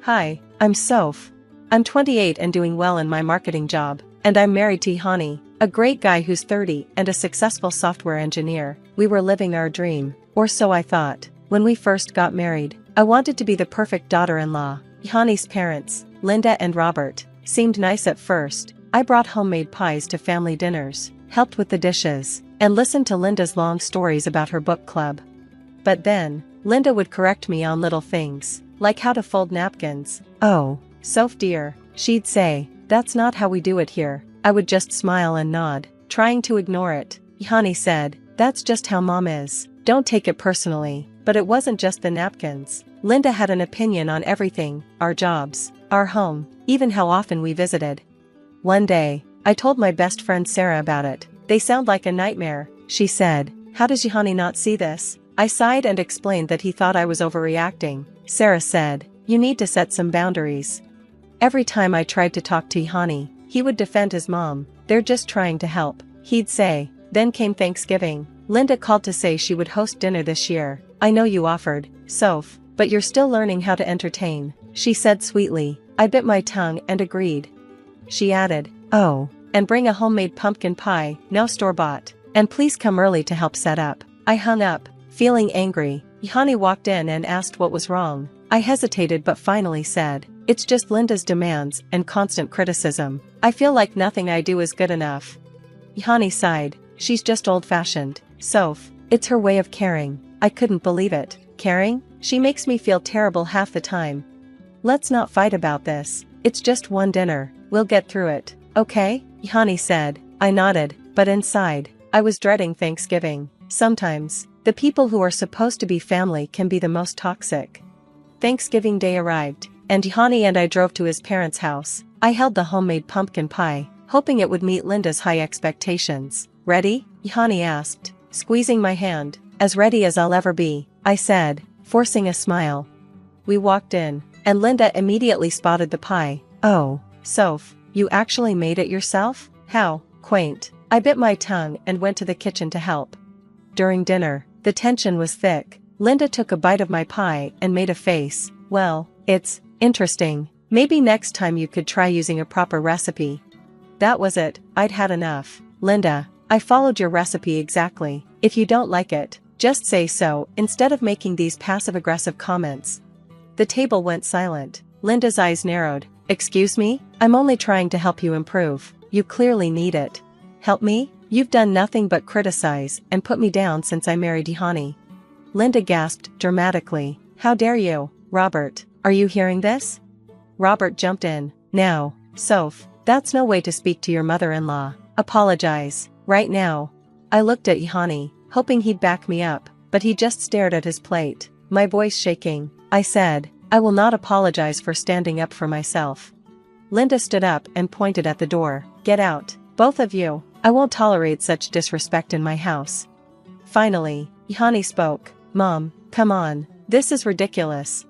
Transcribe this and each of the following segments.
Hi, I'm Soph. I'm 28 and doing well in my marketing job, and I'm married to Hani, a great guy who's 30 and a successful software engineer. We were living our dream, or so I thought, when we first got married. I wanted to be the perfect daughter-in-law. Hani's parents, Linda and Robert, seemed nice at first. I brought homemade pies to family dinners, helped with the dishes, and listened to Linda's long stories about her book club. But then, Linda would correct me on little things, like how to fold napkins. "Oh, Soph dear," she'd say, "that's not how we do it here." I would just smile and nod, trying to ignore it. Hani said, "That's just how mom is. Don't take it personally." But it wasn't just the napkins. Linda had an opinion on everything: our jobs, our home, even how often we visited. One day, I told my best friend Sarah about it. "They sound like a nightmare," she said. "How does Hani not see this?" I sighed and explained that he thought I was overreacting. Sarah said, "You need to set some boundaries." Every time I tried to talk to Hani, he would defend his mom. "They're just trying to help," he'd say. Then came Thanksgiving. Linda called to say she would host dinner this year. "I know you offered, Soph, but you're still learning how to entertain," she said sweetly. I bit my tongue and agreed. She added, "Oh, and bring a homemade pumpkin pie, no store-bought. And please come early to help set up." I hung up, feeling angry. Hani walked in and asked what was wrong. I hesitated but finally said, "It's just Linda's demands and constant criticism. I feel like nothing I do is good enough." Hani sighed. "She's just old-fashioned, Soph. It's her way of caring." I couldn't believe it. "Caring? She makes me feel terrible half the time." "Let's not fight about this. It's just one dinner. We'll get through it, okay?" Hani said. I nodded, but inside, I was dreading Thanksgiving. Sometimes, the people who are supposed to be family can be the most toxic. Thanksgiving Day arrived, and Hani and I drove to his parents' house. I held the homemade pumpkin pie, hoping it would meet Linda's high expectations. "Ready?" Hani asked, squeezing my hand. "As ready as I'll ever be," I said, forcing a smile. We walked in, and Linda immediately spotted the pie. "Oh, Soph, you actually made it yourself? How quaint." I bit my tongue and went to the kitchen to help. During dinner, the tension was thick. Linda took a bite of my pie and made a face. "Well, it's interesting. Maybe next time you could try using a proper recipe." That was it. I'd had enough. "Linda, I followed your recipe exactly. If you don't like it, just say so instead of making these passive-aggressive comments." The table went silent. Linda's eyes narrowed. "Excuse me? I'm only trying to help you improve. You clearly need it." "Help me? You've done nothing but criticize and put me down since I married Hani." Linda gasped dramatically. "How dare you, Robert? Are you hearing this?" Robert jumped in. "Now, Soph, that's no way to speak to your mother-in-law. Apologize, right now." I looked at Hani, hoping he'd back me up, but he just stared at his plate. My voice shaking, I said, "I will not apologize for standing up for myself." Linda stood up and pointed at the door. "Get out, both of you. I won't tolerate such disrespect in my house." Finally, Hani spoke. "Mom, come on, this is ridiculous.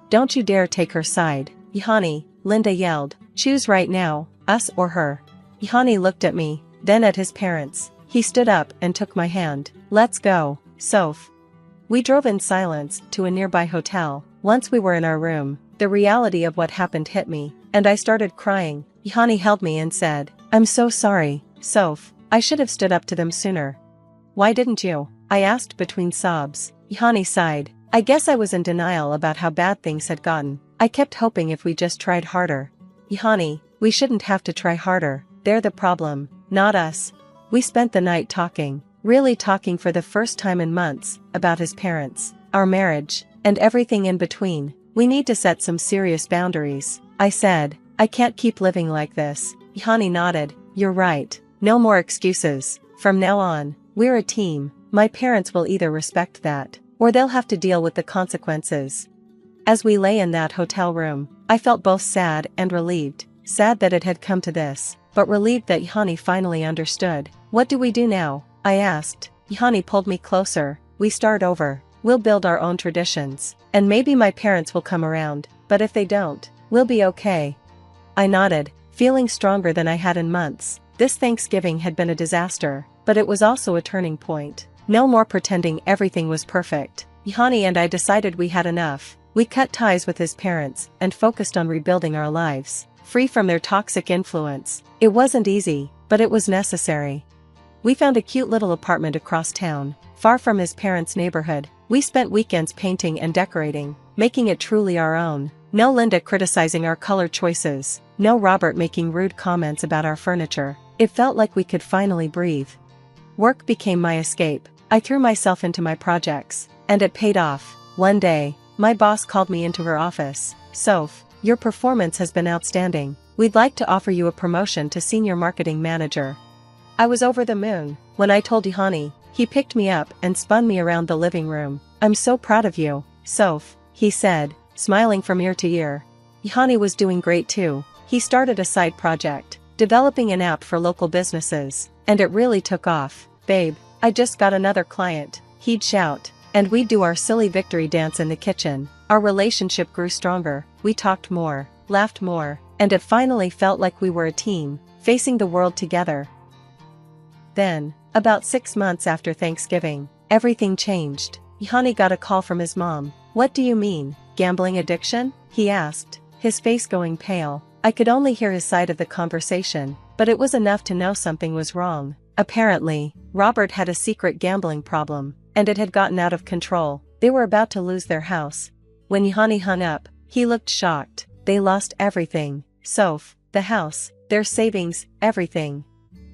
Don't you dare take her side." "Hani," Linda yelled, "choose right now, us or her." Hani looked at me, then at his parents. He stood up and took my hand. "Let's go, Soph." We drove in silence to a nearby hotel. Once we were in our room, the reality of what happened hit me, and I started crying. Hani held me and said, "I'm so sorry, Soph. I should have stood up to them sooner." "Why didn't you?" I asked between sobs. Hani sighed. "I guess I was in denial about how bad things had gotten. I kept hoping if we just tried harder." "Hani, we shouldn't have to try harder. They're the problem, not us." We spent the night talking, really talking for the first time in months, about his parents, our marriage, and everything in between. "We need to set some serious boundaries," I said. "I can't keep living like this." Hani nodded. "You're right. No more excuses. From now on, we're a team. My parents will either respect that, or they'll have to deal with the consequences." As we lay in that hotel room, I felt both sad and relieved. Sad that it had come to this, but relieved that Hani finally understood. "What do we do now?" I asked. Hani pulled me closer. "We start over. We'll build our own traditions, and maybe my parents will come around, but if they don't, we'll be okay." I nodded, feeling stronger than I had in months. This Thanksgiving had been a disaster, but it was also a turning point. No more pretending everything was perfect. Hani and I decided we had enough. We cut ties with his parents and focused on rebuilding our lives, free from their toxic influence. It wasn't easy, but it was necessary. We found a cute little apartment across town, far from his parents' neighborhood. We spent weekends painting and decorating, making it truly our own. No Linda criticizing our color choices, no Robert making rude comments about our furniture. It felt like we could finally breathe. Work became my escape. I threw myself into my projects, and it paid off. One day, my boss called me into her office. "Soph, your performance has been outstanding. We'd like to offer you a promotion to senior marketing manager." I was over the moon. When I told Ihani, he picked me up and spun me around the living room. "I'm so proud of you, Soph," he said, smiling from ear to ear. Ihani was doing great too. He started a side project, developing an app for local businesses, and it really took off. "Babe, I just got another client," he'd shout, and we'd do our silly victory dance in the kitchen. Our relationship grew stronger, we talked more, laughed more, and it finally felt like we were a team, facing the world together. Then, about 6 months after Thanksgiving, everything changed. Ihani got a call from his mom. "What do you mean, gambling addiction?" he asked, his face going pale. I could only hear his side of the conversation, but it was enough to know something was wrong. Apparently, Robert had a secret gambling problem, and it had gotten out of control. They were about to lose their house. When Ihani hung up, he looked shocked. They lost everything. Soph, the house, their savings, everything.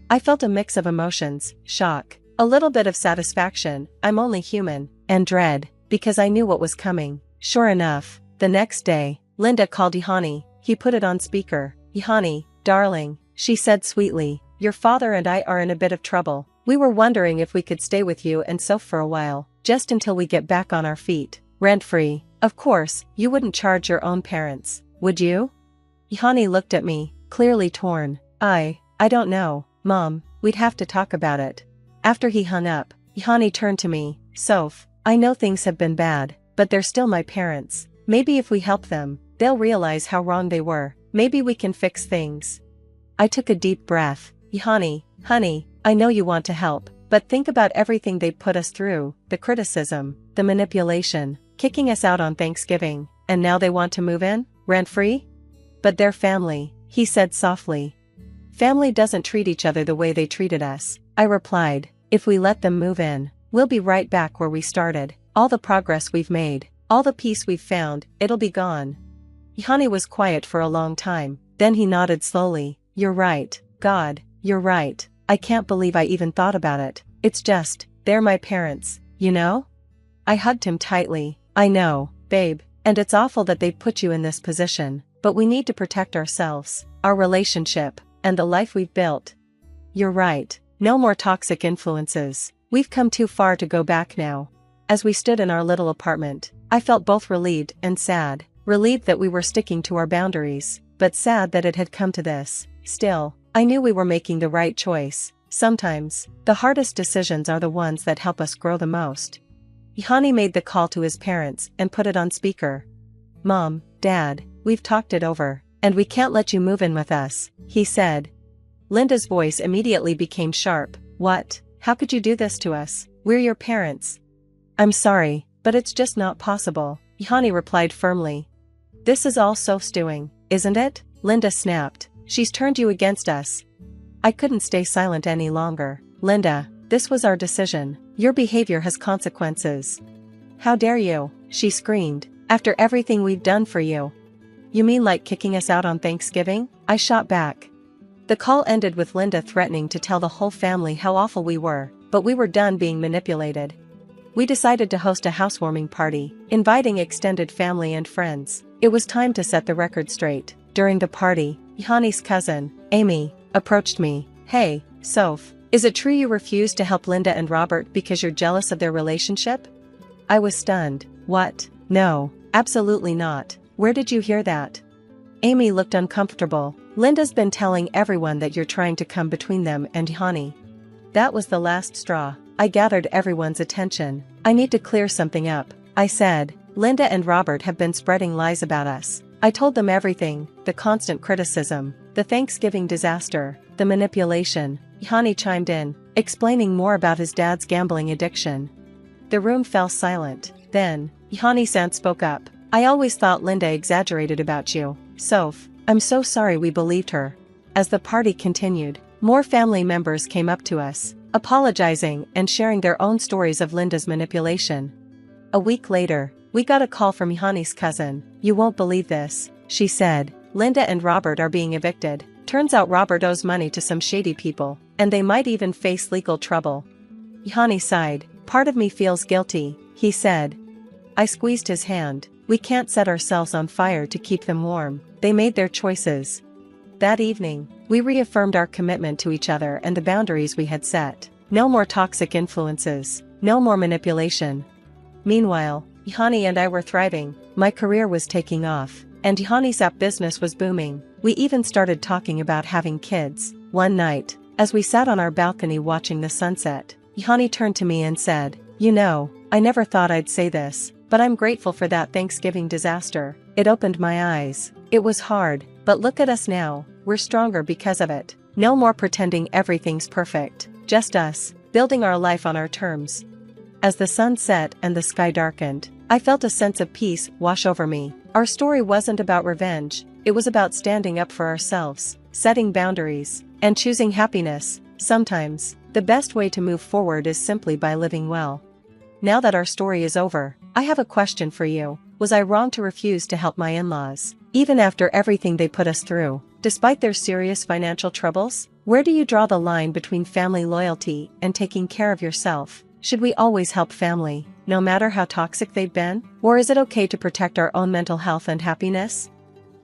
I felt a mix of emotions, shock, a little bit of satisfaction, I'm only human, and dread, because I knew what was coming. Sure enough, the next day, Linda called Ihani. He put it on speaker. "Ihani, darling," she said sweetly, "your father and I are in a bit of trouble. We were wondering if we could stay with you and Soph for a while, just until we get back on our feet. Rent-free. Of course, you wouldn't charge your own parents, would you?" Ihani looked at me, clearly torn. I don't know, Mom, we'd have to talk about it." After he hung up, Ihani turned to me. "Soph, I know things have been bad, but they're still my parents. Maybe if we help them, they'll realize how wrong they were. Maybe we can fix things." I took a deep breath. "Ihani, honey, I know you want to help, but think about everything they put us through, the criticism, the manipulation, kicking us out on Thanksgiving, and now they want to move in, rent-free?" "But they're family," he said softly. "Family doesn't treat each other the way they treated us," I replied. "If we let them move in, we'll be right back where we started. All the progress we've made, all the peace we've found, it'll be gone." Ihani was quiet for a long time, then he nodded slowly. "You're right, God, you're right. I can't believe I even thought about it. It's just, they're my parents, you know?" I hugged him tightly. "I know, babe, and it's awful that they've put you in this position, but we need to protect ourselves, our relationship, and the life we've built. You're right, no more toxic influences. We've come too far to go back now." As we stood in our little apartment, I felt both relieved and sad. Relieved that we were sticking to our boundaries, but sad that it had come to this. Still, I knew we were making the right choice. Sometimes, the hardest decisions are the ones that help us grow the most. Ihani made the call to his parents and put it on speaker. "Mom, Dad, we've talked it over, and we can't let you move in with us," he said. Linda's voice immediately became sharp. "What? How could you do this to us? We're your parents." "I'm sorry, but it's just not possible," Ihani replied firmly. "This is all Soph's doing, isn't it?" Linda snapped. "She's turned you against us." I couldn't stay silent any longer. "Linda, this was our decision. Your behavior has consequences." "How dare you?" she screamed. "After everything we've done for you." "You mean like kicking us out on Thanksgiving?" I shot back. The call ended with Linda threatening to tell the whole family how awful we were, but we were done being manipulated. We decided to host a housewarming party, inviting extended family and friends. It was time to set the record straight. During the party, Ihani's cousin, Amy, approached me. "Hey, Soph, is it true you refused to help Linda and Robert because you're jealous of their relationship?" I was stunned. "What? No, absolutely not. Where did you hear that?" Amy looked uncomfortable. "Linda's been telling everyone that you're trying to come between them and Ihani." That was the last straw. I gathered everyone's attention. "I need to clear something up," I said. "Linda and Robert have been spreading lies about us. I told them everything, the constant criticism, the Thanksgiving disaster, the manipulation." Ihani chimed in, explaining more about his dad's gambling addiction. The room fell silent. Then, Ihani-san spoke up. I always thought Linda exaggerated about you, Soph. I'm so sorry we believed her. As the party continued, more family members came up to us, apologizing and sharing their own stories of Linda's manipulation. A week later, we got a call from Ihani's cousin. You won't believe this, she said. Linda and Robert are being evicted. Turns out Robert owes money to some shady people, and they might even face legal trouble. Ihani sighed. Part of me feels guilty, he said. I squeezed his hand. We can't set ourselves on fire to keep them warm. They made their choices. That evening, we reaffirmed our commitment to each other and the boundaries we had set. No more toxic influences. No more manipulation. Meanwhile, Ihani and I were thriving. My career was taking off, and Ihani's app business was booming. We even started talking about having kids. One night, as we sat on our balcony watching the sunset, Ihani turned to me and said, "You know, I never thought I'd say this, but I'm grateful for that Thanksgiving disaster. It opened my eyes. It was hard, but look at us now, we're stronger because of it. No more pretending everything's perfect, just us, building our life on our terms." As the sun set and the sky darkened, I felt a sense of peace wash over me. Our story wasn't about revenge, it was about standing up for ourselves, setting boundaries, and choosing happiness. Sometimes, the best way to move forward is simply by living well. Now that our story is over, I have a question for you. Was I wrong to refuse to help my in-laws, even after everything they put us through, despite their serious financial troubles? Where do you draw the line between family loyalty and taking care of yourself? Should we always help family, no matter how toxic they've been? Or is it okay to protect our own mental health and happiness?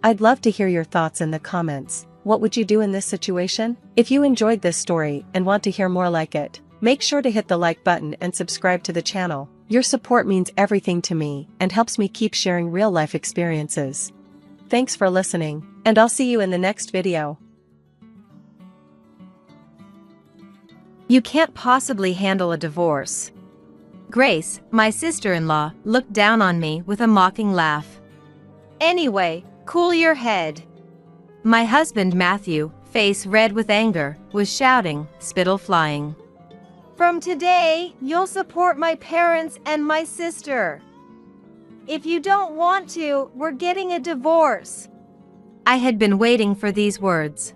I'd love to hear your thoughts in the comments. What would you do in this situation? If you enjoyed this story and want to hear more like it, make sure to hit the like button and subscribe to the channel. Your support means everything to me and helps me keep sharing real-life experiences. Thanks for listening, and I'll see you in the next video. You can't possibly handle a divorce. Grace, my sister-in-law, looked down on me with a mocking laugh. Anyway, cool your head. My husband Matthew, face red with anger, was shouting, spittle flying. From today, you'll support my parents and my sister. If you don't want to, we're getting a divorce. I had been waiting for these words.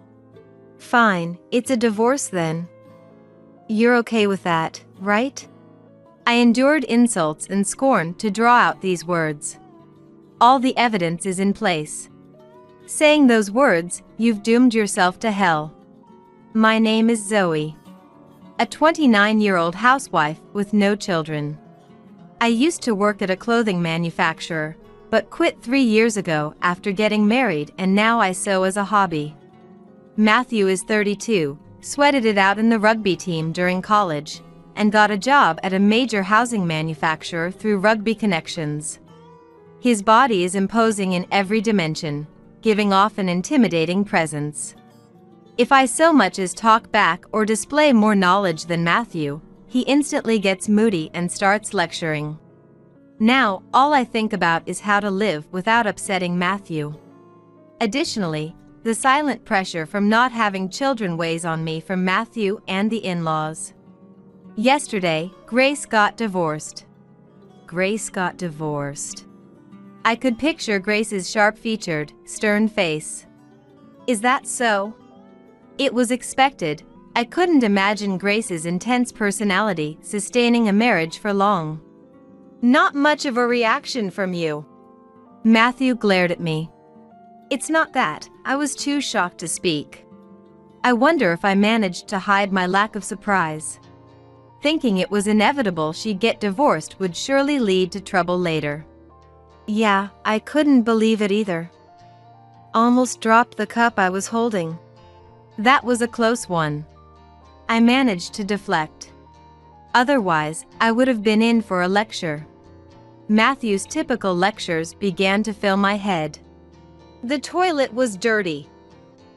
Fine, it's a divorce then. You're okay with that, right? I endured insults and scorn to draw out these words. All the evidence is in place. Saying those words, you've doomed yourself to hell. My name is Zoe. A 29-year-old housewife with no children. I used to work at a clothing manufacturer, but quit 3 years ago after getting married, and now I sew as a hobby. Matthew is 32, sweated it out in the rugby team during college, and got a job at a major housing manufacturer through rugby connections. His body is imposing in every dimension, giving off an intimidating presence. If I so much as talk back or display more knowledge than Matthew, he instantly gets moody and starts lecturing. Now, all I think about is how to live without upsetting Matthew. Additionally, the silent pressure from not having children weighs on me from Matthew and the in-laws. Yesterday, Grace got divorced. Grace got divorced. I could picture Grace's sharp-featured, stern face. Is that so? It was expected. I couldn't imagine Grace's intense personality sustaining a marriage for long. Not much of a reaction from you. Matthew glared at me. It's not that, I was too shocked to speak. I wonder if I managed to hide my lack of surprise. Thinking it was inevitable she'd get divorced would surely lead to trouble later. Yeah, I couldn't believe it either. Almost dropped the cup I was holding. That was a close one. I managed to deflect. Otherwise, I would have been in for a lecture. Matthew's typical lectures began to fill my head. The toilet was dirty.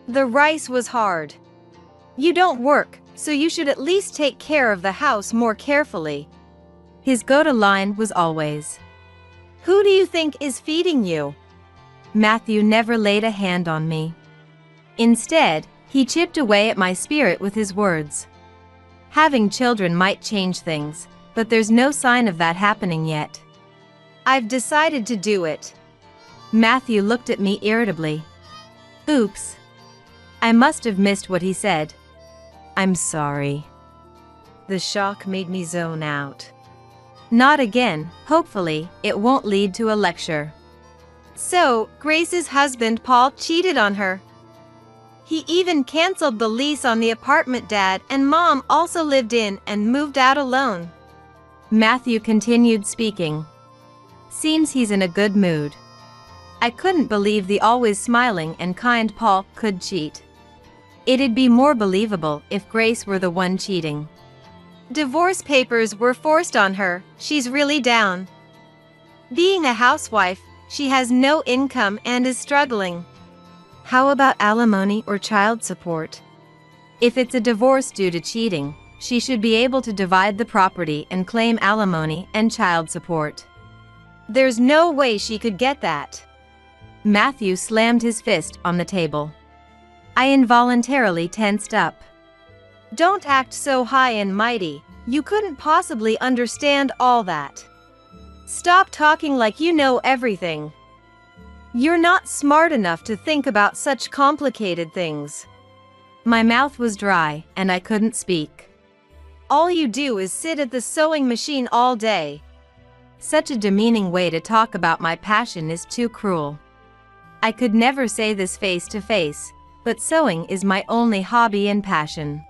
The rice was hard. You don't work, so you should at least take care of the house more carefully. His go-to line was always, "Who do you think is feeding you?" Matthew never laid a hand on me. Instead, he chipped away at my spirit with his words. Having children might change things, but there's no sign of that happening yet. I've decided to do it. Matthew looked at me irritably. Oops. I must have missed what he said. I'm sorry. The shock made me zone out. Not again, hopefully, it won't lead to a lecture. So, Grace's husband Paul cheated on her. He even canceled the lease on the apartment Dad and Mom also lived in and moved out alone. Matthew continued speaking. Seems he's in a good mood. I couldn't believe the always smiling and kind Paul could cheat. It'd be more believable if Grace were the one cheating. Divorce papers were forced on her, she's really down. Being a housewife, she has no income and is struggling. How about alimony or child support? If it's a divorce due to cheating, she should be able to divide the property and claim alimony and child support. There's no way she could get that. Matthew slammed his fist on the table. I involuntarily tensed up. Don't act so high and mighty, you couldn't possibly understand all that. Stop talking like you know everything. You're not smart enough to think about such complicated things. My mouth was dry and I couldn't speak. All you do is sit at the sewing machine all day. Such a demeaning way to talk about my passion is too cruel. I could never say this face to face, but sewing is my only hobby and passion.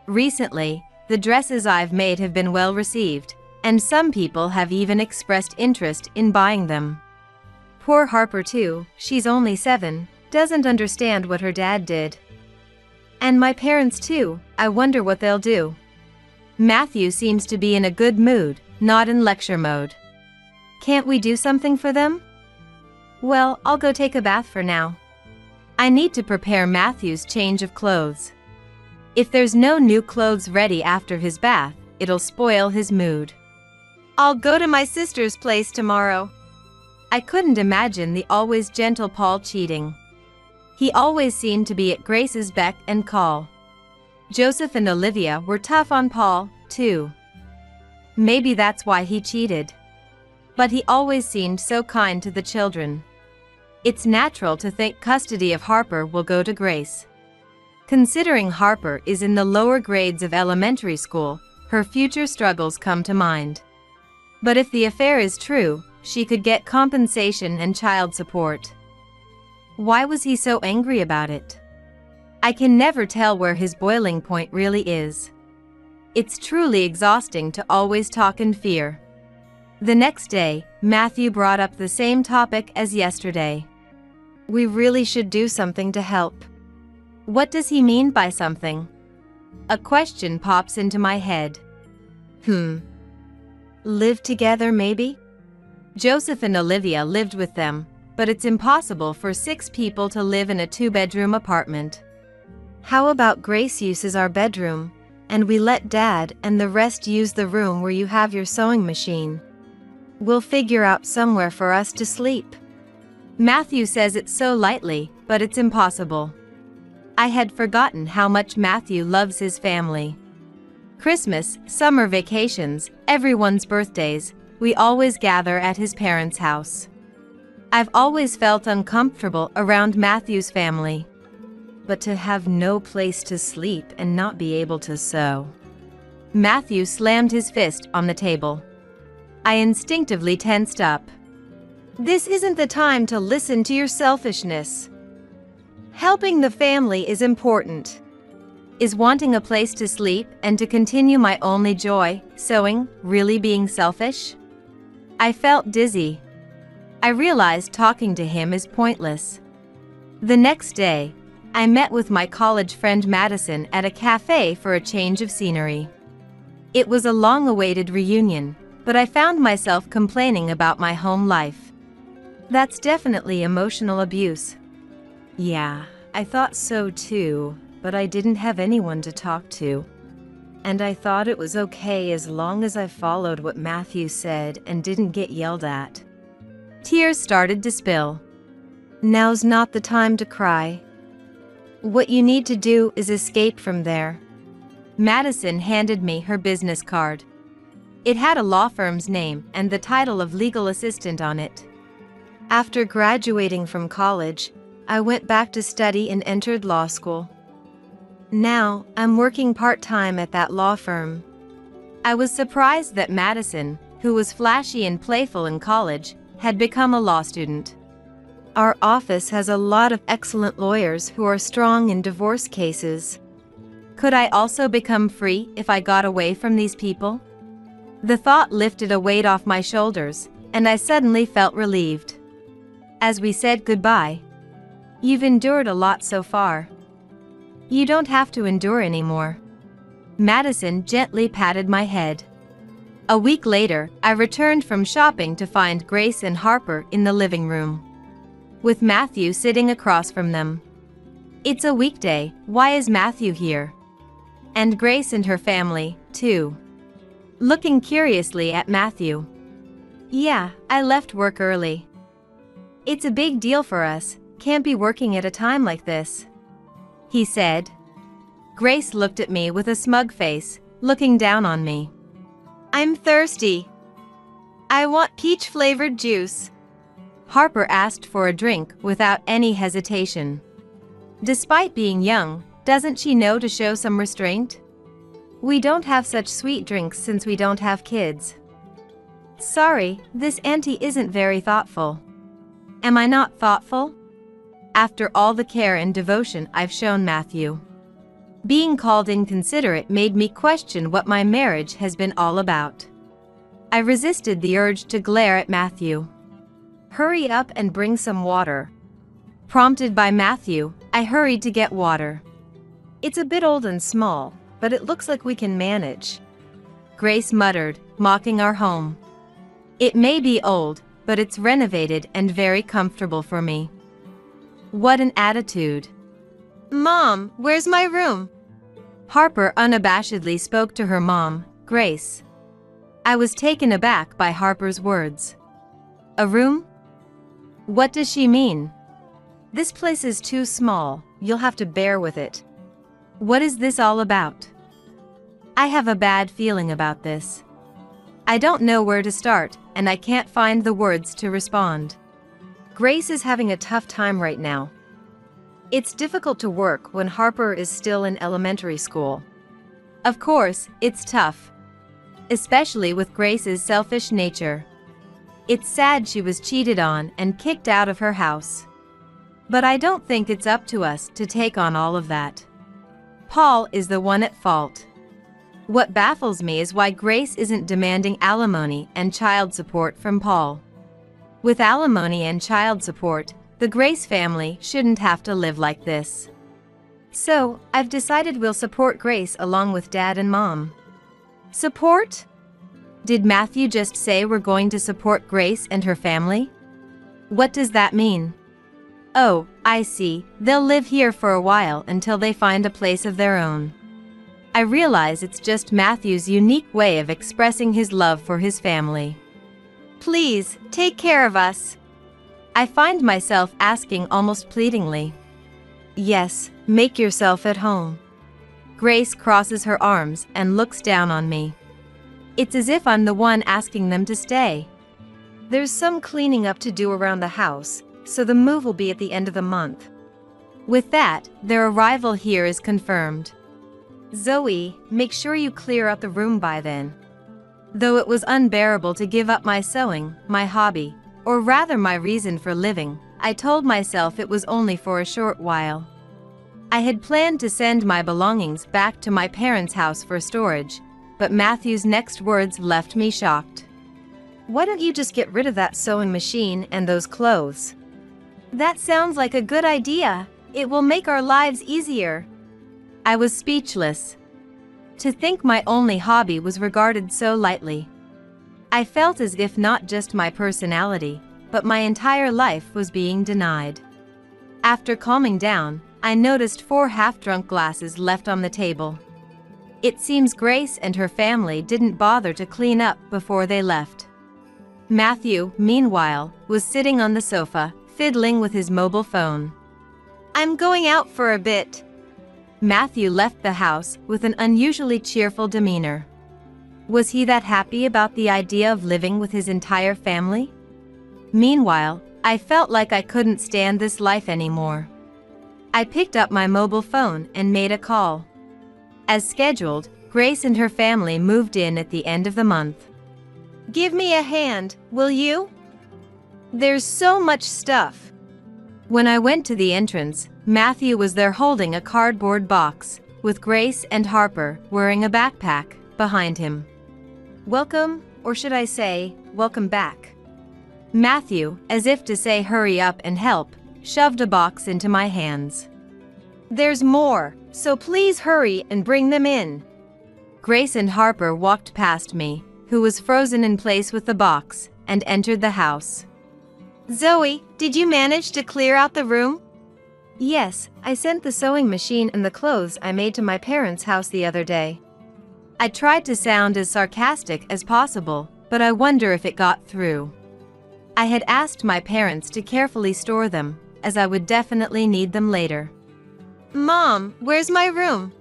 Recently, the dresses I've made have been well received, and some people have even expressed interest in buying them. Poor Harper too, she's only 7, doesn't understand what her dad did. And my parents too, I wonder what they'll do. Matthew seems to be in a good mood, not in lecture mode. Can't we do something for them? Well, I'll go take a bath for now. I need to prepare Matthew's change of clothes. If there's no new clothes ready after his bath, it'll spoil his mood. I'll go to my sister's place tomorrow. I couldn't imagine the always gentle Paul cheating. He always seemed to be at Grace's beck and call. Joseph and Olivia were tough on Paul, too. Maybe that's why he cheated. But he always seemed so kind to the children. It's natural to think custody of Harper will go to Grace. Considering Harper is in the lower grades of elementary school, her future struggles come to mind. But if the affair is true, she could get compensation and child support. Why was he so angry about it? I can never tell where his boiling point really is. It's truly exhausting to always talk in fear. The next day, Matthew brought up the same topic as yesterday. We really should do something to help. What does he mean by something? A question pops into my head. Live together maybe? Joseph and Olivia lived with them, but it's impossible for 6 people to live in a 2-bedroom apartment. How about Grace uses our bedroom, and we let Dad and the rest use the room where you have your sewing machine? We'll figure out somewhere for us to sleep. Matthew says it so lightly, but it's impossible. I had forgotten how much Matthew loves his family. Christmas, summer vacations, everyone's birthdays, we always gather at his parents' house. I've always felt uncomfortable around Matthew's family. But to have no place to sleep and not be able to sew. Matthew slammed his fist on the table. I instinctively tensed up. This isn't the time to listen to your selfishness. Helping the family is important. Is wanting a place to sleep and to continue my only joy, sewing, really being selfish? I felt dizzy. I realized talking to him is pointless. The next day, I met with my college friend Madison at a cafe for a change of scenery. It was a long-awaited reunion, but I found myself complaining about my home life. That's definitely emotional abuse. Yeah, I thought so too, but I didn't have anyone to talk to. And I thought it was okay as long as I followed what Matthew said and didn't get yelled at. Tears started to spill. Now's not the time to cry. What you need to do is escape from there. Madison handed me her business card. It had a law firm's name and the title of legal assistant on it. After graduating from college, I went back to study and entered law school. Now, I'm working part-time at that law firm. I was surprised that Madison, who was flashy and playful in college, had become a law student. Our office has a lot of excellent lawyers who are strong in divorce cases. Could I also become free if I got away from these people? The thought lifted a weight off my shoulders, and I suddenly felt relieved. As we said goodbye, "You've endured a lot so far. You don't have to endure anymore." Madison gently patted my head. A week later, I returned from shopping to find Grace and Harper in the living room, with Matthew sitting across from them. It's a weekday, why is Matthew here? And Grace and her family, too. Looking curiously at Matthew. Yeah, I left work early. It's a big deal for us, can't be working at a time like this, he said. Grace looked at me with a smug face, looking down on me. I'm thirsty. I want peach-flavored juice. Harper asked for a drink without any hesitation. Despite being young, doesn't she know to show some restraint? We don't have such sweet drinks since we don't have kids. Sorry, this auntie isn't very thoughtful. Am I not thoughtful? After all the care and devotion I've shown Matthew. Being called inconsiderate made me question what my marriage has been all about. I resisted the urge to glare at Matthew. Hurry up and bring some water. Prompted by Matthew, I hurried to get water. It's a bit old and small, but it looks like we can manage, Grace muttered, mocking our home. It may be old, but it's renovated and very comfortable for me. What an attitude. Mom, where's my room? Harper unabashedly spoke to her mom, Grace. I was taken aback by Harper's words. A room? What does she mean? This place is too small, you'll have to bear with it. What is this all about? I have a bad feeling about this. I don't know where to start, and I can't find the words to respond. Grace is having a tough time right now. It's difficult to work when Harper is still in elementary school. Of course, it's tough. Especially with Grace's selfish nature. It's sad she was cheated on and kicked out of her house. But I don't think it's up to us to take on all of that. Paul is the one at fault. What baffles me is why Grace isn't demanding alimony and child support from Paul. With alimony and child support, the Grace family shouldn't have to live like this. So, I've decided we'll support Grace along with Dad and Mom. Support? Did Matthew just say we're going to support Grace and her family? What does that mean? Oh, I see, they'll live here for a while until they find a place of their own. I realize it's just Matthew's unique way of expressing his love for his family. Please, take care of us. I find myself asking almost pleadingly. Yes, make yourself at home. Grace crosses her arms and looks down on me. It's as if I'm the one asking them to stay. There's some cleaning up to do around the house, so the move will be at the end of the month. With that, their arrival here is confirmed. Zoe, make sure you clear out the room by then. Though it was unbearable to give up my sewing, my hobby, or rather my reason for living, I told myself it was only for a short while. I had planned to send my belongings back to my parents' house for storage, but Matthew's next words left me shocked. Why don't you just get rid of that sewing machine and those clothes? That sounds like a good idea. It will make our lives easier. I was speechless. To think my only hobby was regarded so lightly. I felt as if not just my personality, but my entire life was being denied. After calming down, I noticed 4 half-drunk glasses left on the table. It seems Grace and her family didn't bother to clean up before they left. Matthew, meanwhile, was sitting on the sofa, fiddling with his mobile phone. I'm going out for a bit. Matthew left the house with an unusually cheerful demeanor. Was he that happy about the idea of living with his entire family? Meanwhile, I felt like I couldn't stand this life anymore. I picked up my mobile phone and made a call. As scheduled, Grace and her family moved in at the end of the month. "Give me a hand, will you? There's so much stuff." When I went to the entrance, Matthew was there holding a cardboard box, with Grace and Harper, wearing a backpack, behind him. "Welcome, or should I say, welcome back." Matthew, as if to say hurry up and help, shoved a box into my hands. "There's more, so please hurry and bring them in." Grace and Harper walked past me, who was frozen in place with the box, and entered the house. "Zoe, did you manage to clear out the room?" "Yes, I sent the sewing machine and the clothes I made to my parents' house the other day." I tried to sound as sarcastic as possible, but I wonder if it got through. I had asked my parents to carefully store them, as I would definitely need them later. "Mom, where's my room?"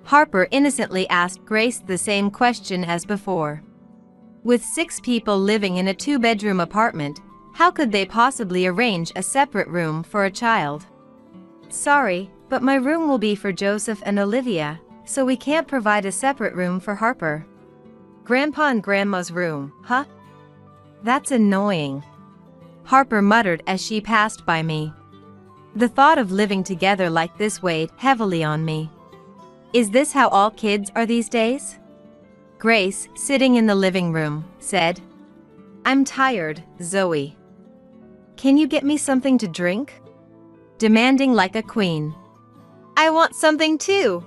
Harper innocently asked Grace the same question as before. With 6 people living in a 2-bedroom apartment, how could they possibly arrange a separate room for a child? "Sorry, but my room will be for Joseph and Olivia, so we can't provide a separate room for Harper." "Grandpa and Grandma's room, huh? That's annoying," Harper muttered as she passed by me. The thought of living together like this weighed heavily on me. Is this how all kids are these days? Grace, sitting in the living room, said, "I'm tired, Zoe. Can you get me something to drink?" Demanding like a queen. "I want something too.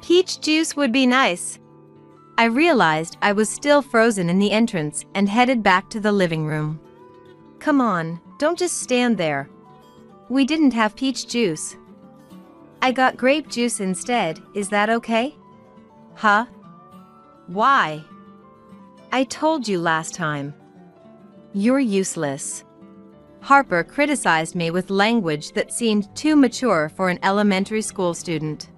Peach juice would be nice." I realized I was still frozen in the entrance and headed back to the living room. "Come on, don't just stand there. We didn't have peach juice. I got grape juice instead, is that okay?" "Huh? Why?" "I told you last time. You're useless." Harper criticized me with language that seemed too mature for an elementary school student.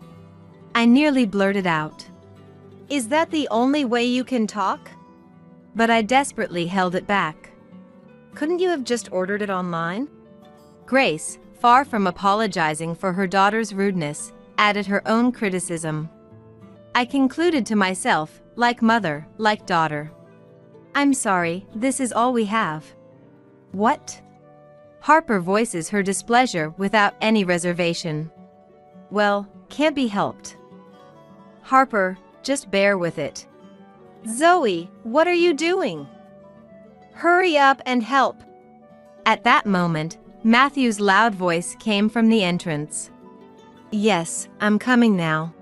I nearly blurted out, "Is that the only way you can talk?" But I desperately held it back. "Couldn't you have just ordered it online?" Grace, far from apologizing for her daughter's rudeness, added her own criticism. I concluded to myself, like mother, like daughter. "I'm sorry, this is all we have." "What?" Harper voices her displeasure without any reservation. "Well, can't be helped. Harper, just bear with it." "Zoe, what are you doing? Hurry up and help." At that moment, Matthew's loud voice came from the entrance. "Yes, I'm coming now."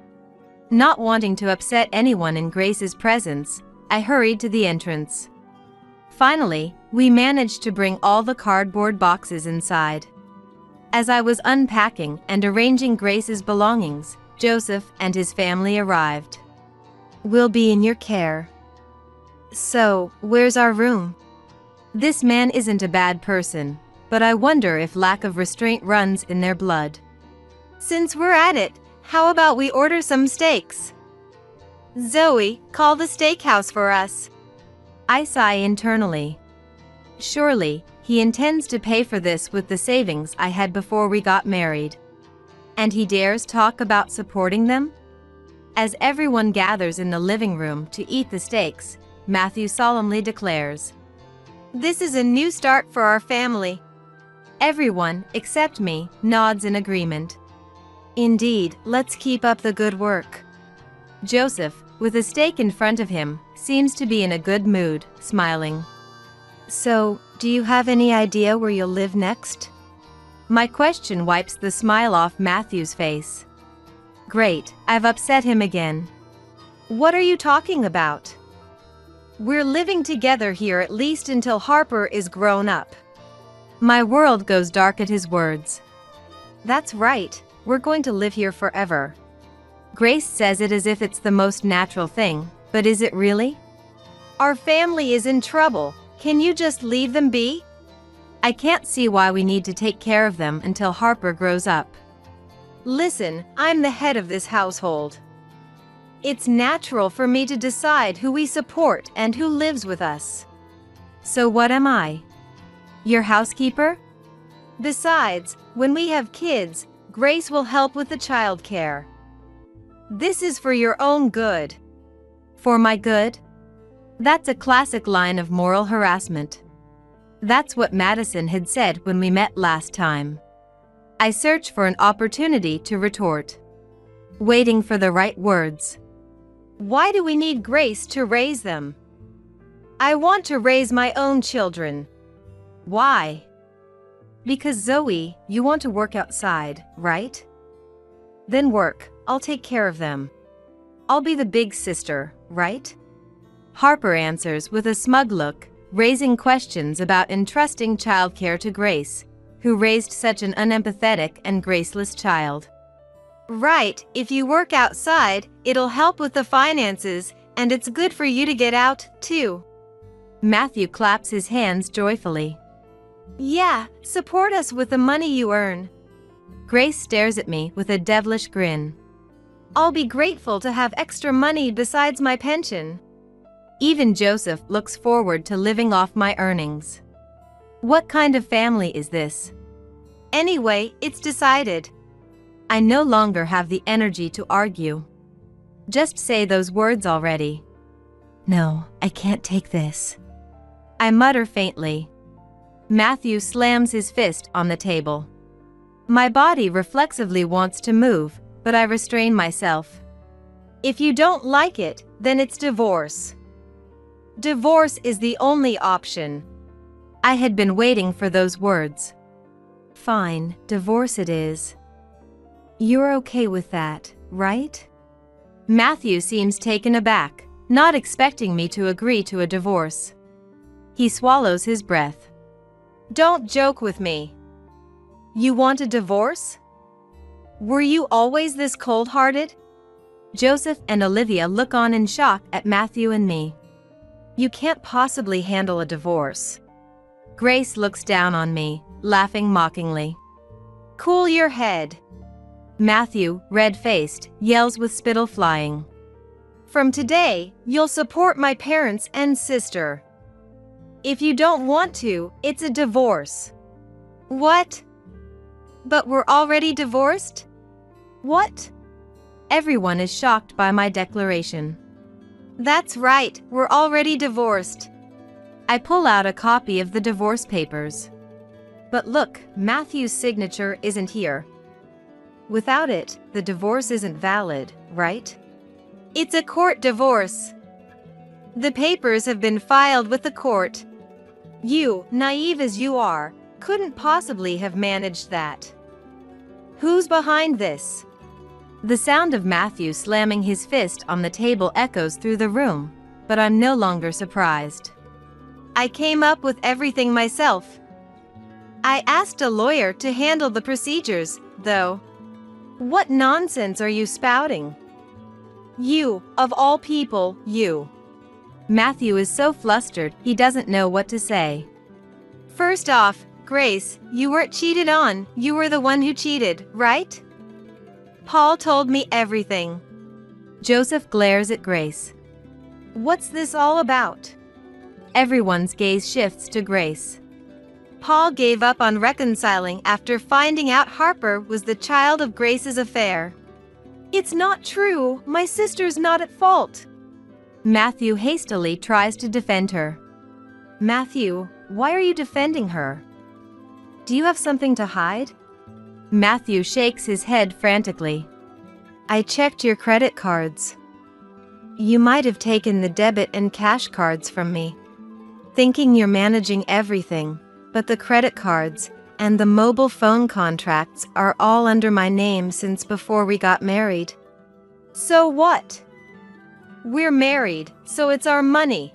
Not wanting to upset anyone in Grace's presence, I hurried to the entrance. Finally, we managed to bring all the cardboard boxes inside. As I was unpacking and arranging Grace's belongings, Joseph and his family arrived. "We'll be in your care." "So, where's our room?" This man isn't a bad person, but I wonder if lack of restraint runs in their blood. "Since we're at it, how about we order some steaks? Zoe, call the steakhouse for us." I sigh internally. Surely, he intends to pay for this with the savings I had before we got married. And he dares talk about supporting them? As everyone gathers in the living room to eat the steaks, Matthew solemnly declares, "This is a new start for our family." Everyone, except me, nods in agreement. "Indeed, let's keep up the good work." Joseph, with a steak in front of him, seems to be in a good mood, smiling. "So, do you have any idea where you'll live next?" My question wipes the smile off Matthew's face. Great, I've upset him again. "What are you talking about? We're living together here at least until Harper is grown up." My world goes dark at his words. "That's right, we're going to live here forever." Grace says it as if it's the most natural thing, but is it really? "Our family is in trouble, can you just leave them be?" I can't see why we need to take care of them until Harper grows up. "Listen, I'm the head of this household. It's natural for me to decide who we support and who lives with us." So what am I? Your housekeeper? Besides, when we have kids, Grace will help with the childcare. This is for your own good. For my good? That's a classic line of moral harassment. That's what Madison had said when we met last time. I search for an opportunity to retort, waiting for the right words. Why do we need Grace to raise them? I want to raise my own children. Why? Because Zoe, you want to work outside, right? Then work, I'll take care of them. I'll be the big sister, right? Harper answers with a smug look, raising questions about entrusting childcare to Grace, who raised such an unempathetic and graceless child. Right, if you work outside, it'll help with the finances, and it's good for you to get out, too. Matthew claps his hands joyfully. Yeah, support us with the money you earn. Grace stares at me with a devilish grin. I'll be grateful to have extra money besides my pension. Even Joseph looks forward to living off my earnings. What kind of family is this? Anyway, it's decided. I no longer have the energy to argue. Just say those words already. No, I can't take this. I mutter faintly. Matthew slams his fist on the table. My body reflexively wants to move, but I restrain myself. If you don't like it, then it's divorce. Divorce is the only option. I had been waiting for those words. Fine, divorce it is. You're okay with that, right? Matthew seems taken aback, not expecting me to agree to a divorce. He swallows his breath. Don't joke with me. You want a divorce? Were you always this cold-hearted? Joseph and Olivia look on in shock at Matthew and me. You can't possibly handle a divorce. Grace looks down on me, laughing mockingly. Cool your head. Matthew, red-faced, yells with spittle flying. From today, you'll support my parents and sister. If you don't want to, it's a divorce. What? But we're already divorced? What? Everyone is shocked by my declaration. That's right, we're already divorced. I pull out a copy of the divorce papers. But look, Matthew's signature isn't here. Without it, the divorce isn't valid, right? It's a court divorce. The papers have been filed with the court. You, naive as you are, couldn't possibly have managed that. Who's behind this? The sound of Matthew slamming his fist on the table echoes through the room, but I'm no longer surprised. I came up with everything myself. I asked a lawyer to handle the procedures, though. What nonsense are you spouting? You, of all people, you. Matthew is so flustered he doesn't know what to say. First off, Grace, you weren't cheated on, you were the one who cheated, right? Paul told me everything. Joseph glares at Grace. What's this all about? Everyone's gaze shifts to Grace. Paul gave up on reconciling after finding out Harper was the child of Grace's affair. It's not true, my sister's not at fault. Matthew hastily tries to defend her. Matthew, why are you defending her? Do you have something to hide? Matthew shakes his head frantically. I checked your credit cards. You might have taken the debit and cash cards from me, thinking you're managing everything, but the credit cards and the mobile phone contracts are all under my name since before we got married. So what? We're married, so it's our money.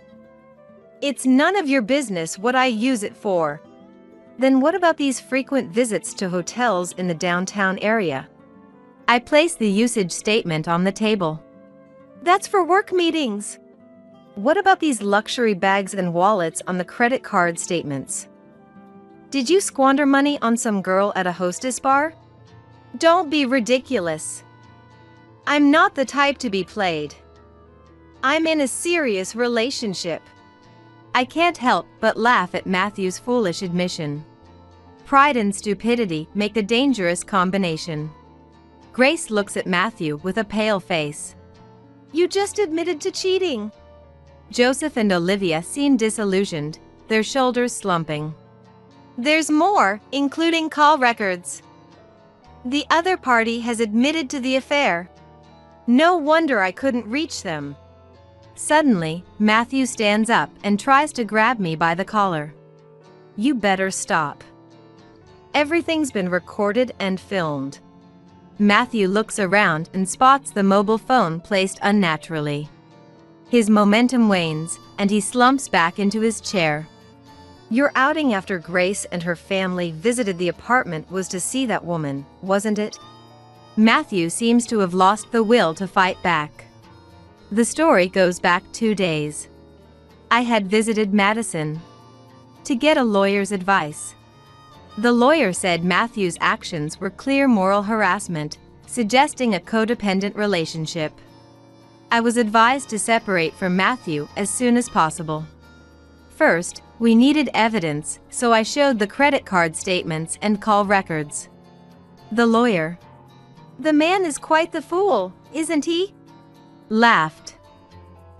It's none of your business what I use it for. Then what about these frequent visits to hotels in the downtown area? I place the usage statement on the table. That's for work meetings. What about these luxury bags and wallets on the credit card statements? Did you squander money on some girl at a hostess bar? Don't be ridiculous. I'm not the type to be played. I'm in a serious relationship. I can't help but laugh at Matthew's foolish admission. Pride and stupidity make a dangerous combination. Grace looks at Matthew with a pale face. You just admitted to cheating. Joseph and Olivia seem disillusioned, their shoulders slumping. There's more, including call records. The other party has admitted to the affair. No wonder I couldn't reach them. Suddenly, Matthew stands up and tries to grab me by the collar. You better stop. Everything's been recorded and filmed. Matthew looks around and spots the mobile phone placed unnaturally. His momentum wanes, and he slumps back into his chair. Your outing after Grace and her family visited the apartment was to see that woman, wasn't it? Matthew seems to have lost the will to fight back. The story goes back 2 days. I had visited Madison to get a lawyer's advice. The lawyer said Matthew's actions were clear moral harassment, suggesting a codependent relationship. I was advised to separate from Matthew as soon as possible. First, we needed evidence, so I showed the credit card statements and call records. The lawyer, the man is quite the fool, isn't he? Laughed.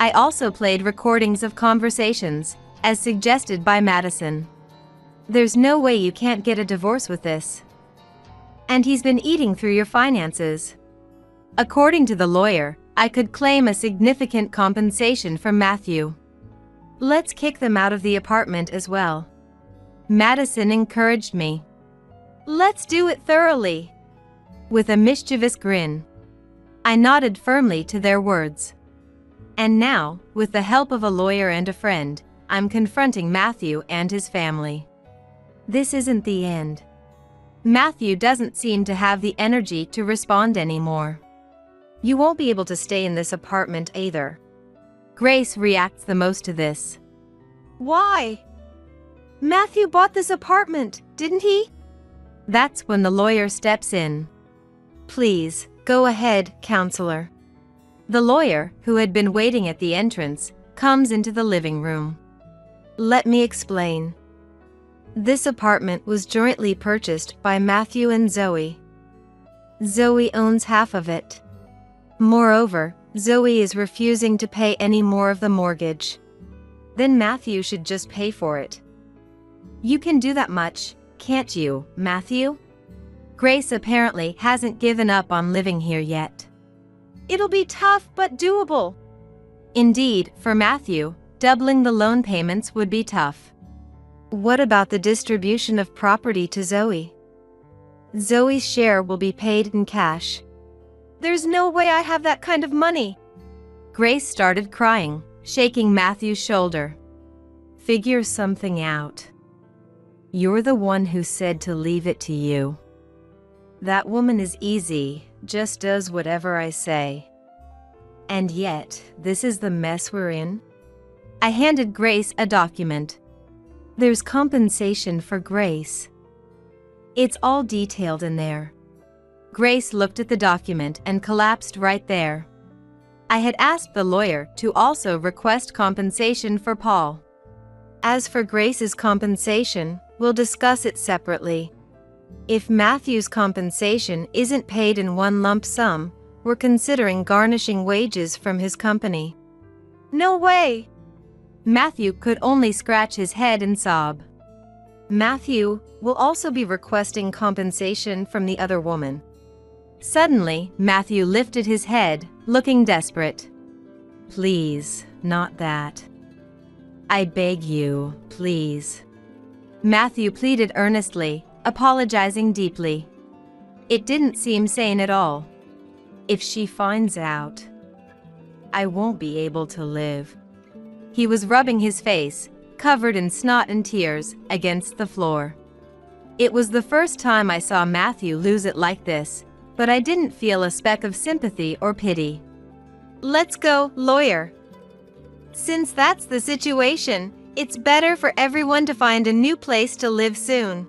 I also played recordings of conversations, as suggested by Madison. There's no way you can't get a divorce with this. And he's been eating through your finances. According to the lawyer, I could claim a significant compensation from Matthew. Let's kick them out of the apartment as well. Madison encouraged me. Let's do it thoroughly. With a mischievous grin, I nodded firmly to their words. And now, with the help of a lawyer and a friend, I'm confronting Matthew and his family. This isn't the end. Matthew doesn't seem to have the energy to respond anymore. You won't be able to stay in this apartment either. Grace reacts the most to this. Why? Matthew bought this apartment, didn't he? That's when the lawyer steps in. Please, go ahead, counselor. The lawyer, who had been waiting at the entrance, comes into the living room. Let me explain. This apartment was jointly purchased by Matthew and Zoe. Zoe owns half of it. Moreover, Zoe is refusing to pay any more of the mortgage. Then Matthew should just pay for it. You can do that much, can't you, Matthew? Grace apparently hasn't given up on living here yet. It'll be tough but doable. Indeed, for Matthew, doubling the loan payments would be tough. What about the distribution of property to Zoe? Zoe's share will be paid in cash. There's no way I have that kind of money. Grace started crying, shaking Matthew's shoulder. Figure something out. You're the one who said to leave it to you. That woman is easy, just does whatever I say. And yet, this is the mess we're in? I handed Grace a document. There's compensation for Grace. It's all detailed in there. Grace looked at the document and collapsed right there. I had asked the lawyer to also request compensation for Paul. As for Grace's compensation, we'll discuss it separately. If Matthew's compensation isn't paid in one lump sum, we're considering garnishing wages from his company. No way! Matthew could only scratch his head and sob. Matthew will also be requesting compensation from the other woman. Suddenly, Matthew lifted his head, looking desperate. Please, not that. I beg you, please. Matthew pleaded earnestly, apologizing deeply. It didn't seem sane at all. If she finds out, I won't be able to live. He was rubbing his face, covered in snot and tears, against the floor. It was the first time I saw Matthew lose it like this, but I didn't feel a speck of sympathy or pity. Let's go, lawyer. Since that's the situation, it's better for everyone to find a new place to live soon.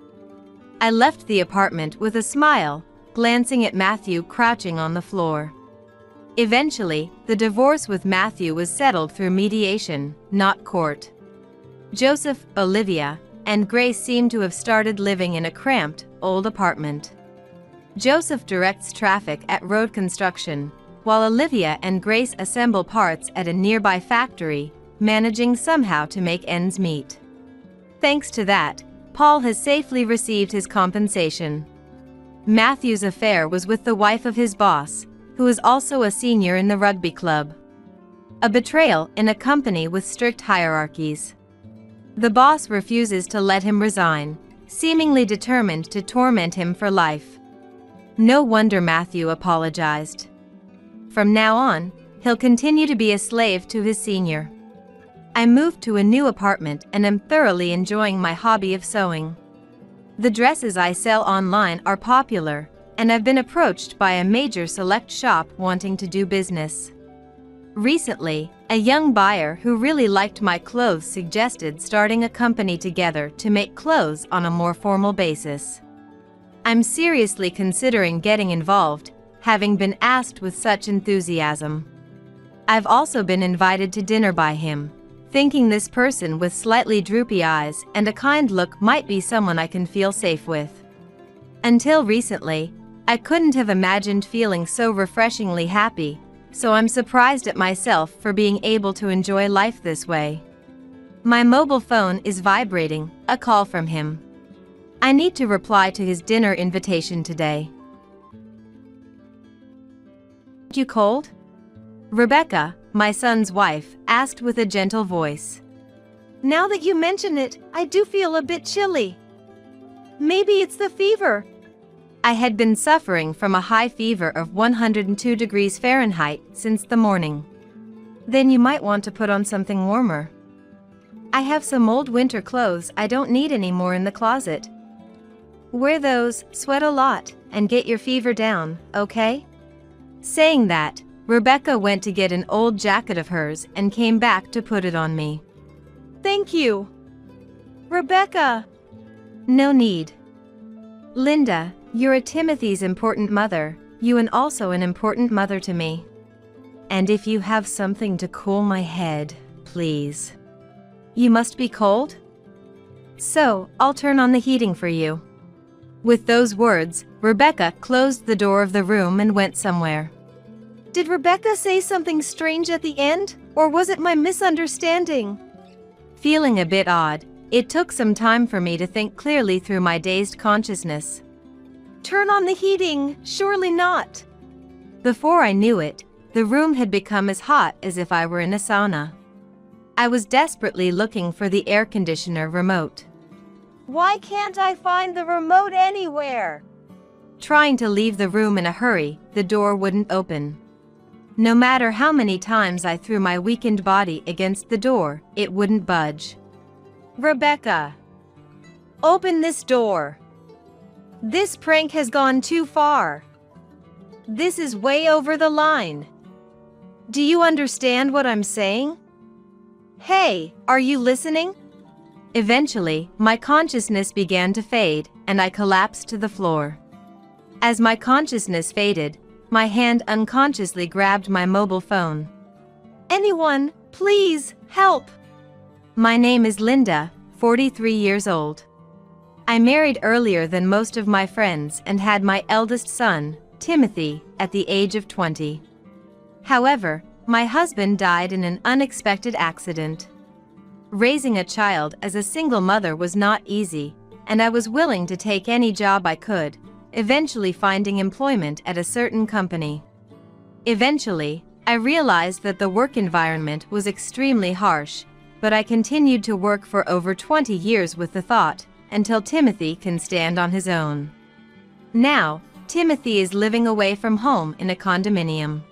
I left the apartment with a smile, glancing at Matthew crouching on the floor. Eventually, the divorce with Matthew was settled through mediation, not court. Joseph, Olivia, and Grace seem to have started living in a cramped, old apartment. Joseph directs traffic at road construction, while Olivia and Grace assemble parts at a nearby factory, managing somehow to make ends meet. Thanks to that, Paul has safely received his compensation. Matthew's affair was with the wife of his boss, who is also a senior in the rugby club. A betrayal in a company with strict hierarchies. The boss refuses to let him resign, seemingly determined to torment him for life. No wonder Matthew apologized. From now on, he'll continue to be a slave to his senior. I moved to a new apartment and am thoroughly enjoying my hobby of sewing. The dresses I sell online are popular, and I've been approached by a major select shop wanting to do business. Recently, a young buyer who really liked my clothes suggested starting a company together to make clothes on a more formal basis. I'm seriously considering getting involved, having been asked with such enthusiasm. I've also been invited to dinner by him, thinking this person with slightly droopy eyes and a kind look might be someone I can feel safe with. Until recently, I couldn't have imagined feeling so refreshingly happy, so I'm surprised at myself for being able to enjoy life this way. My mobile phone is vibrating, a call from him. I need to reply to his dinner invitation today. You cold? Rebecca, my son's wife, asked with a gentle voice. Now that you mention it, I do feel a bit chilly. Maybe it's the fever. I had been suffering from a high fever of 102 degrees Fahrenheit since the morning. Then you might want to put on something warmer. I have some old winter clothes I don't need anymore in the closet. Wear those, sweat a lot, and get your fever down, okay? Saying that, Rebecca went to get an old jacket of hers and came back to put it on me. Thank you. Rebecca. No need. Linda, you're a Timothy's important mother, you and also an important mother to me. And if you have something to cool my head, please. You must be cold? So, I'll turn on the heating for you. With those words, Rebecca closed the door of the room and went somewhere. Did Rebecca say something strange at the end, or was it my misunderstanding? Feeling a bit odd, it took some time for me to think clearly through my dazed consciousness. Turn on the heating, surely not. Before I knew it, the room had become as hot as if I were in a sauna. I was desperately looking for the air conditioner remote. Why can't I find the remote anywhere? Trying to leave the room in a hurry, the door wouldn't open. No matter how many times I threw my weakened body against the door, it wouldn't budge. Rebecca, open this door. This prank has gone too far. This is way over the line. Do you understand what I'm saying? Hey, are you listening? Eventually, my consciousness began to fade, and I collapsed to the floor. As my consciousness faded, my hand unconsciously grabbed my mobile phone. Anyone, please, help! My name is Linda, 43 years old. I married earlier than most of my friends and had my eldest son, Timothy, at the age of 20. However, my husband died in an unexpected accident. Raising a child as a single mother was not easy, and I was willing to take any job I could, eventually finding employment at a certain company. Eventually, I realized that the work environment was extremely harsh, but I continued to work for over 20 years with the thought, until Timothy can stand on his own. Now, Timothy is living away from home in a condominium,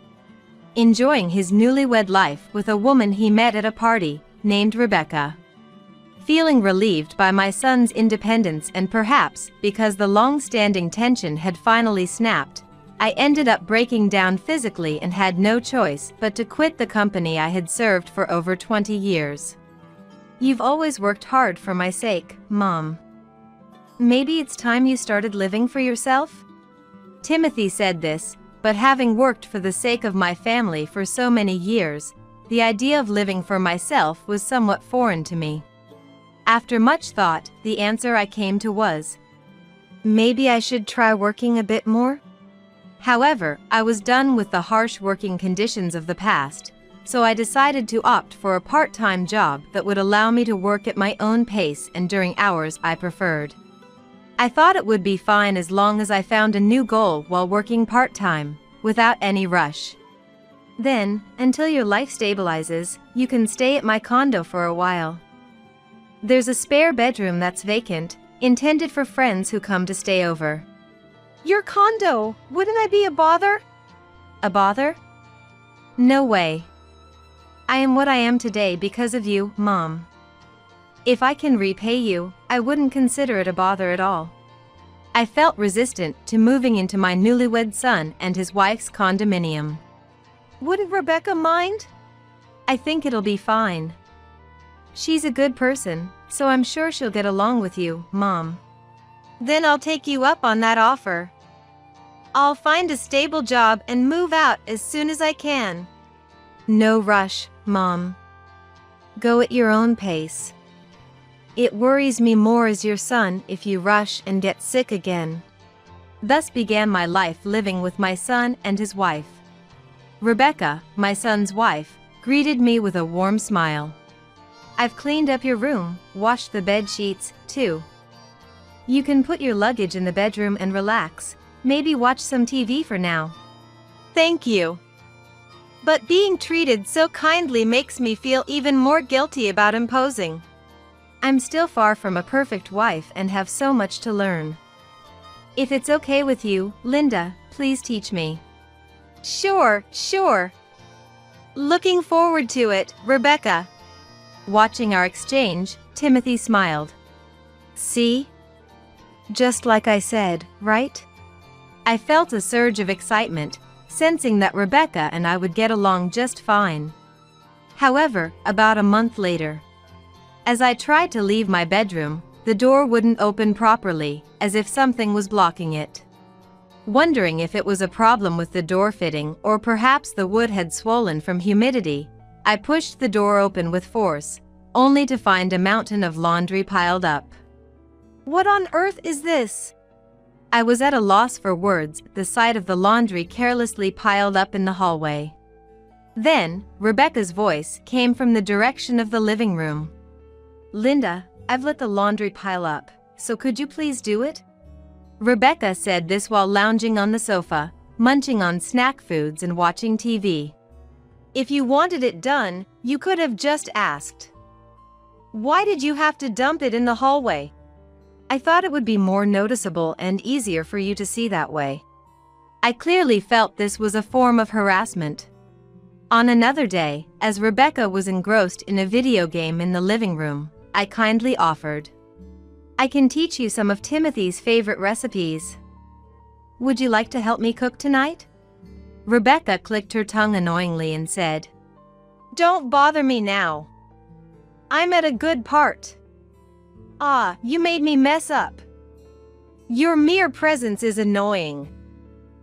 enjoying his newlywed life with a woman he met at a party, named Rebecca. Feeling relieved by my son's independence and perhaps because the long-standing tension had finally snapped, I ended up breaking down physically and had no choice but to quit the company I had served for over 20 years. You've always worked hard for my sake, Mom. Maybe it's time you started living for yourself? Timothy said this, but having worked for the sake of my family for so many years, the idea of living for myself was somewhat foreign to me. After much thought, the answer I came to was, maybe I should try working a bit more? However, I was done with the harsh working conditions of the past, so I decided to opt for a part-time job that would allow me to work at my own pace and during hours I preferred. I thought it would be fine as long as I found a new goal while working part-time, without any rush. Then, until your life stabilizes, you can stay at my condo for a while. There's a spare bedroom that's vacant, intended for friends who come to stay over. Your condo, wouldn't I be a bother? A bother? No way. I am what I am today because of you, Mom. If I can repay you, I wouldn't consider it a bother at all. I felt resistant to moving into my newlywed son and his wife's condominium. Wouldn't Rebecca mind? I think it'll be fine. She's a good person, so I'm sure she'll get along with you, Mom. Then I'll take you up on that offer. I'll find a stable job and move out as soon as I can. No rush, Mom. Go at your own pace. It worries me more as your son if you rush and get sick again. Thus began my life living with my son and his wife. Rebecca, my son's wife, greeted me with a warm smile. I've cleaned up your room, washed the bed sheets, too. You can put your luggage in the bedroom and relax, maybe watch some TV for now. Thank you. But being treated so kindly makes me feel even more guilty about imposing. I'm still far from a perfect wife and have so much to learn. If it's okay with you, Linda, please teach me. Sure. Looking forward to it, Rebecca. Watching our exchange, Timothy smiled. See? Just like I said, right? I felt a surge of excitement, sensing that Rebecca and I would get along just fine. However, about a month later, as I tried to leave my bedroom, the door wouldn't open properly, as if something was blocking it. Wondering if it was a problem with the door fitting or perhaps the wood had swollen from humidity, I pushed the door open with force, only to find a mountain of laundry piled up. What on earth is this? I was at a loss for words at the sight of the laundry carelessly piled up in the hallway. Then, Rebecca's voice came from the direction of the living room. Linda, I've let the laundry pile up, so could you please do it? Rebecca said this while lounging on the sofa, munching on snack foods and watching TV. If you wanted it done, you could have just asked. Why did you have to dump it in the hallway? I thought it would be more noticeable and easier for you to see that way. I clearly felt this was a form of harassment. On another day, as Rebecca was engrossed in a video game in the living room, I kindly offered, I can teach you some of Timothy's favorite recipes. Would you like to help me cook tonight? Rebecca clicked her tongue annoyingly and said, Don't bother me now. I'm at a good part. You made me mess up. Your mere presence is annoying.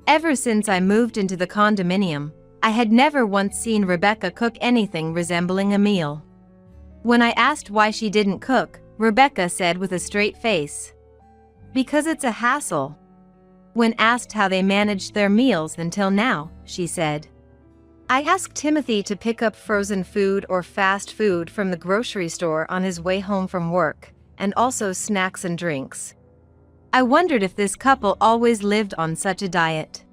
Ever since I moved into the condominium, I had never once seen Rebecca cook anything resembling a meal. When I asked why she didn't cook, Rebecca said with a straight face, because it's a hassle. When asked how they managed their meals until now, she said, I asked Timothy to pick up frozen food or fast food from the grocery store on his way home from work, and also snacks and drinks. I wondered if this couple always lived on such a diet.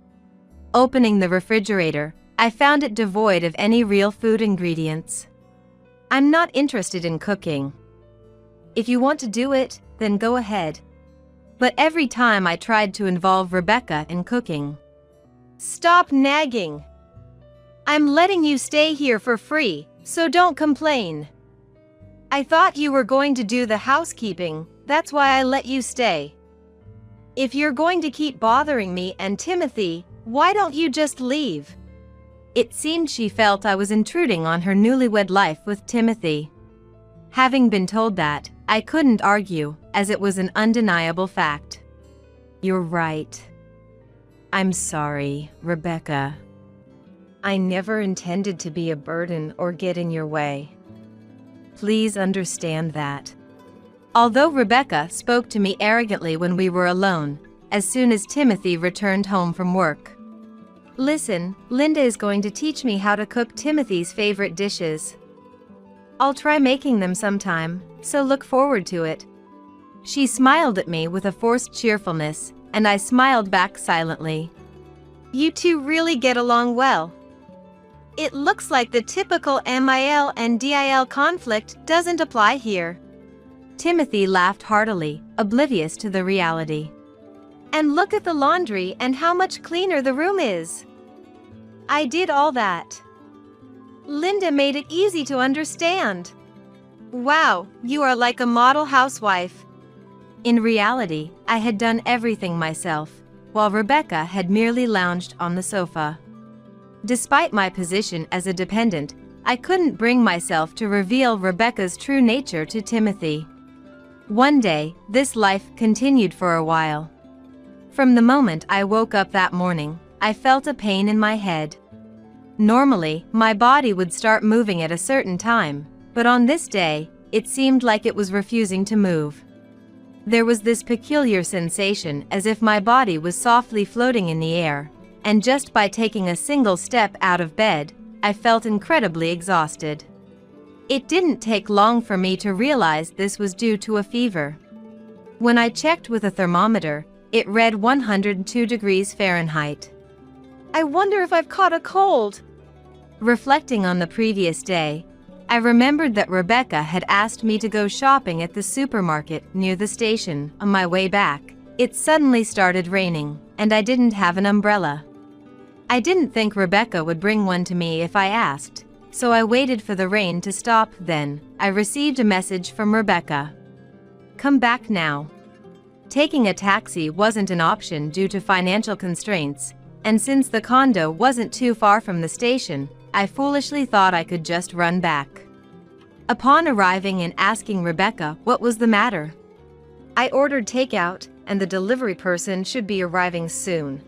Opening the refrigerator, I found it devoid of any real food ingredients. I'm not interested in cooking. If you want to do it, then go ahead. But every time I tried to involve Rebecca in cooking. Stop nagging. I'm letting you stay here for free, so don't complain. I thought you were going to do the housekeeping, that's why I let you stay. If you're going to keep bothering me and Timothy, why don't you just leave? It seemed she felt I was intruding on her newlywed life with Timothy. Having been told that, I couldn't argue, as it was an undeniable fact. You're right. I'm sorry, Rebecca. I never intended to be a burden or get in your way. Please understand that. Although Rebecca spoke to me arrogantly when we were alone, as soon as Timothy returned home from work. Listen, Linda is going to teach me how to cook Timothy's favorite dishes. I'll try making them sometime, so look forward to it. She smiled at me with a forced cheerfulness, and I smiled back silently. You two really get along well. It looks like the typical MIL and DIL conflict doesn't apply here. Timothy laughed heartily, oblivious to the reality. And look at the laundry and how much cleaner the room is. I did all that. Linda made it easy to understand. Wow, you are like a model housewife. In reality, I had done everything myself, while Rebecca had merely lounged on the sofa. Despite my position as a dependent, I couldn't bring myself to reveal Rebecca's true nature to Timothy. One day, this life continued for a while. From the moment I woke up that morning, I felt a pain in my head. Normally, my body would start moving at a certain time, but on this day, it seemed like it was refusing to move. There was this peculiar sensation as if my body was softly floating in the air, and just by taking a single step out of bed, I felt incredibly exhausted. It didn't take long for me to realize this was due to a fever. When I checked with a thermometer, it read 102 degrees Fahrenheit. I wonder if I've caught a cold. Reflecting on the previous day, I remembered that Rebecca had asked me to go shopping at the supermarket near the station. On my way back, it suddenly started raining, and I didn't have an umbrella. I didn't think Rebecca would bring one to me if I asked, so I waited for the rain to stop. Then, I received a message from Rebecca. Come back now. Taking a taxi wasn't an option due to financial constraints, and since the condo wasn't too far from the station, I foolishly thought I could just run back. Upon arriving and asking Rebecca what was the matter, I ordered takeout, and the delivery person should be arriving soon.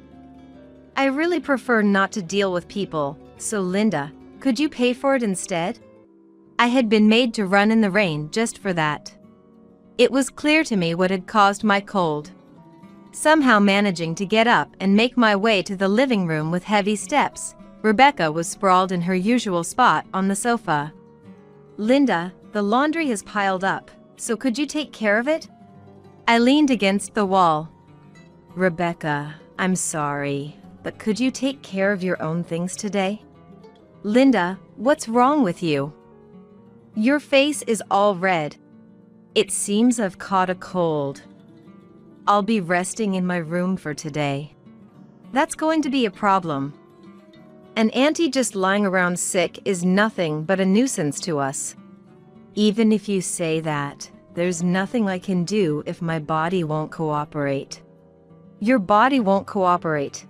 I really prefer not to deal with people, so Linda, could you pay for it instead? I had been made to run in the rain just for that. It was clear to me what had caused my cold. Somehow managing to get up and make my way to the living room with heavy steps, Rebecca was sprawled in her usual spot on the sofa. Linda, the laundry has piled up, so could you take care of it? I leaned against the wall. Rebecca, I'm sorry, but could you take care of your own things today? Linda, what's wrong with you? Your face is all red. It seems I've caught a cold. I'll be resting in my room for today. That's going to be a problem. An auntie just lying around sick is nothing but a nuisance to us. Even if you say that, there's nothing I can do if my body won't cooperate. Your body won't cooperate.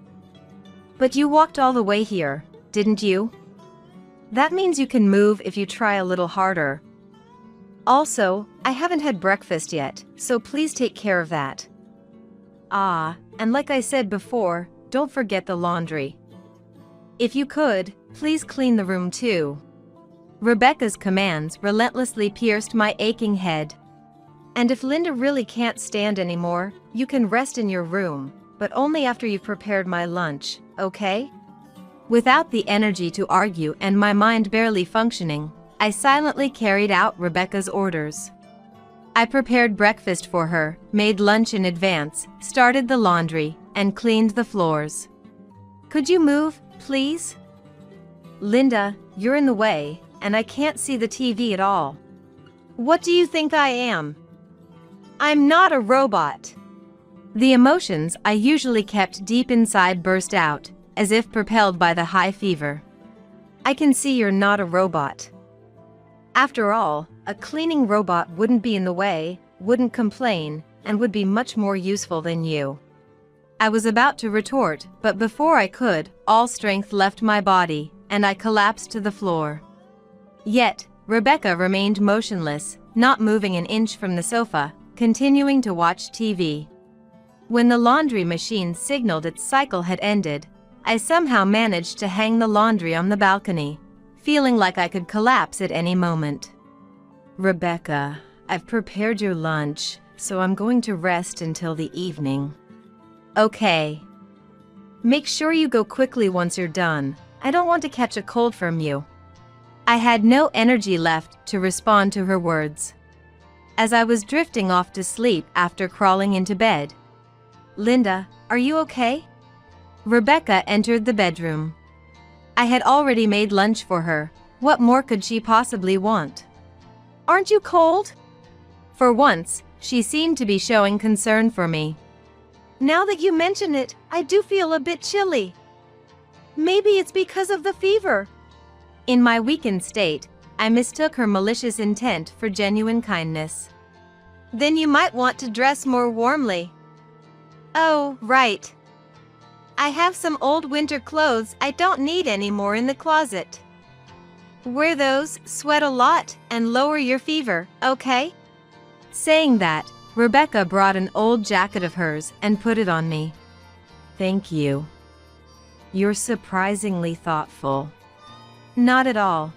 But you walked all the way here, didn't you? That means you can move if you try a little harder. Also, I haven't had breakfast yet, so please take care of that. And like I said before, don't forget the laundry. If you could, please clean the room too. Rebecca's commands relentlessly pierced my aching head. And if Linda really can't stand anymore, you can rest in your room, but only after you've prepared my lunch, okay? Without the energy to argue and my mind barely functioning, I silently carried out Rebecca's orders. I prepared breakfast for her, made lunch in advance, started the laundry, and cleaned the floors. Could you move, please? Linda, you're in the way, and I can't see the TV at all. What do you think I am? I'm not a robot. The emotions I usually kept deep inside burst out, as if propelled by the high fever. I can see you're not a robot. After all, a cleaning robot wouldn't be in the way, wouldn't complain, and would be much more useful than you. I was about to retort, but before I could, all strength left my body, and I collapsed to the floor. Yet, Rebecca remained motionless, not moving an inch from the sofa, continuing to watch TV. When the laundry machine signaled its cycle had ended, I somehow managed to hang the laundry on the balcony, feeling like I could collapse at any moment. Rebecca, I've prepared your lunch, so I'm going to rest until the evening. Okay. Make sure you go quickly once you're done. I don't want to catch a cold from you. I had no energy left to respond to her words. As I was drifting off to sleep after crawling into bed. Linda, are you okay? Rebecca entered the bedroom. I had already made lunch for her. What more could she possibly want? Aren't you cold? For once, she seemed to be showing concern for me. Now that you mention it, I do feel a bit chilly. Maybe it's because of the fever. In my weakened state, I mistook her malicious intent for genuine kindness. Then you might want to dress more warmly. Oh, right. I have some old winter clothes I don't need anymore in the closet. Wear those, sweat a lot, and lower your fever, okay? Saying that, Rebecca brought an old jacket of hers and put it on me. Thank you. You're surprisingly thoughtful. Not at all.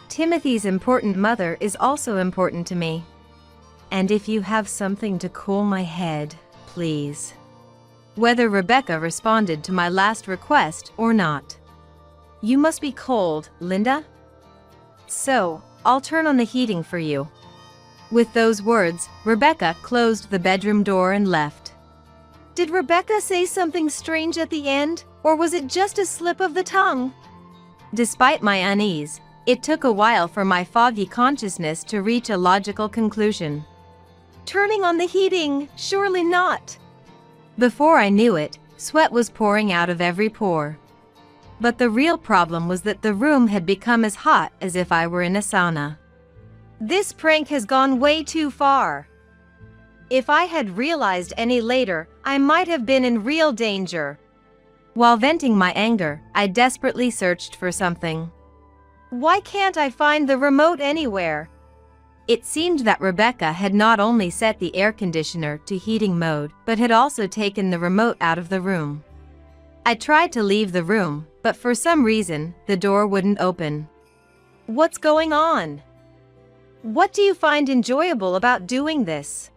Timothy's important mother is also important to me. And if you have something to cool my head, please. Whether Rebecca responded to my last request or not. You must be cold, Linda? So, I'll turn on the heating for you. With those words, Rebecca closed the bedroom door and left. Did Rebecca say something strange at the end, or was it just a slip of the tongue? Despite my unease, it took a while for my foggy consciousness to reach a logical conclusion. Turning on the heating, surely not. Before I knew it, sweat was pouring out of every pore. But the real problem was that the room had become as hot as if I were in a sauna. This prank has gone way too far. If I had realized any later, I might have been in real danger. While venting my anger, I desperately searched for something. Why can't I find the remote anywhere? It seemed that Rebecca had not only set the air conditioner to heating mode, but had also taken the remote out of the room. I tried to leave the room, but for some reason, the door wouldn't open. What's going on? What do you find enjoyable about doing this?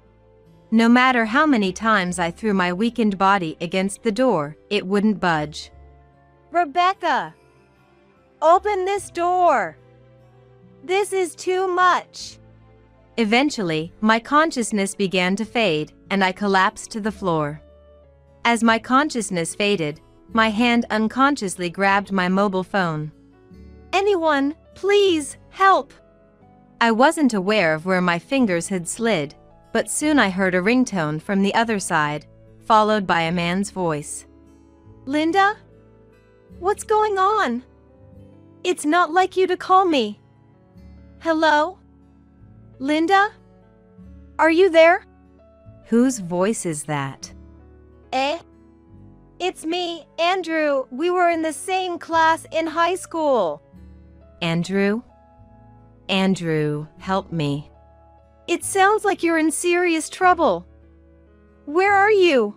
No matter how many times I threw my weakened body against the door, it wouldn't budge. Rebecca! Open this door! This is too much! Eventually, my consciousness began to fade, and I collapsed to the floor. As my consciousness faded, my hand unconsciously grabbed my mobile phone. Anyone, please, help! I wasn't aware of where my fingers had slid, but soon I heard a ringtone from the other side, followed by a man's voice. Linda? What's going on? It's not like you to call me. Hello? Linda? Are you there? Whose voice is that? It's me, Andrew. We were in the same class in high school. Andrew? Andrew, help me. It sounds like you're in serious trouble. Where are you?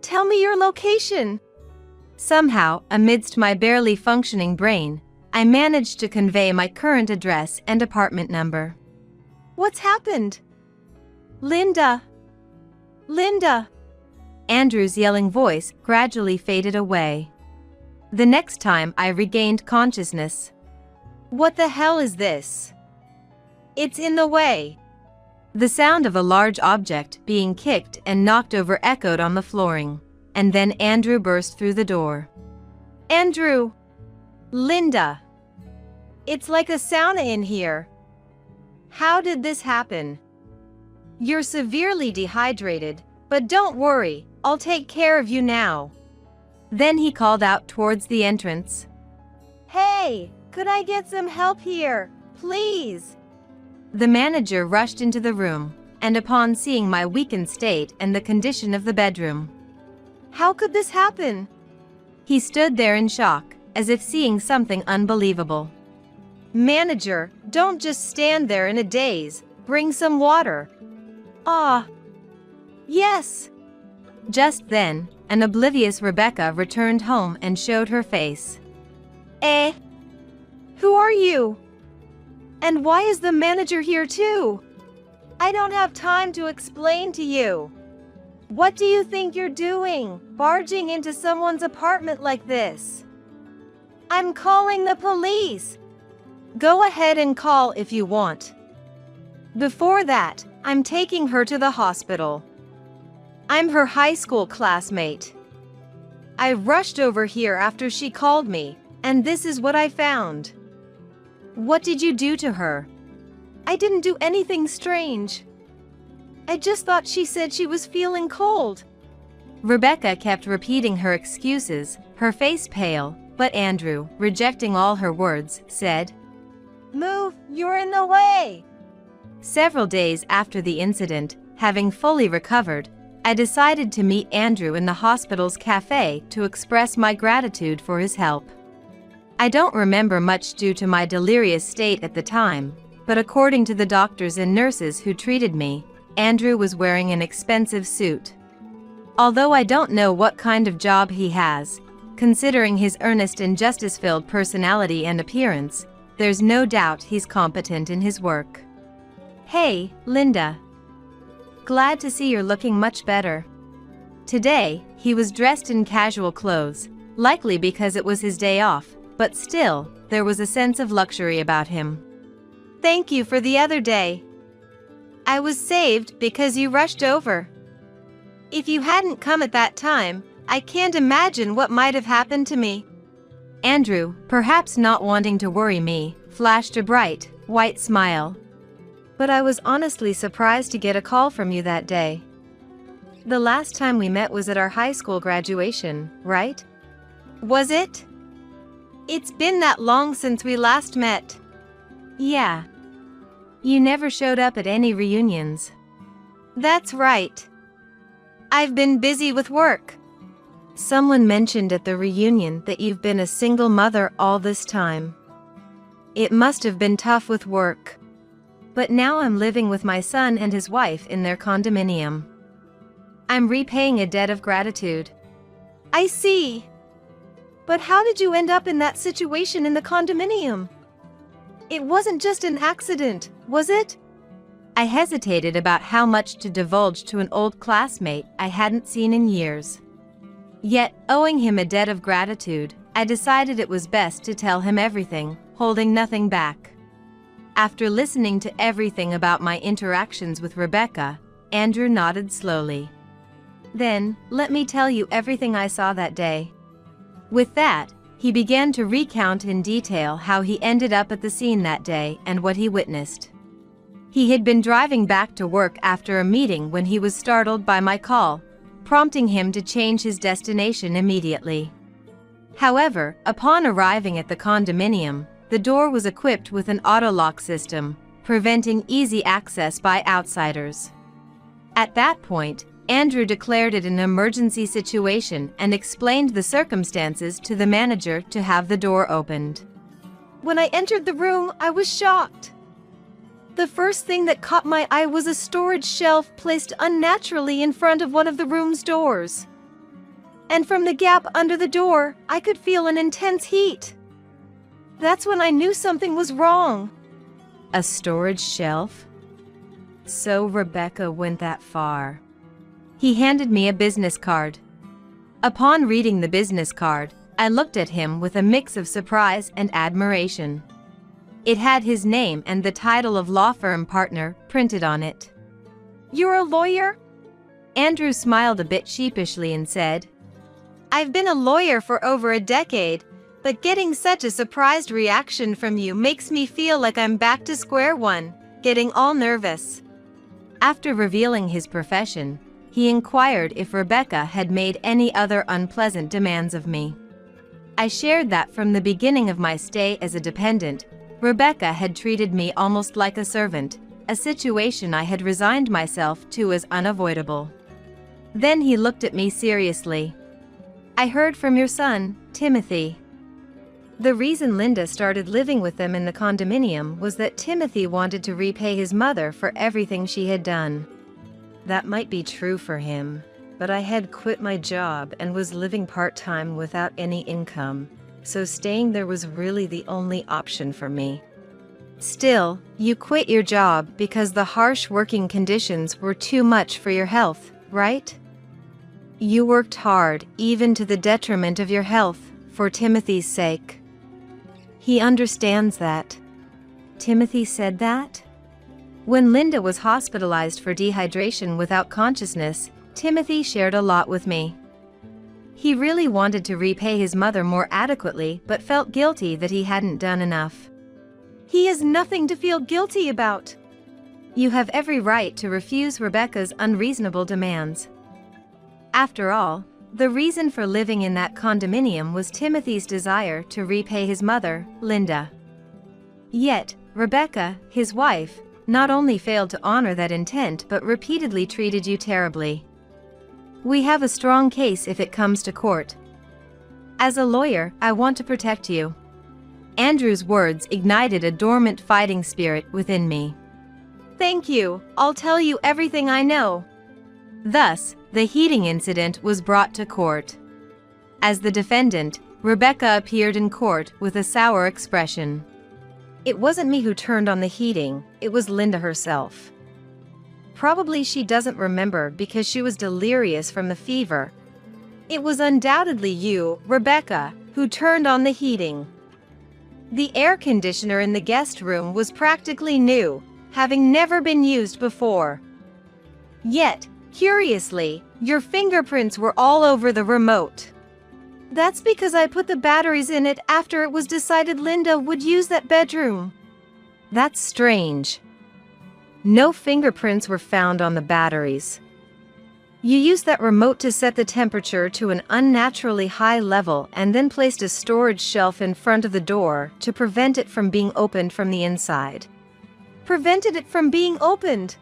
Tell me your location. Somehow, amidst my barely functioning brain, I managed to convey my current address and apartment number. What's happened? Linda! Linda! Andrew's yelling voice gradually faded away. The next time I regained consciousness. What the hell is this? It's in the way. The sound of a large object being kicked and knocked over echoed on the flooring, and then Andrew burst through the door. Andrew! Linda! It's like a sauna in here. How did this happen? You're severely dehydrated, but don't worry, I'll take care of you now. Then he called out towards the entrance. Hey, could I get some help here, please? The manager rushed into the room, and upon seeing my weakened state and the condition of the bedroom. How could this happen? He stood there in shock, as if seeing something unbelievable. Manager, don't just stand there in a daze. Bring some water. Ah. Yes. Just then, an oblivious Rebecca returned home and showed her face. Who are you? And why is the manager here too? I don't have time to explain to you. What do you think you're doing, barging into someone's apartment like this? I'm calling the police. Go ahead and call if you want. Before that, I'm taking her to the hospital. I'm her high school classmate. I rushed over here after she called me, and this is what I found. What did you do to her? I didn't do anything strange. I just thought she said she was feeling cold. Rebecca kept repeating her excuses, her face pale, but Andrew, rejecting all her words, said, Move, you're in the way. Several days after the incident, having fully recovered, I decided to meet Andrew in the hospital's cafe to express my gratitude for his help. I don't remember much due to my delirious state at the time, but according to the doctors and nurses who treated me, Andrew was wearing an expensive suit. Although I don't know what kind of job he has, considering his earnest and justice-filled personality and appearance, there's no doubt he's competent in his work. Hey, Linda. Glad to see you're looking much better. Today, he was dressed in casual clothes, likely because it was his day off, but still, there was a sense of luxury about him. Thank you for the other day. I was saved because you rushed over. If you hadn't come at that time, I can't imagine what might have happened to me. Andrew, perhaps not wanting to worry me, flashed a bright, white smile. But I was honestly surprised to get a call from you that day. The last time we met was at our high school graduation, right? Was it? It's been that long since we last met. Yeah. You never showed up at any reunions. That's right. I've been busy with work. Someone mentioned at the reunion that you've been a single mother all this time. It must have been tough with work. But now I'm living with my son and his wife in their condominium. I'm repaying a debt of gratitude. I see. But how did you end up in that situation in the condominium? It wasn't just an accident, was it? I hesitated about how much to divulge to an old classmate I hadn't seen in years. Yet, owing him a debt of gratitude, I decided it was best to tell him everything, holding nothing back. After listening to everything about my interactions with Rebecca, Andrew nodded slowly. Then, let me tell you everything I saw that day. With that, he began to recount in detail how he ended up at the scene that day and what he witnessed. He had been driving back to work after a meeting when he was startled by my call, prompting him to change his destination immediately. However, upon arriving at the condominium, the door was equipped with an auto-lock system, preventing easy access by outsiders. At that point, Andrew declared it an emergency situation and explained the circumstances to the manager to have the door opened. When I entered the room, I was shocked. The first thing that caught my eye was a storage shelf placed unnaturally in front of one of the room's doors. And from the gap under the door, I could feel an intense heat. That's when I knew something was wrong. A storage shelf? So Rebecca went that far. He handed me a business card. Upon reading the business card, I looked at him with a mix of surprise and admiration. It had his name and the title of law firm partner printed on it. You're a lawyer? Andrew smiled a bit sheepishly and said, I've been a lawyer for over a decade, but getting such a surprised reaction from you makes me feel like I'm back to square one, getting all nervous. After revealing his profession, he inquired if Rebecca had made any other unpleasant demands of me. I shared that from the beginning of my stay as a dependent, Rebecca had treated me almost like a servant, a situation I had resigned myself to as unavoidable. Then he looked at me seriously. I heard from your son, Timothy. The reason Linda started living with them in the condominium was that Timothy wanted to repay his mother for everything she had done. That might be true for him, but I had quit my job and was living part-time without any income, so staying there was really the only option for me. Still, you quit your job because the harsh working conditions were too much for your health, right? You worked hard, even to the detriment of your health, for Timothy's sake. He understands that. Timothy said that? When Linda was hospitalized for dehydration without consciousness, Timothy shared a lot with me. He really wanted to repay his mother more adequately but felt guilty that he hadn't done enough. He has nothing to feel guilty about. You have every right to refuse Rebecca's unreasonable demands. After all, the reason for living in that condominium was Timothy's desire to repay his mother, Linda. Yet, Rebecca, his wife, not only failed to honor that intent but repeatedly treated you terribly. We have a strong case if it comes to court. As a lawyer, I want to protect you. Andrew's words ignited a dormant fighting spirit within me. Thank you, I'll tell you everything I know. Thus, the heating incident was brought to court. As the defendant, Rebecca appeared in court with a sour expression. It wasn't me who turned on the heating, it was Linda herself. Probably she doesn't remember because she was delirious from the fever. It was undoubtedly you, Rebecca, who turned on the heating. The air conditioner in the guest room was practically new, having never been used before. Yet, curiously, your fingerprints were all over the remote. That's because I put the batteries in it after it was decided Linda would use that bedroom. That's strange. No fingerprints were found on the batteries. You used that remote to set the temperature to an unnaturally high level and then placed a storage shelf in front of the door to prevent it from being opened from the inside. Prevented it from being opened?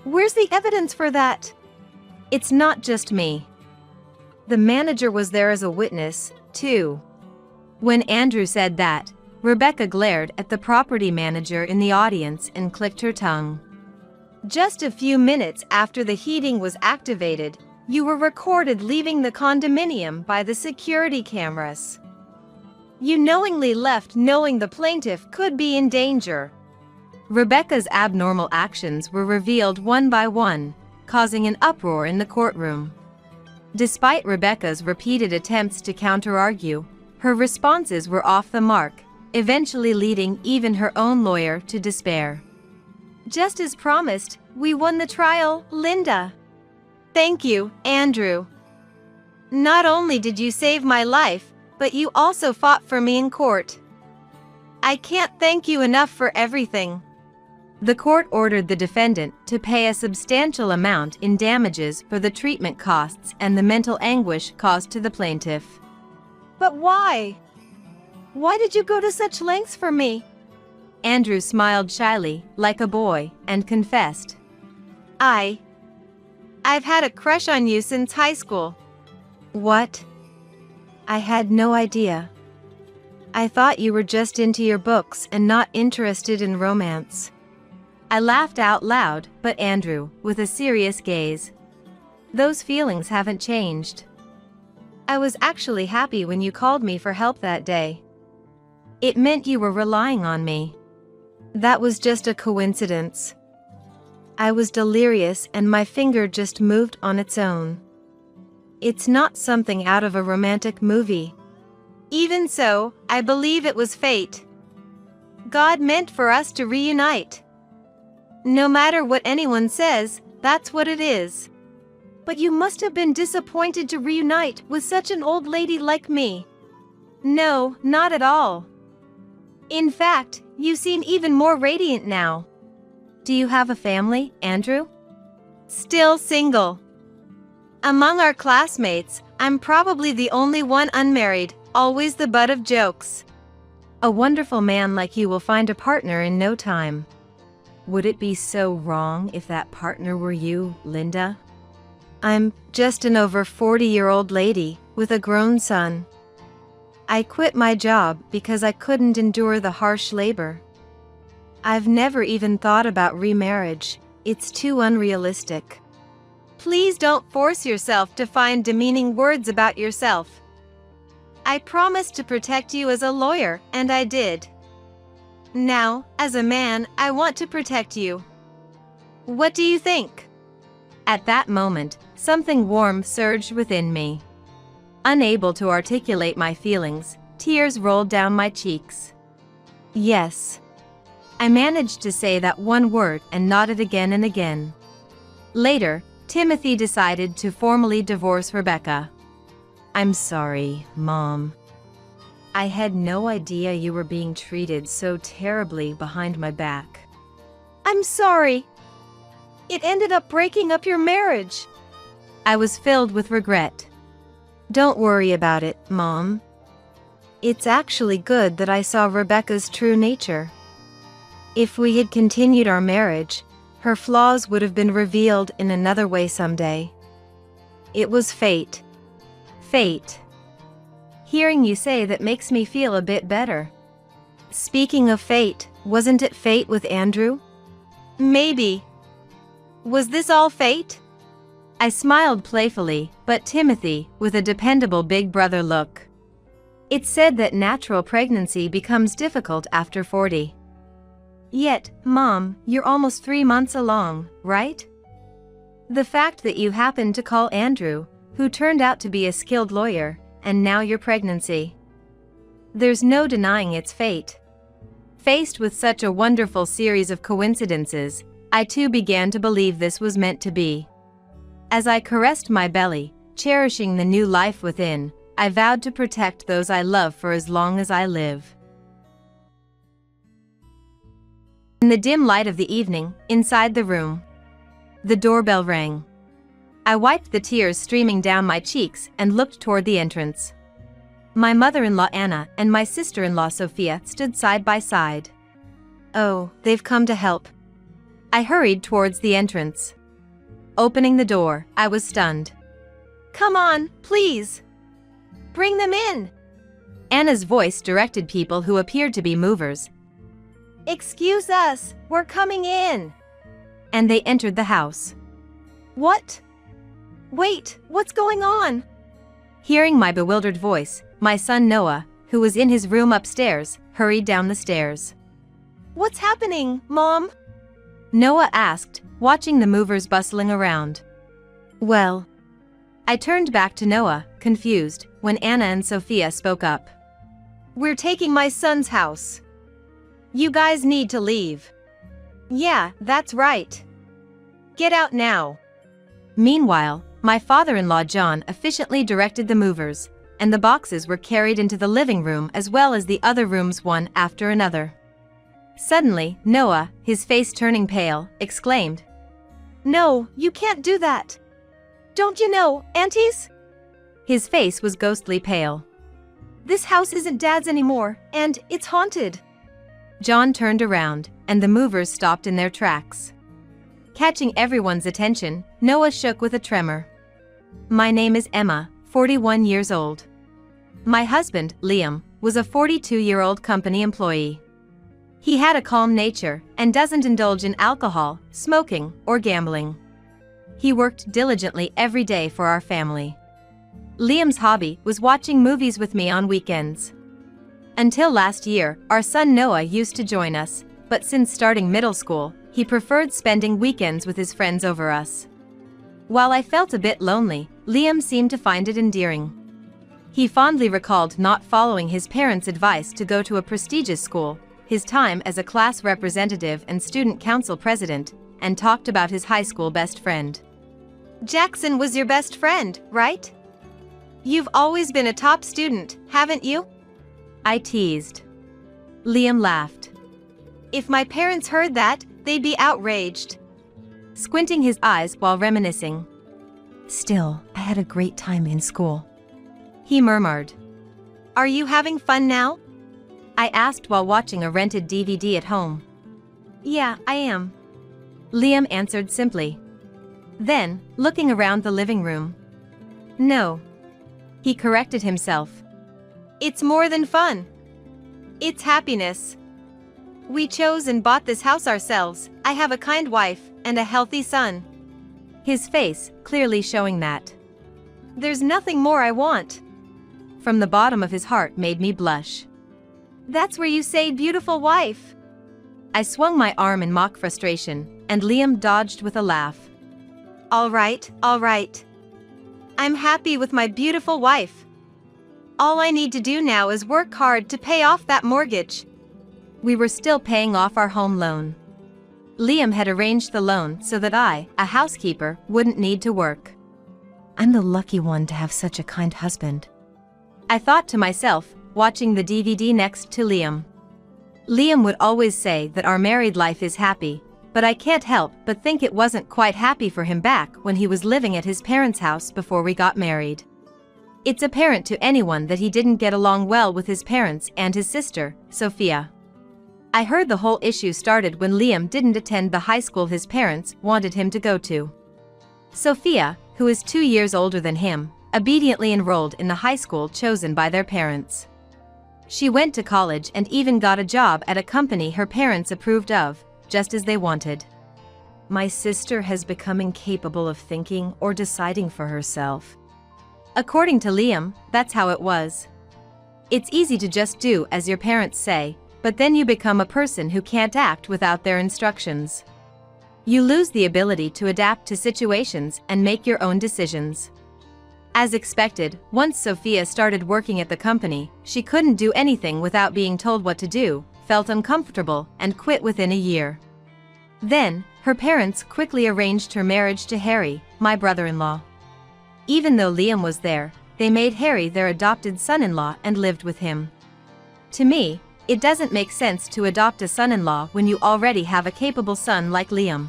Where's the evidence for that? It's not just me. The manager was there as a witness, too. When Andrew said that, Rebecca glared at the property manager in the audience and clicked her tongue. Just a few minutes after the heating was activated, you were recorded leaving the condominium by the security cameras. You knowingly left knowing the plaintiff could be in danger. Rebecca's abnormal actions were revealed one by one, causing an uproar in the courtroom. Despite Rebecca's repeated attempts to counter-argue, her responses were off the mark, eventually leading even her own lawyer to despair. Just as promised, we won the trial, Linda. Thank you, Andrew. Not only did you save my life, but you also fought for me in court. I can't thank you enough for everything. The court ordered the defendant to pay a substantial amount in damages for the treatment costs and the mental anguish caused to the plaintiff. But why? Why did you go to such lengths for me? Andrew smiled shyly, like a boy, and confessed. I've had a crush on you since high school. What? I had no idea. I thought you were just into your books and not interested in romance. I laughed out loud, but Andrew, with a serious gaze. Those feelings haven't changed. I was actually happy when you called me for help that day. It meant you were relying on me. That was just a coincidence. I was delirious and my finger just moved on its own. It's not something out of a romantic movie. Even so, I believe it was fate. God meant for us to reunite. No matter what anyone says, that's what it is. But you must have been disappointed to reunite with such an old lady like me. No, not at all. In fact, you seem even more radiant now. Do you have a family, Andrew? Still single. Among our classmates, I'm probably the only one unmarried, always the butt of jokes. A wonderful man like you will find a partner in no time. Would it be so wrong if that partner were you, Linda? I'm just an over 40-year-old lady with a grown son. I quit my job because I couldn't endure the harsh labor. I've never even thought about remarriage. It's too unrealistic. Please don't force yourself to find demeaning words about yourself. I promised to protect you as a lawyer, and I did. Now, as a man, I want to protect you. What do you think? At that moment, something warm surged within me. Unable to articulate my feelings, tears rolled down my cheeks. Yes. I managed to say that one word and nodded again and again. Later, Timothy decided to formally divorce Rebecca. I'm sorry, Mom. I had no idea you were being treated so terribly behind my back. I'm sorry. It ended up breaking up your marriage. I was filled with regret. Don't worry about it, Mom. It's actually good that I saw Rebecca's true nature. If we had continued our marriage, her flaws would have been revealed in another way someday. It was fate. Fate. Hearing you say that makes me feel a bit better. Speaking of fate, wasn't it fate with Andrew? Maybe. Was this all fate? I smiled playfully, but Timothy, with a dependable big brother look. It's said that natural pregnancy becomes difficult after 40. Yet, Mom, you're almost 3 months along, right? The fact that you happened to call Andrew, who turned out to be a skilled lawyer, and now your pregnancy. There's no denying it's fate. Faced with such a wonderful series of coincidences, I too began to believe this was meant to be. As I caressed my belly, cherishing the new life within, I vowed to protect those I love for as long as I live. In the dim light of the evening, inside the room, the doorbell rang. I wiped the tears streaming down my cheeks and looked toward the entrance. My mother-in-law Anna and my sister-in-law Sophia stood side by side. Oh, they've come to help. I hurried towards the entrance. Opening the door, I was stunned. Come on, please. Bring them in. Anna's voice directed people who appeared to be movers. Excuse us, we're coming in. And they entered the house. What? Wait, what's going on? Hearing my bewildered voice, my son Noah, who was in his room upstairs, hurried down the stairs. What's happening, Mom? Noah asked, watching the movers bustling around. Well, I turned back to Noah, confused, when Anna and Sophia spoke up. We're taking my son's house. You guys need to leave. Yeah, that's right. Get out now. Meanwhile, my father-in-law John efficiently directed the movers, and the boxes were carried into the living room as well as the other rooms one after another. Suddenly, Noah, his face turning pale, exclaimed, No, you can't do that. Don't you know, aunties? His face was ghostly pale. This house isn't Dad's anymore, and it's haunted. John turned around, and the movers stopped in their tracks. Catching everyone's attention, Noah shook with a tremor. My name is Emma, 41 years old. My husband, Liam, was a 42-year-old company employee. He had a calm nature and doesn't indulge in alcohol, smoking, or gambling. He worked diligently every day for our family. Liam's hobby was watching movies with me on weekends. Until last year, our son Noah used to join us, but since starting middle school, he preferred spending weekends with his friends over us. While I felt a bit lonely, Liam seemed to find it endearing. He fondly recalled not following his parents' advice to go to a prestigious school, his time as a class representative and student council president, and talked about his high school best friend. Jackson was your best friend, right? You've always been a top student, haven't you? I teased. Liam laughed. If my parents heard that, they'd be outraged. Squinting his eyes while reminiscing. Still, I had a great time in school. He murmured. Are you having fun now? I asked while watching a rented DVD at home. Yeah, I am. Liam answered simply. Then, looking around the living room. No. He corrected himself. It's more than fun. It's happiness. We chose and bought this house ourselves. I have a kind wife and a healthy son. His face, clearly showing that. There's nothing more I want. From the bottom of his heart made me blush. That's where you say beautiful wife. I swung my arm in mock frustration, and Liam dodged with a laugh. All right. I'm happy with my beautiful wife. All I need to do now is work hard to pay off that mortgage. We were still paying off our home loan. Liam had arranged the loan so that I, a housekeeper, wouldn't need to work. I'm the lucky one to have such a kind husband, I thought to myself, watching the DVD next to Liam. Liam would always say that our married life is happy, but I can't help but think it wasn't quite happy for him back when he was living at his parents' house before we got married. It's apparent to anyone that he didn't get along well with his parents and his sister, Sophia. I heard the whole issue started when Liam didn't attend the high school his parents wanted him to go to. Sophia, who is 2 years older than him, obediently enrolled in the high school chosen by their parents. She went to college and even got a job at a company her parents approved of, just as they wanted. My sister has become incapable of thinking or deciding for herself. According to Liam, that's how it was. It's easy to just do as your parents say, but then you become a person who can't act without their instructions. You lose the ability to adapt to situations and make your own decisions. As expected, once Sophia started working at the company, she couldn't do anything without being told what to do, felt uncomfortable, and quit within a year. Then, her parents quickly arranged her marriage to Harry, my brother-in-law. Even though Liam was there, they made Harry their adopted son-in-law and lived with him. To me, it doesn't make sense to adopt a son-in-law when you already have a capable son like Liam.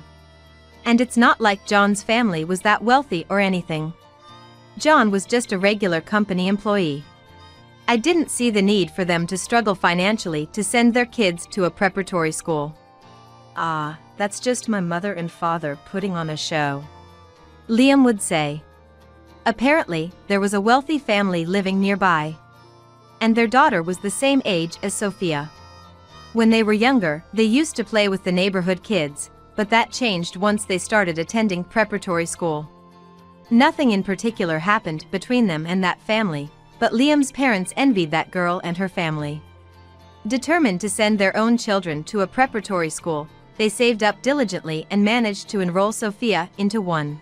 And it's not like John's family was that wealthy or anything. John was just a regular company employee. I didn't see the need for them to struggle financially to send their kids to a preparatory school. Ah, that's just my mother and father putting on a show, Liam would say. Apparently, there was a wealthy family living nearby, and their daughter was the same age as Sophia. When they were younger, they used to play with the neighborhood kids, but that changed once they started attending preparatory school. Nothing in particular happened between them and that family, but Liam's parents envied that girl and her family. Determined to send their own children to a preparatory school, they saved up diligently and managed to enroll Sophia into one.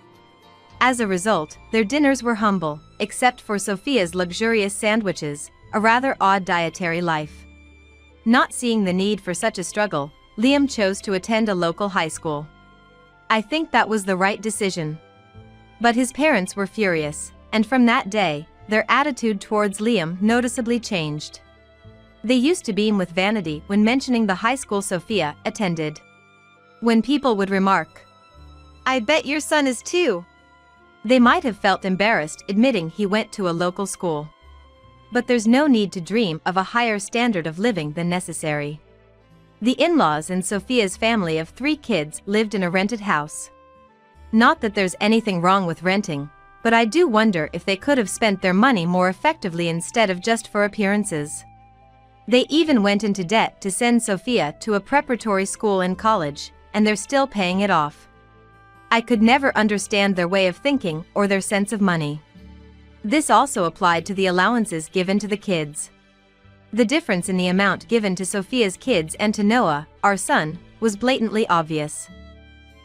As a result, their dinners were humble, except for Sophia's luxurious sandwiches, a rather odd dietary life. Not seeing the need for such a struggle, Liam chose to attend a local high school. I think that was the right decision. But his parents were furious, and from that day, their attitude towards Liam noticeably changed. They used to beam with vanity when mentioning the high school Sophia attended. When people would remark, "I bet your son is too," they might have felt embarrassed admitting he went to a local school. But there's no need to dream of a higher standard of living than necessary. The in-laws and Sophia's family of 3 kids lived in a rented house. Not that there's anything wrong with renting, but I do wonder if they could have spent their money more effectively instead of just for appearances. They even went into debt to send Sophia to a preparatory school and college, and they're still paying it off. I could never understand their way of thinking or their sense of money. This also applied to the allowances given to the kids. The difference in the amount given to Sophia's kids and to Noah, our son, was blatantly obvious.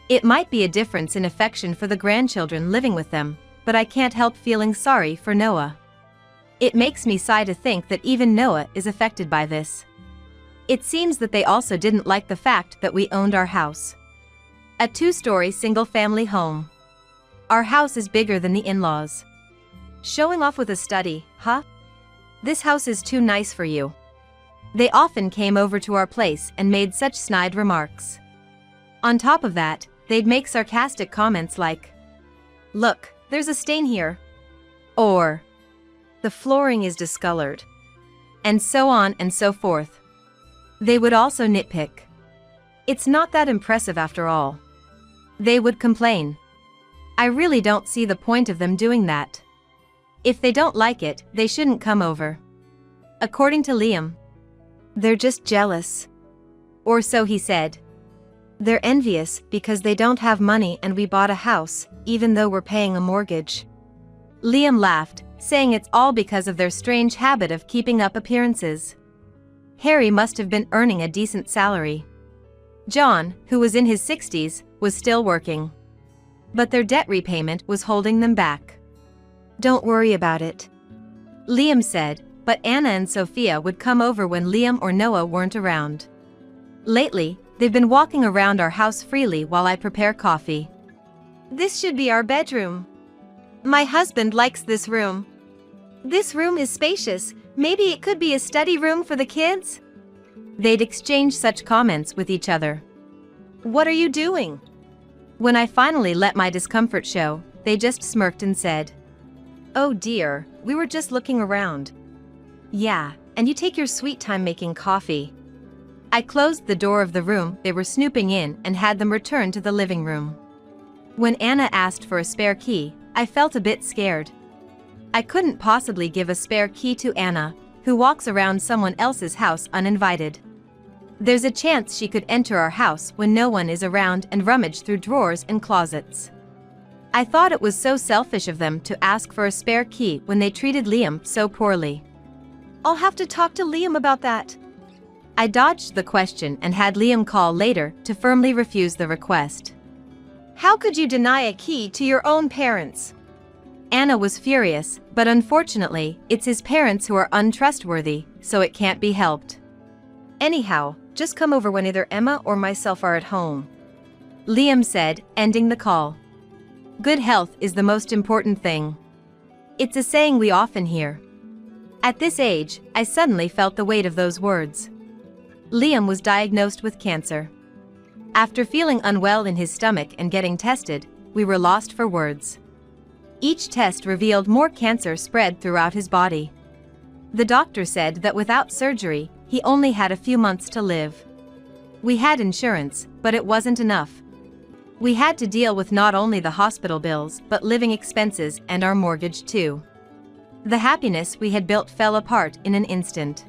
It might be a difference in affection for the grandchildren living with them, but I can't help feeling sorry for Noah. It makes me sigh to think that even Noah is affected by this. It seems that they also didn't like the fact that we owned our house. A 2-story single-family home. Our house is bigger than the in-laws. Showing off with a study, huh? This house is too nice for you. They often came over to our place and made such snide remarks. On top of that, they'd make sarcastic comments like, "Look, there's a stain here," or "The flooring is discolored," and so on and so forth. They would also nitpick. "It's not that impressive after all," they would complain. I really don't see the point of them doing that. If they don't like it, they shouldn't come over. According to Liam, they're just jealous. Or so he said. They're envious because they don't have money and we bought a house, even though we're paying a mortgage. Liam laughed, saying it's all because of their strange habit of keeping up appearances. Harry must have been earning a decent salary. John, who was in his 60s, was still working. But their debt repayment was holding them back. "Don't worry about it," Liam said, but Anna and Sophia would come over when Liam or Noah weren't around. Lately, they've been walking around our house freely while I prepare coffee. "This should be our bedroom. My husband likes this room. This room is spacious. Maybe it could be a study room for the kids?" They'd exchange such comments with each other. "What are you doing?" When I finally let my discomfort show, they just smirked and said, "Oh dear, we were just looking around." "Yeah, and you take your sweet time making coffee." I closed the door of the room they were snooping in and had them return to the living room. When Anna asked for a spare key, I felt a bit scared. I couldn't possibly give a spare key to Anna, who walks around someone else's house uninvited. There's a chance she could enter our house when no one is around and rummage through drawers and closets. I thought it was so selfish of them to ask for a spare key when they treated Liam so poorly. "I'll have to talk to Liam about that." I dodged the question and had Liam call later to firmly refuse the request. "How could you deny a key to your own parents?" Anna was furious, but unfortunately, it's his parents who are untrustworthy, so it can't be helped. "Anyhow, just come over when either Emma or myself are at home," Liam said, ending the call. Good health is the most important thing. It's a saying we often hear. At this age, I suddenly felt the weight of those words. Liam was diagnosed with cancer. After feeling unwell in his stomach and getting tested, we were lost for words. Each test revealed more cancer spread throughout his body. The doctor said that without surgery, he only had a few months to live. We had insurance, but it wasn't enough. We had to deal with not only the hospital bills but living expenses and our mortgage too. The happiness we had built fell apart in an instant.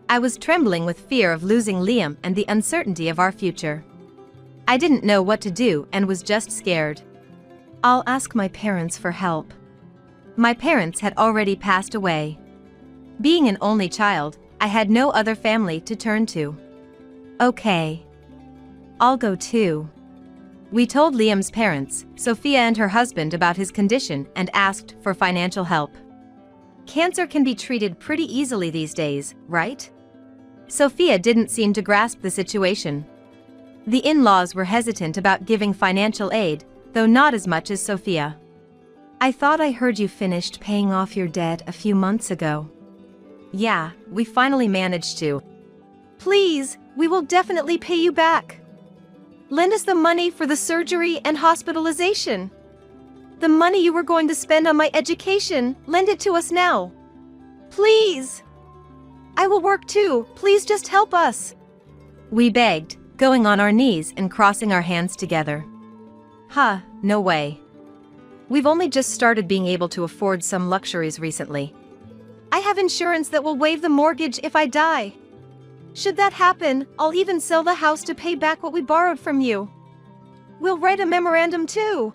I was trembling with fear of losing Liam and the uncertainty of our future. I didn't know what to do and was just scared. "I'll ask my parents for help." My parents had already passed away. Being an only child, I had no other family to turn to. "Okay. I'll go too." We told Liam's parents, Sophia and her husband, about his condition and asked for financial help. "Cancer can be treated pretty easily these days, right?" Sophia didn't seem to grasp the situation. The in-laws were hesitant about giving financial aid, though not as much as Sophia. "I thought I heard you finished paying off your debt a few months ago." "Yeah, we finally managed to." "Please, we will definitely pay you back. Lend us the money for the surgery and hospitalization. The money you were going to spend on my education, lend it to us now. Please. I will work too, please just help us." We begged, going on our knees and crossing our hands together. No way. We've only just started being able to afford some luxuries recently. I have insurance that will waive the mortgage if I die. Should that happen, I'll even sell the house to pay back what we borrowed from you. We'll write a memorandum too."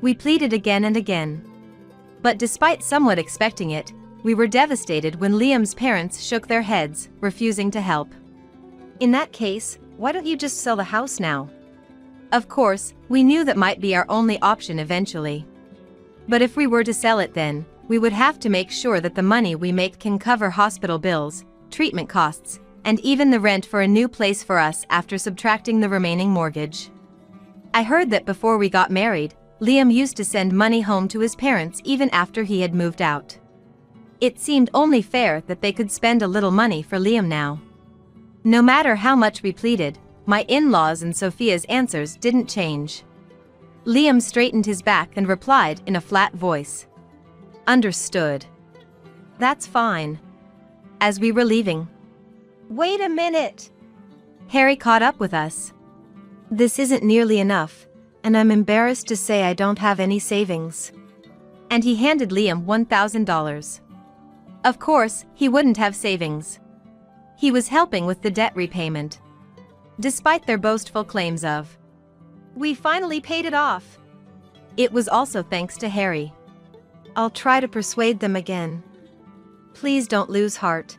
We pleaded again and again. But despite somewhat expecting it, we were devastated when Liam's parents shook their heads, refusing to help. "In that case, why don't you just sell the house now?" Of course, we knew that might be our only option eventually. But if we were to sell it then, we would have to make sure that the money we make can cover hospital bills, treatment costs, and even the rent for a new place for us after subtracting the remaining mortgage. I heard that before we got married, Liam used to send money home to his parents even after he had moved out. It seemed only fair that they could spend a little money for Liam now. No matter how much we pleaded, my in-laws and Sophia's answers didn't change. Liam straightened his back and replied in a flat voice. "Understood. That's fine." As we were leaving, "Wait a minute." Harry caught up with us. "This isn't nearly enough, and I'm embarrassed to say I don't have any savings." And he handed Liam $1,000. Of course, he wouldn't have savings. He was helping with the debt repayment. Despite their boastful claims of, "We finally paid it off." It was also thanks to Harry. "I'll try to persuade them again. Please don't lose heart."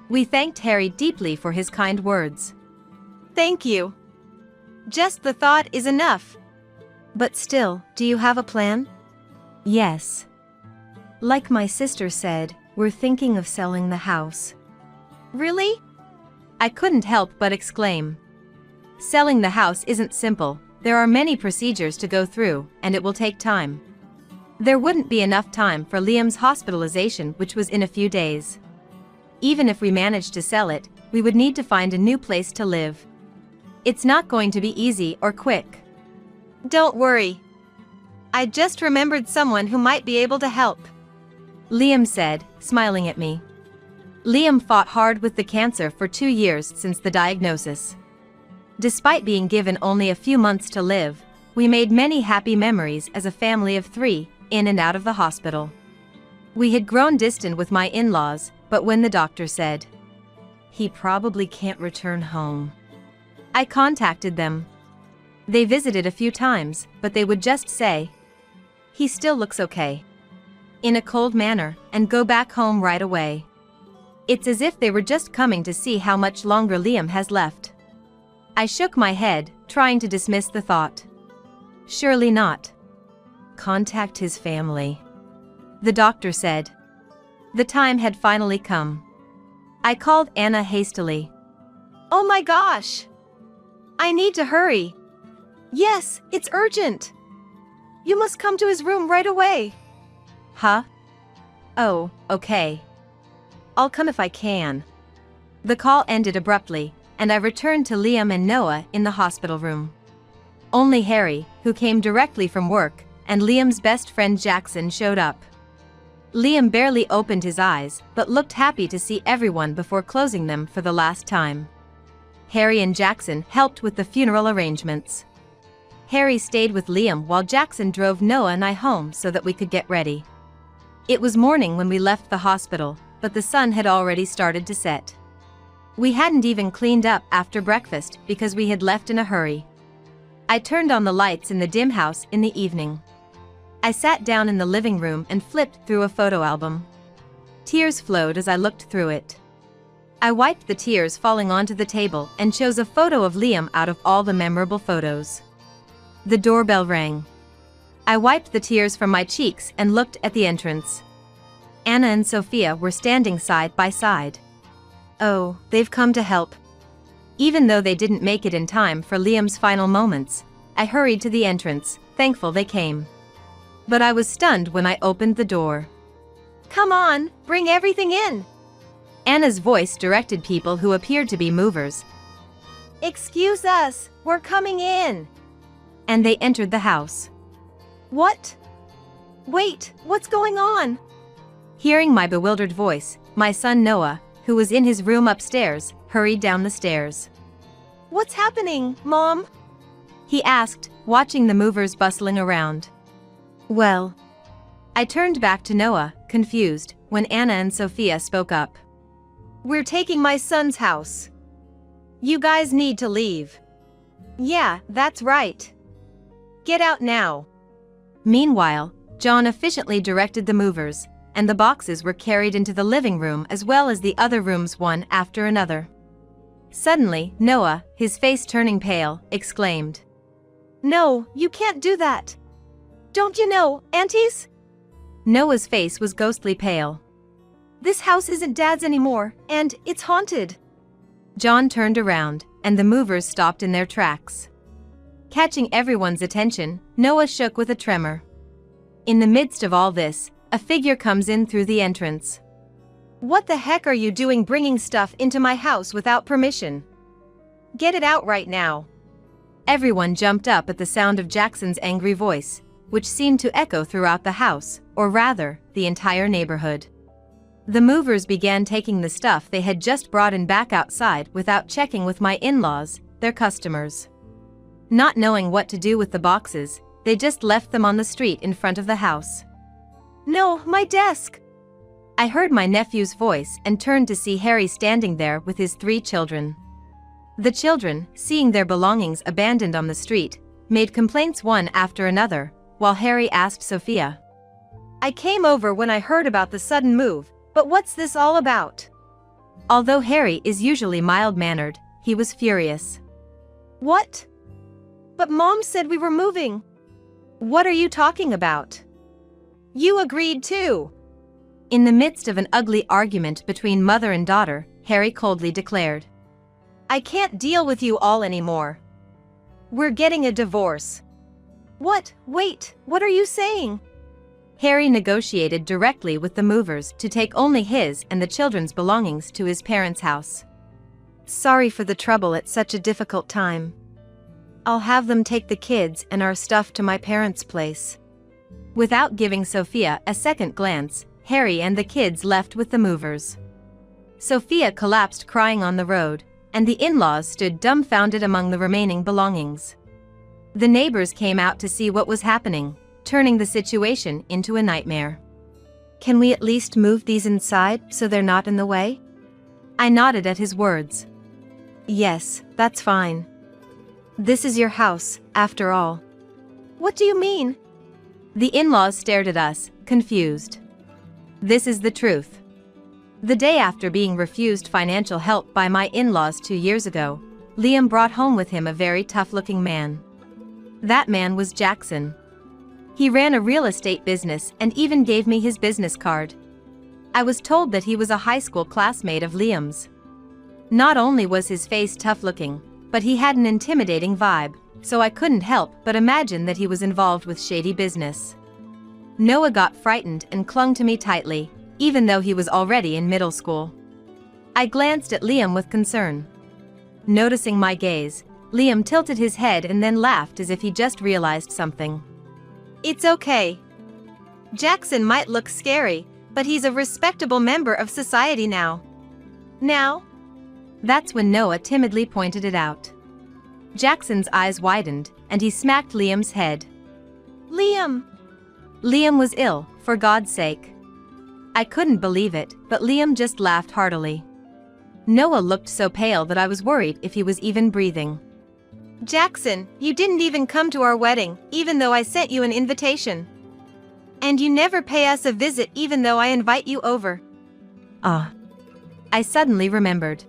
We thanked Harry deeply for his kind words. "Thank you." Just the thought is enough. But still, do you have a plan? Yes. Like my sister said, we're thinking of selling the house. Really? I couldn't help but exclaim. Selling the house isn't simple, there are many procedures to go through, and it will take time. There wouldn't be enough time for Liam's hospitalization, which was in a few days. Even if we managed to sell it, we would need to find a new place to live. It's not going to be easy or quick. Don't worry. I just remembered someone who might be able to help. Liam said, smiling at me. Liam fought hard with the cancer for 2 years since the diagnosis. Despite being given only a few months to live, we made many happy memories as a family of 3, in and out of the hospital. We had grown distant with my in-laws, but when the doctor said, "He probably can't return home," I contacted them. They visited a few times, but they would just say, "He still looks okay," in a cold manner, and go back home right away. It's as if they were just coming to see how much longer Liam has left. I shook my head, trying to dismiss the thought. Surely not. Contact his family, the doctor said. The time had finally come. I called Anna hastily. Oh my gosh! I need to hurry. Yes, it's urgent. You must come to his room right away. Huh? Oh, okay. I'll come if I can. The call ended abruptly, and I returned to Liam and Noah in the hospital room. Only Harry, who came directly from work, and Liam's best friend Jackson showed up. Liam barely opened his eyes, but looked happy to see everyone before closing them for the last time. Harry and Jackson helped with the funeral arrangements. Harry stayed with Liam while Jackson drove Noah and I home so that we could get ready. It was morning when we left the hospital, but the sun had already started to set. We hadn't even cleaned up after breakfast because we had left in a hurry. I turned on the lights in the dim house in the evening. I sat down in the living room and flipped through a photo album. Tears flowed as I looked through it. I wiped the tears falling onto the table and chose a photo of Liam out of all the memorable photos. The doorbell rang. I wiped the tears from my cheeks and looked at the entrance. Anna and Sophia were standing side by side. Oh, they've come to help. Even though they didn't make it in time for Liam's final moments, I hurried to the entrance, thankful they came. But I was stunned when I opened the door. Come on, bring everything in. Anna's voice directed people who appeared to be movers. Excuse us, we're coming in. And they entered the house. What? Wait, what's going on? Hearing my bewildered voice, my son Noah, who was in his room upstairs, hurried down the stairs. What's happening, Mom? He asked, watching the movers bustling around. Well, I turned back to Noah, confused, when Anna and Sophia spoke up. We're taking my son's house. You guys need to leave. Yeah, that's right. Get out now. Meanwhile, John efficiently directed the movers, and the boxes were carried into the living room as well as the other rooms one after another. Suddenly, Noah, his face turning pale, exclaimed. No, you can't do that. Don't you know, aunties? Noah's face was ghostly pale. This house isn't Dad's anymore, and it's haunted. John turned around, and the movers stopped in their tracks. Catching everyone's attention, Noah shook with a tremor. In the midst of all this, a figure comes in through the entrance. What the heck are you doing bringing stuff into my house without permission? Get it out right now. Everyone jumped up at the sound of Jackson's angry voice, which seemed to echo throughout the house, or rather, the entire neighborhood. The movers began taking the stuff they had just brought in back outside without checking with my in-laws, their customers. Not knowing what to do with the boxes, they just left them on the street in front of the house. No, my desk! I heard my nephew's voice and turned to see Harry standing there with his 3 children. The children, seeing their belongings abandoned on the street, made complaints one after another, while Harry asked Sophia. I came over when I heard about the sudden move, but what's this all about? Although Harry is usually mild-mannered, he was furious. What? But Mom said we were moving. What are you talking about? You agreed too. In the midst of an ugly argument between mother and daughter, Harry coldly declared, I can't deal with you all anymore. We're getting a divorce. What? Wait, what are you saying? Harry negotiated directly with the movers to take only his and the children's belongings to his parents' house. Sorry for the trouble at such a difficult time. I'll have them take the kids and our stuff to my parents' place. Without giving Sophia a second glance, Harry and the kids left with the movers. Sophia collapsed crying on the road, and the in-laws stood dumbfounded among the remaining belongings. The neighbors came out to see what was happening, turning the situation into a nightmare. Can we at least move these inside so they're not in the way? I nodded at his words. Yes, that's fine. This is your house, after all. What do you mean? The in-laws stared at us, confused. This is the truth. The day after being refused financial help by my in-laws 2 years ago, Liam brought home with him a very tough-looking man. That man was Jackson. He ran a real estate business and even gave me his business card. I was told that he was a high school classmate of Liam's. Not only was his face tough-looking, but he had an intimidating vibe, so I couldn't help but imagine that he was involved with shady business. Noah got frightened and clung to me tightly, even though he was already in middle school. I glanced at Liam with concern. Noticing my gaze, Liam tilted his head and then laughed as if he just realized something. It's okay. Jackson might look scary, but he's a respectable member of society now. Now? That's when Noah timidly pointed it out. Jackson's eyes widened, and he smacked Liam's head. Liam! Liam was ill, for God's sake. I couldn't believe it, but Liam just laughed heartily. Noah looked so pale that I was worried if he was even breathing. Jackson, you didn't even come to our wedding, even though I sent you an invitation. And you never pay us a visit even though I invite you over. I suddenly remembered.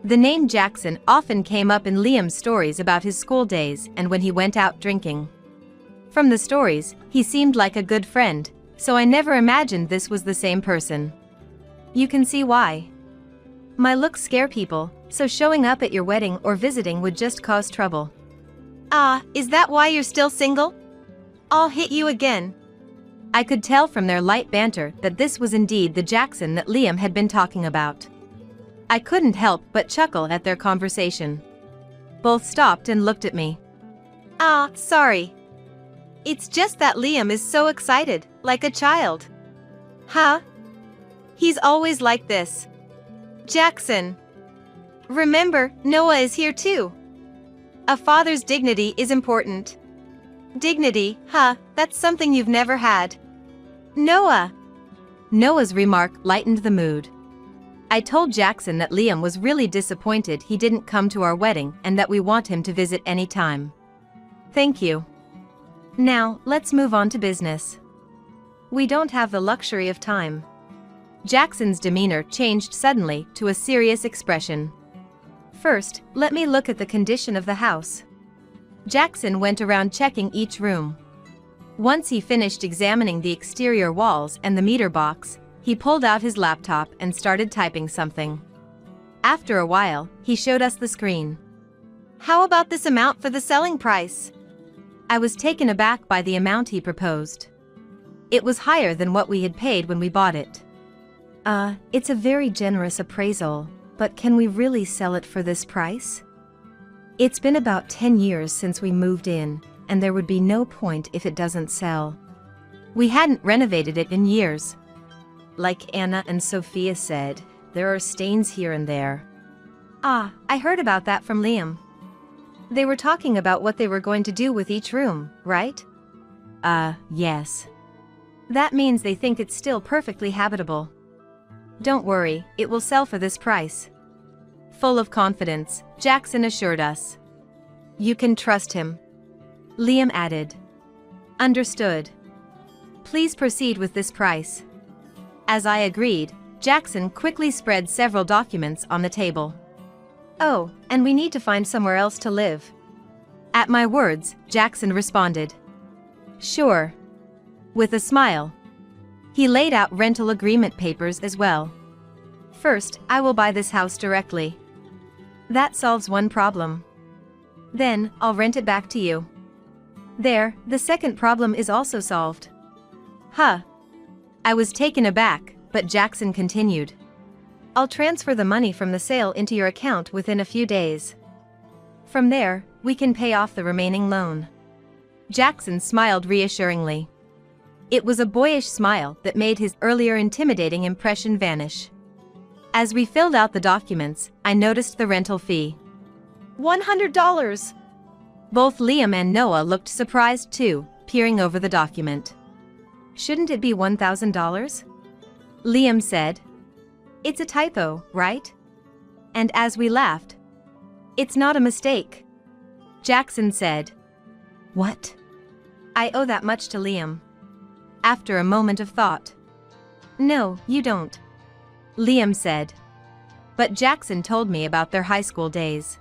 The name Jackson often came up in Liam's stories about his school days and when he went out drinking. From the stories, he seemed like a good friend, so I never imagined this was the same person. You can see why. My looks scare people, so showing up at your wedding or visiting would just cause trouble. Is that why you're still single? I'll hit you again. I could tell from their light banter that this was indeed the Jackson that Liam had been talking about. I couldn't help but chuckle at their conversation. Both stopped and looked at me. Sorry. It's just that Liam is so excited, like a child. Huh? He's always like this. Jackson. Remember, Noah is here too. A father's dignity is important. Dignity, that's something you've never had. Noah. Noah's remark lightened the mood. I told Jackson that Liam was really disappointed he didn't come to our wedding and that we want him to visit any time. Thank you. Now, let's move on to business. We don't have the luxury of time. Jackson's demeanor changed suddenly to a serious expression. First, let me look at the condition of the house. Jackson went around checking each room. Once he finished examining the exterior walls and the meter box, he pulled out his laptop and started typing something. After a while, he showed us the screen. How about this amount for the selling price? I was taken aback by the amount he proposed. It was higher than what we had paid when we bought it. It's a very generous appraisal, but can we really sell it for this price? It's been about 10 years since we moved in, and there would be no point if it doesn't sell. We hadn't renovated it in years. Like Anna and Sophia said, there are stains here and there. I heard about that from Liam. They were talking about what they were going to do with each room, right? Yes. That means they think it's still perfectly habitable. Don't worry, it will sell for this price. Full of confidence, Jackson assured us. You can trust him. Liam added. Understood. Please proceed with this price. As I agreed, Jackson quickly spread several documents on the table. Oh, and we need to find somewhere else to live. At my words, Jackson responded, "Sure." With a smile. He laid out rental agreement papers as well. "First, I will buy this house directly. That solves one problem. Then, I'll rent it back to you. There, the second problem is also solved." Huh. I was taken aback, but Jackson continued, "I'll transfer the money from the sale into your account within a few days. From there, we can pay off the remaining loan." Jackson smiled reassuringly. It was a boyish smile that made his earlier intimidating impression vanish. As we filled out the documents, I noticed the rental fee. $100. Both Liam and Noah looked surprised too, peering over the document. "Shouldn't it be $1,000? Liam said. "It's a typo, right?" And as we laughed, "It's not a mistake," Jackson said. "What?" "I owe that much to Liam." After a moment of thought. "No, you don't," Liam said. But Jackson told me about their high school days.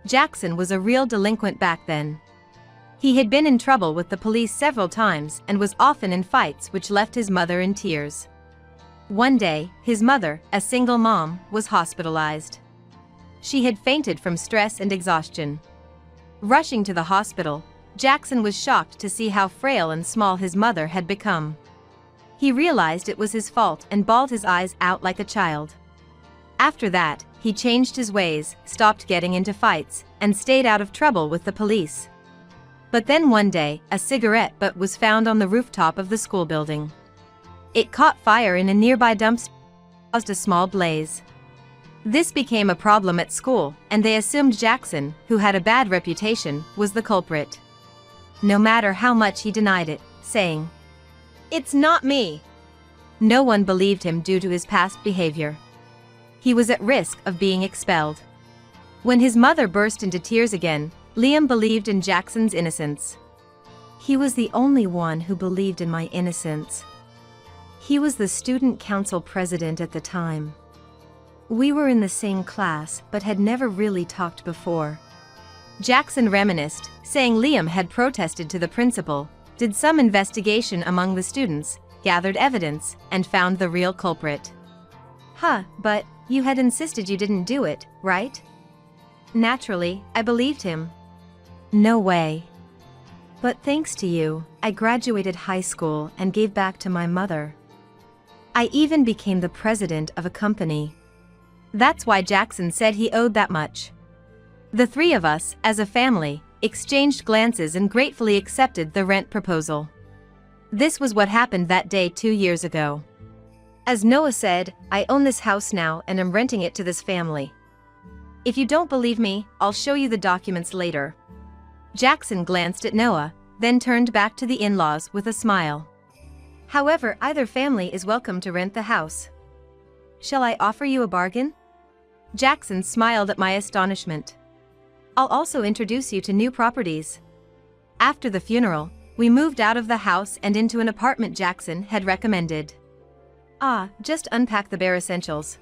Jackson was a real delinquent back then. He had been in trouble with the police several times and was often in fights which left his mother in tears. One day, his mother, a single mom, was hospitalized. She had fainted from stress and exhaustion. Rushing to the hospital, Jackson was shocked to see how frail and small his mother had become. He realized it was his fault and bawled his eyes out like a child. After that, he changed his ways, stopped getting into fights, and stayed out of trouble with the police. But then one day, a cigarette butt was found on the rooftop of the school building. It caught fire in a nearby dumpster and caused a small blaze. This became a problem at school, and they assumed Jackson, who had a bad reputation, was the culprit. No matter how much he denied it, saying, "It's not me," no one believed him due to his past behavior. He was at risk of being expelled. When his mother burst into tears again, Liam believed in Jackson's innocence. "He was the only one who believed in my innocence. He was the student council president at the time. We were in the same class but had never really talked before." Jackson reminisced, saying Liam had protested to the principal, did some investigation among the students, gathered evidence, and found the real culprit. "Huh, but you had insisted you didn't do it, right?" Naturally, I believed him. "No way. But thanks to you, I graduated high school and gave back to my mother. I even became the president of a company." That's why Jackson said he owed that much. The three of us, as a family, exchanged glances and gratefully accepted the rent proposal. This was what happened that day 2 years ago. As Noah said, "I own this house now and am renting it to this family. If you don't believe me, I'll show you the documents later." Jackson glanced at Noah, then turned back to the in-laws with a smile. "However, either family is welcome to rent the house. Shall I offer you a bargain?" Jackson smiled at my astonishment. "I'll also introduce you to new properties." After the funeral, we moved out of the house and into an apartment Jackson had recommended. Just unpack the bare essentials.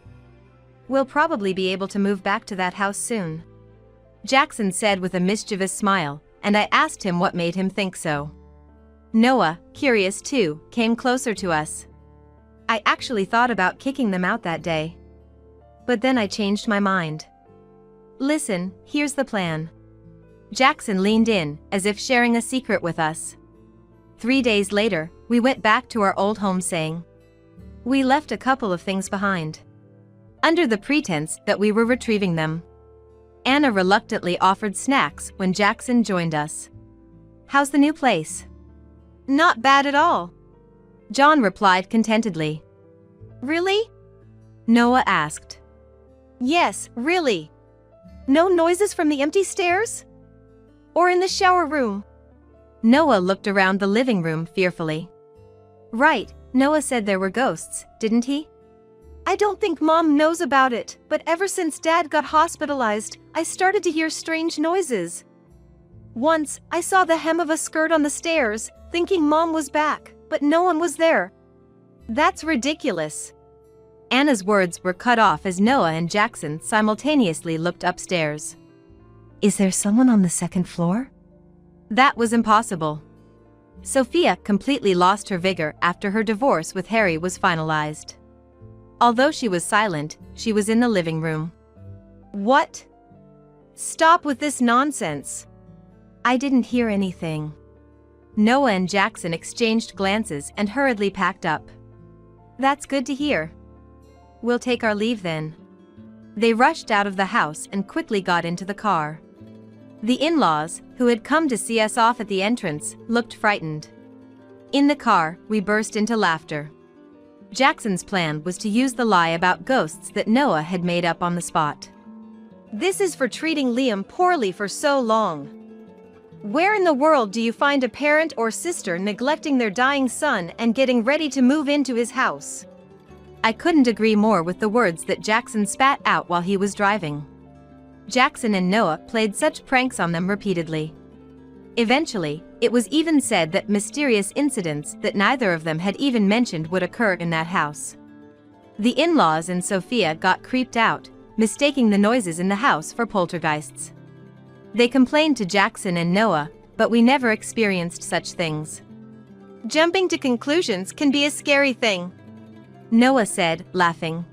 We'll probably be able to move back to that house soon," Jackson said with a mischievous smile, and I asked him what made him think so. Noah, curious too, came closer to us. "I actually thought about kicking them out that day. But then I changed my mind. Listen, here's the plan." Jackson leaned in, as if sharing a secret with us. 3 days later, we went back to our old home saying, we left a couple of things behind, under the pretense that we were retrieving them. Anna reluctantly offered snacks when Jackson joined us. "How's the new place?" "Not bad at all," John replied contentedly. "Really?" Noah asked. "Yes, really. No noises from the empty stairs? Or in the shower room?" Noah looked around the living room fearfully. "Right, Noah said there were ghosts, didn't he?" "I don't think Mom knows about it, but ever since Dad got hospitalized, I started to hear strange noises. Once, I saw the hem of a skirt on the stairs, thinking Mom was back, but no one was there." "That's ridiculous." Anna's words were cut off as Noah and Jackson simultaneously looked upstairs. Is there someone on the second floor? That was impossible. Sophia completely lost her vigor after her divorce with Harry was finalized. Although she was silent, she was in the living room. What? Stop with this nonsense. I didn't hear anything. Noah and Jackson exchanged glances and hurriedly packed up. That's good to hear. We'll take our leave then. They rushed out of the house and quickly got into the car. The in-laws, who had come to see us off at the entrance, looked frightened. In the car, we burst into laughter. Jackson's plan was to use the lie about ghosts that Noah had made up on the spot. This is for treating Liam poorly for so long. Where in the world do you find a parent or sister neglecting their dying son and getting ready to move into his house? I couldn't agree more with the words that Jackson spat out while he was driving. Jackson and Noah played such pranks on them repeatedly. Eventually, it was even said that mysterious incidents that neither of them had even mentioned would occur in that house. The in-laws and Sophia got creeped out, mistaking the noises in the house for poltergeists. They complained to Jackson and Noah, but we never experienced such things. Jumping to conclusions can be a scary thing, Noah said, laughing.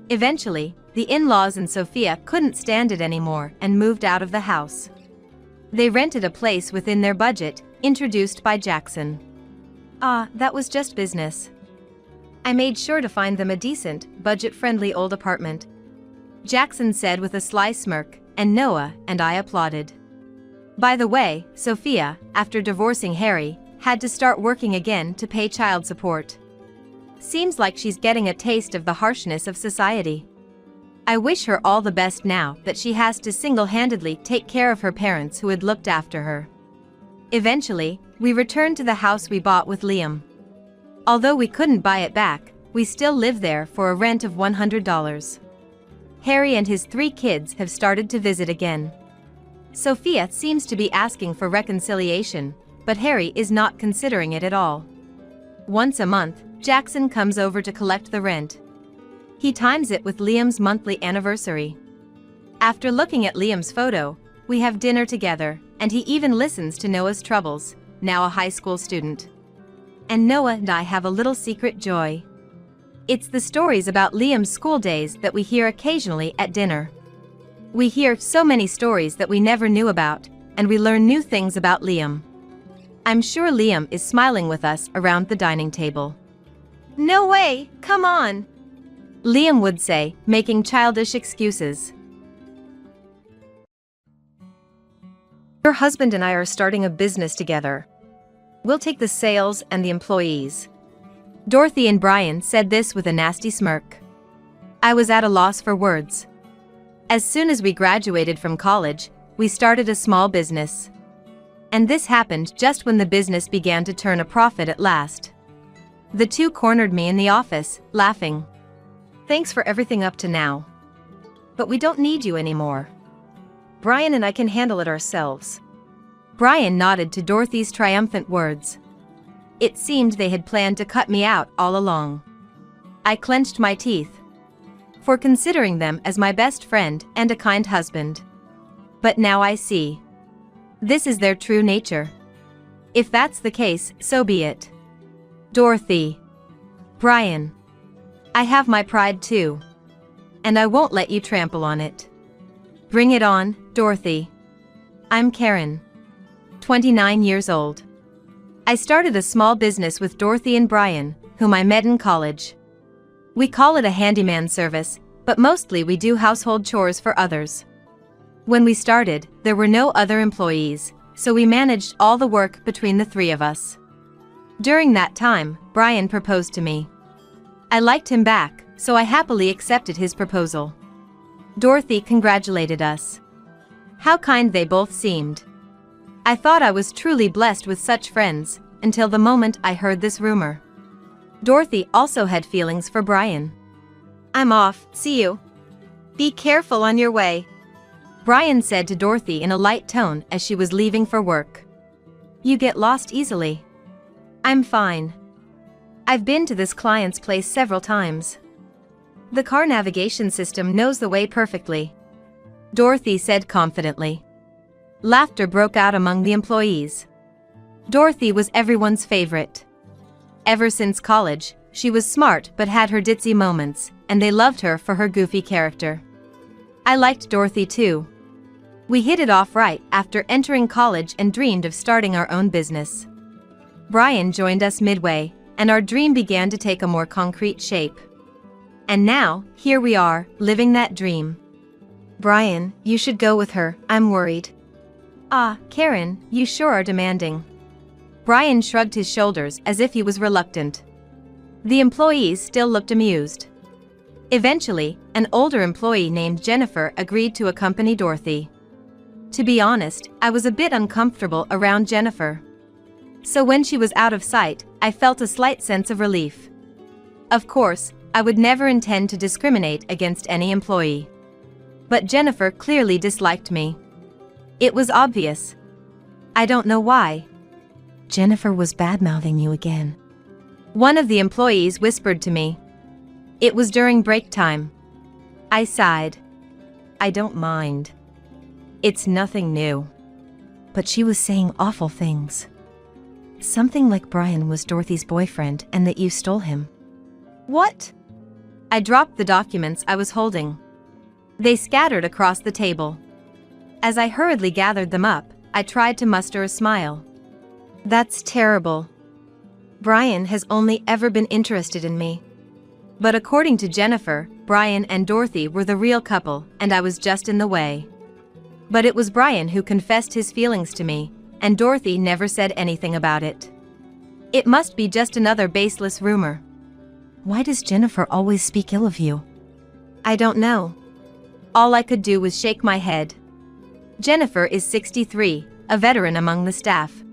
Eventually, the in-laws and Sophia couldn't stand it anymore and moved out of the house. They rented a place within their budget, introduced by Jackson. That was just business. I made sure to find them a decent, budget-friendly old apartment, Jackson said with a sly smirk, and Noah and I applauded. By the way, Sophia, after divorcing Harry, had to start working again to pay child support. Seems like she's getting a taste of the harshness of society. I wish her all the best now that she has to single-handedly take care of her parents who had looked after her. Eventually, we returned to the house we bought with Liam. Although we couldn't buy it back, we still live there for a rent of $100. Harry and his 3 kids have started to visit again. Sophia seems to be asking for reconciliation, but Harry is not considering it at all. Once a month, Jackson comes over to collect the rent. He times it with Liam's monthly anniversary. After looking at Liam's photo, we have dinner together, and he even listens to Noah's troubles, now a high school student. And Noah and I have a little secret joy. It's the stories about Liam's school days that we hear occasionally at dinner. We hear so many stories that we never knew about, and we learn new things about Liam. I'm sure Liam is smiling with us around the dining table. No way, come on, Liam would say, making childish excuses. Your husband and I are starting a business together. We'll take the sales and the employees. Dorothy and Brian said this with a nasty smirk. I was at a loss for words. As soon as we graduated from college, we started a small business. And this happened just when the business began to turn a profit at last. The two cornered me in the office, laughing. Thanks for everything up to now. But we don't need you anymore. Brian and I can handle it ourselves. Brian nodded to Dorothy's triumphant words. It seemed they had planned to cut me out all along. I clenched my teeth. For considering them as my best friend and a kind husband. But now I see. This is their true nature. If that's the case, so be it. Dorothy. Brian. I have my pride too. And I won't let you trample on it. Bring it on, Dorothy. I'm Karen. 29 years old. I started a small business with Dorothy and Brian, whom I met in college. We call it a handyman service, but mostly we do household chores for others. When we started, there were no other employees, so we managed all the work between the 3 of us. During that time, Brian proposed to me. I liked him back, so I happily accepted his proposal. Dorothy congratulated us. How kind they both seemed. I thought I was truly blessed with such friends, until the moment I heard this rumor. Dorothy also had feelings for Brian. I'm off, see you. Be careful on your way, Brian said to Dorothy in a light tone as she was leaving for work. You get lost easily. I'm fine. I've been to this client's place several times. The car navigation system knows the way perfectly, Dorothy said confidently. Laughter broke out among the employees. Dorothy was everyone's favorite. Ever since college, she was smart but had her ditzy moments, and they loved her for her goofy character. I liked Dorothy too. We hit it off right after entering college and dreamed of starting our own business. Brian joined us midway, and our dream began to take a more concrete shape. And now, here we are, living that dream. Brian, you should go with her, I'm worried. Ah, Karen, you sure are demanding. Brian shrugged his shoulders as if he was reluctant. The employees still looked amused. Eventually, an older employee named Jennifer agreed to accompany Dorothy. To be honest, I was a bit uncomfortable around Jennifer. So when she was out of sight, I felt a slight sense of relief. Of course, I would never intend to discriminate against any employee. But Jennifer clearly disliked me. It was obvious. I don't know why. Jennifer was bad-mouthing you again. One of the employees whispered to me. It was during break time. I sighed. I don't mind. It's nothing new. But she was saying awful things. Something like Brian was Dorothy's boyfriend and that you stole him. What? I dropped the documents I was holding. They scattered across the table. As I hurriedly gathered them up, I tried to muster a smile. That's terrible. Brian has only ever been interested in me. But according to Jennifer, Brian and Dorothy were the real couple, and I was just in the way. But it was Brian who confessed his feelings to me, and Dorothy never said anything about it. It must be just another baseless rumor. Why does Jennifer always speak ill of you? I don't know. All I could do was shake my head. Jennifer is 63, a veteran among the staff.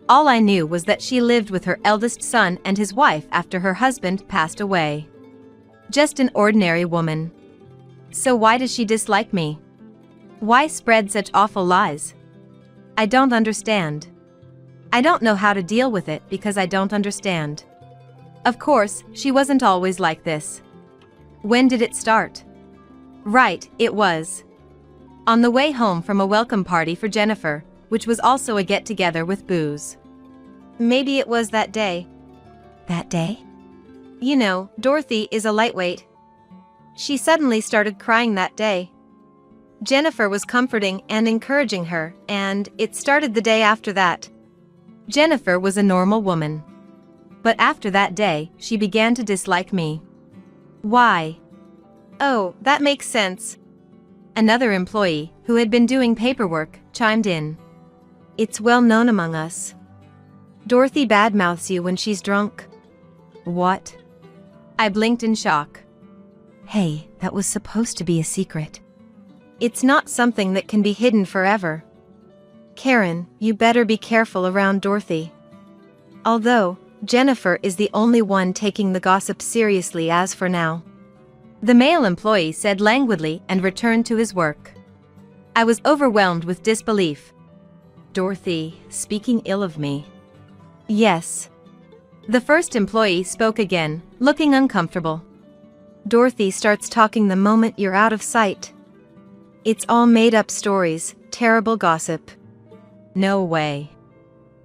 All I knew was that she lived with her eldest son and his wife after her husband passed away. Just an ordinary woman. So why does she dislike me? Why spread such awful lies? I don't understand. I don't know how to deal with it because I don't understand. Of course, she wasn't always like this. When did it start? Right, it was. On the way home from a welcome party for Jennifer, which was also a get-together with booze. Maybe it was that day. That day? You know, Dorothy is a lightweight. She suddenly started crying that day. Jennifer was comforting and encouraging her, and it started the day after that. Jennifer was a normal woman. But after that day, she began to dislike me. Why? Oh, that makes sense. Another employee, who had been doing paperwork, chimed in. It's well known among us. Dorothy badmouths you when she's drunk. What? I blinked in shock. Hey, that was supposed to be a secret. It's not something that can be hidden forever. Karen, you better be careful around Dorothy. Although, Jennifer is the only one taking the gossip seriously as for now. The male employee said languidly and returned to his work. I was overwhelmed with disbelief. Dorothy, speaking ill of me. Yes. The first employee spoke again, looking uncomfortable. Dorothy starts talking the moment you're out of sight. It's all made-up stories, terrible gossip. No way.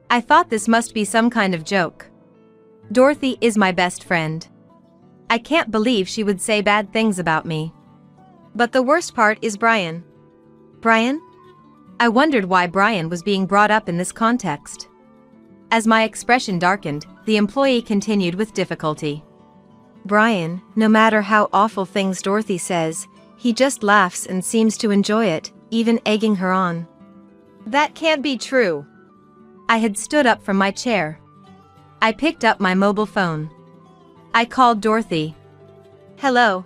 I thought this must be some kind of joke. Dorothy is my best friend. I can't believe she would say bad things about me. But the worst part is Brian. Brian? I wondered why Brian was being brought up in this context. As my expression darkened, the employee continued with difficulty. Brian, no matter how awful things Dorothy says, he just laughs and seems to enjoy it, even egging her on. That can't be true. I had stood up from my chair. I picked up my mobile phone. I called Dorothy. Hello.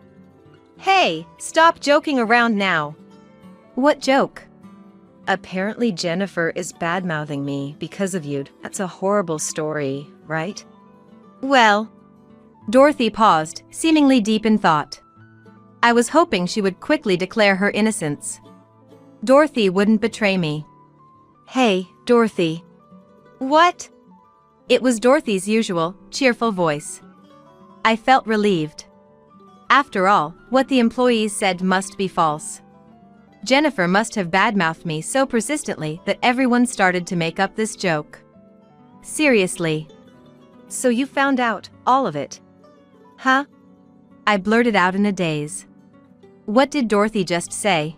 Hey, stop joking around now. What joke? Apparently Jennifer is badmouthing me because of you. That's a horrible story, right? Well. Dorothy paused, seemingly deep in thought. I was hoping she would quickly declare her innocence. Dorothy wouldn't betray me. Hey, Dorothy. What? It was Dorothy's usual, cheerful voice. I felt relieved. After all, what the employees said must be false. Jennifer must have badmouthed me so persistently that everyone started to make up this joke. Seriously. So you found out all of it? Huh? I blurted out in a daze. What did Dorothy just say?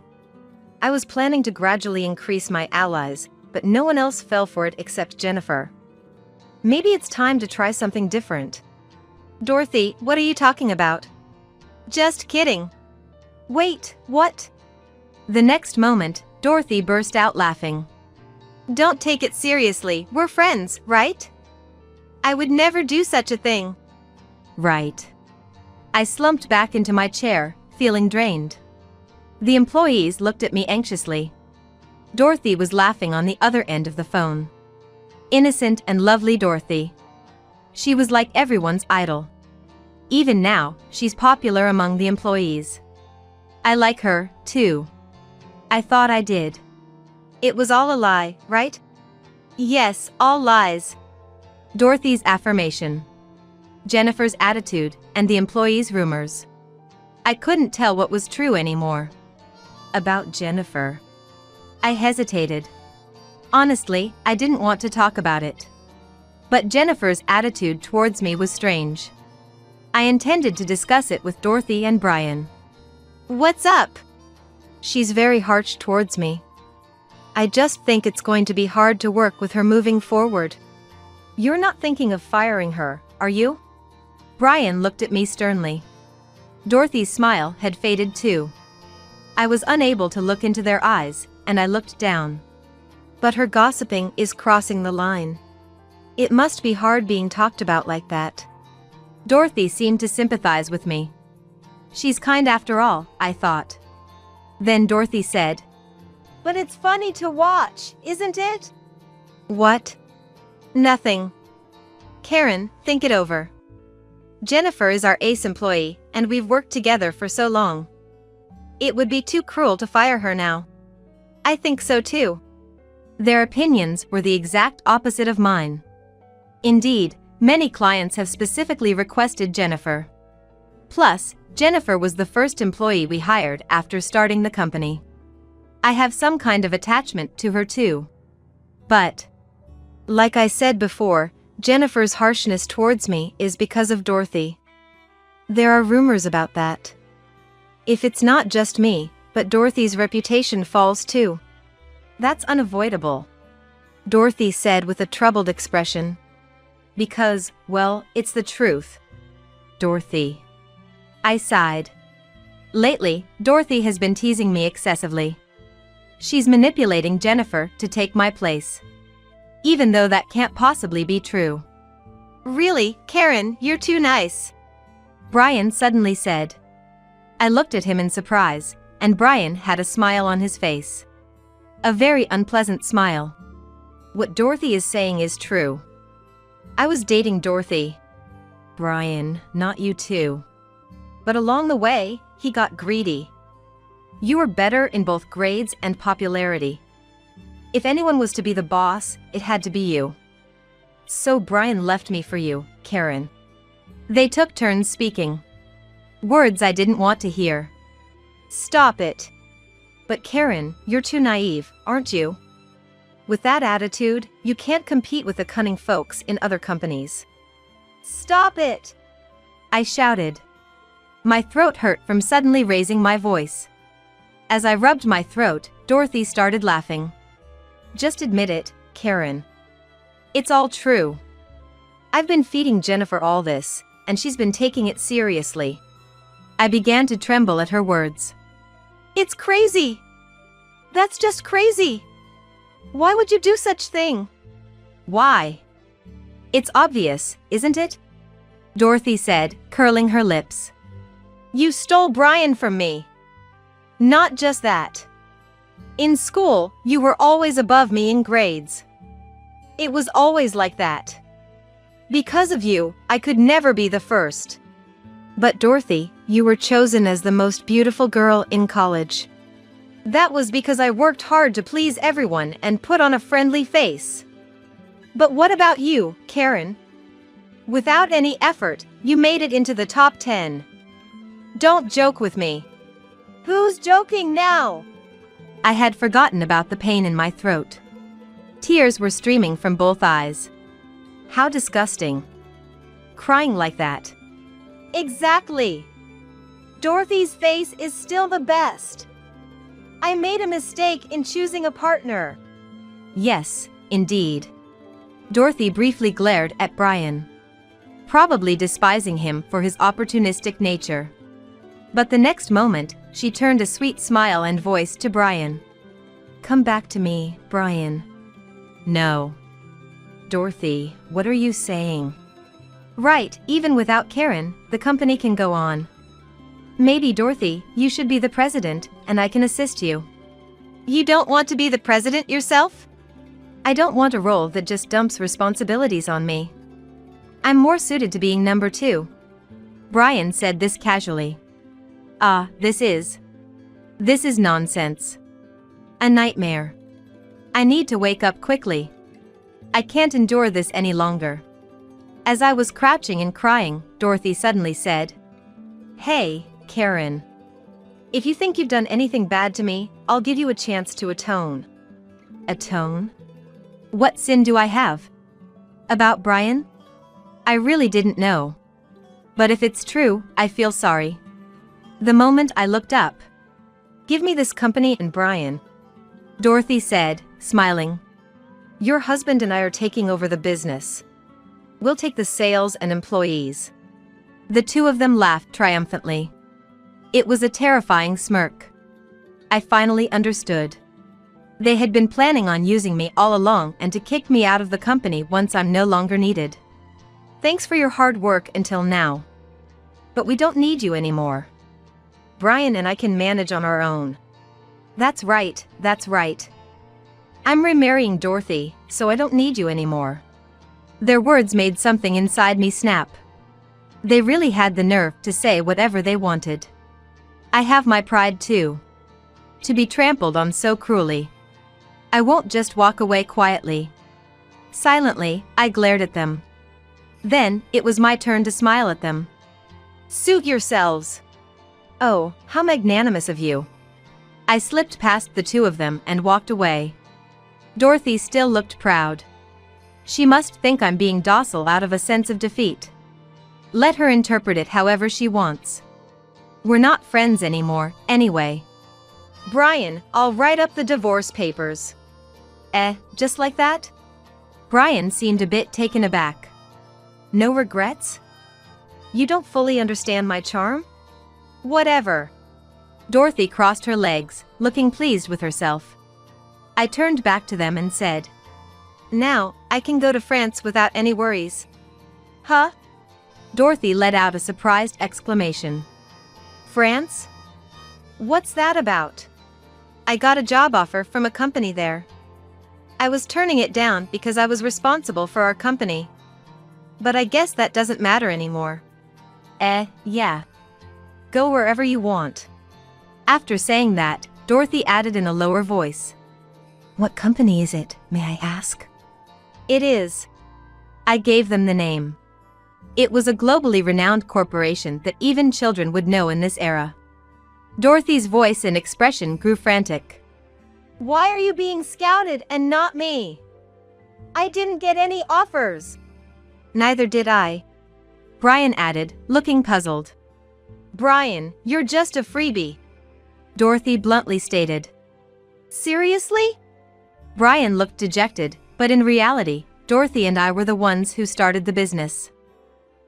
I was planning to gradually increase my allies, but no one else fell for it except Jennifer. Maybe it's time to try something different. Dorothy, what are you talking about? Just kidding. Wait, what? The next moment, Dorothy burst out laughing. Don't take it seriously, we're friends, right? I would never do such a thing. Right. I slumped back into my chair, feeling drained. The employees looked at me anxiously. Dorothy was laughing on the other end of the phone. Innocent and lovely Dorothy. She was like everyone's idol. Even now, she's popular among the employees. I like her, too. I thought I did. It was all a lie, right? Yes, all lies. Dorothy's affirmation. Jennifer's attitude, and the employees' rumors. I couldn't tell what was true anymore. About Jennifer. I hesitated. Honestly, I didn't want to talk about it. But Jennifer's attitude towards me was strange. I intended to discuss it with Dorothy and Brian. What's up? She's very harsh towards me. I just think it's going to be hard to work with her moving forward. You're not thinking of firing her, are you? Brian looked at me sternly. Dorothy's smile had faded too. I was unable to look into their eyes, and I looked down. But her gossiping is crossing the line. It must be hard being talked about like that. Dorothy seemed to sympathize with me. She's kind after all, I thought. Then Dorothy said, "But it's funny to watch, isn't it?" "What?" "Nothing. Karen, think it over. Jennifer is our ace employee, and we've worked together for so long. It would be too cruel to fire her now." "I think so too." Their opinions were the exact opposite of mine. Indeed, many clients have specifically requested Jennifer. Plus, Jennifer was the first employee we hired after starting the company. I have some kind of attachment to her too. But, like I said before, Jennifer's harshness towards me is because of Dorothy. There are rumors about that. If it's not just me, but Dorothy's reputation falls too. That's unavoidable, Dorothy said with a troubled expression. Because, well, it's the truth. Dorothy. I sighed. Lately, Dorothy has been teasing me excessively. She's manipulating Jennifer to take my place. Even though that can't possibly be true. "Really, Karen, you're too nice," Brian suddenly said. I looked at him in surprise, and Brian had a smile on his face. A very unpleasant smile. What Dorothy is saying is true. I was dating Dorothy. Brian, not you too. But along the way, he got greedy. You were better in both grades and popularity. If anyone was to be the boss, it had to be you. So Brian left me for you, Karen. They took turns speaking. Words I didn't want to hear. "Stop it." But Karen, you're too naive, aren't you? With that attitude, you can't compete with the cunning folks in other companies. "Stop it!" I shouted. My throat hurt from suddenly raising my voice. As I rubbed my throat, Dorothy started laughing. Just admit it, Karen. It's all true. I've been feeding Jennifer all this, and she's been taking it seriously. I began to tremble at her words. "It's crazy. That's just crazy. Why would you do such thing?" "Why? It's obvious, isn't it?" Dorothy said, curling her lips. "You stole Brian from me. Not just that. In school, you were always above me in grades. It was always like that. Because of you, I could never be the first. But Dorothy, you were chosen as the most beautiful girl in college. That was because I worked hard to please everyone and put on a friendly face. But what about you, Karen? Without any effort, you made it into the top 10. Don't joke with me." "Who's joking now?" I had forgotten about the pain in my throat. Tears were streaming from both eyes. How disgusting. Crying like that. Exactly. Dorothy's face is still the best. I made a mistake in choosing a partner. Yes, indeed. Dorothy briefly glared at Brian, probably despising him for his opportunistic nature. But the next moment, she turned a sweet smile and voice to Brian. "Come back to me, Brian." "No." "Dorothy, what are you saying?" "Right, even without Karen, the company can go on. Maybe, Dorothy, you should be the president, and I can assist you." You don't want to be the president yourself? "I don't want a role that just dumps responsibilities on me. I'm more suited to being number 2. Brian said this casually. This is nonsense. A nightmare. I need to wake up quickly. I can't endure this any longer." As I was crouching and crying, Dorothy suddenly said, "Hey, Karen. If you think you've done anything bad to me, I'll give you a chance to atone." "Atone? What sin do I have?" "About Brian?" I really didn't know. But if it's true, I feel sorry. The moment I looked up. "Give me this company and Brian," Dorothy said, smiling. "Your husband and I are taking over the business. We'll take the sales and employees." The two of them laughed triumphantly. It was a terrifying smirk. I finally understood. They had been planning on using me all along and to kick me out of the company once I'm no longer needed. "Thanks for your hard work until now. But we don't need you anymore. Brian and I can manage on our own." That's right. I'm remarrying Dorothy, so I don't need you anymore." Their words made something inside me snap. They really had the nerve to say whatever they wanted. I have my pride too. To be trampled on so cruelly. I won't just walk away quietly. Silently, I glared at them. Then, it was my turn to smile at them. "Suit yourselves." "Oh, how magnanimous of you." I slipped past the two of them and walked away. Dorothy still looked proud. She must think I'm being docile out of a sense of defeat. Let her interpret it however she wants. We're not friends anymore, anyway. "Brian, I'll write up the divorce papers." Just like that?" Brian seemed a bit taken aback. "No regrets? You don't fully understand my charm?" "Whatever." Dorothy crossed her legs, looking pleased with herself. I turned back to them and said, "Now, I can go to France without any worries." "Huh?" Dorothy let out a surprised exclamation. "France? What's that about?" "I got a job offer from a company there. I was turning it down because I was responsible for our company. But I guess that doesn't matter anymore." Yeah. Go wherever you want." After saying that, Dorothy added in a lower voice. "What company is it, may I ask?" "It is." I gave them the name. It was a globally renowned corporation that even children would know in this era. Dorothy's voice and expression grew frantic. "Why are you being scouted and not me? I didn't get any offers." "Neither did I," Brian added, looking puzzled. "Brian, you're just a freebie," Dorothy bluntly stated. "Seriously?" Brian looked dejected, but in reality, Dorothy and I were the ones who started the business.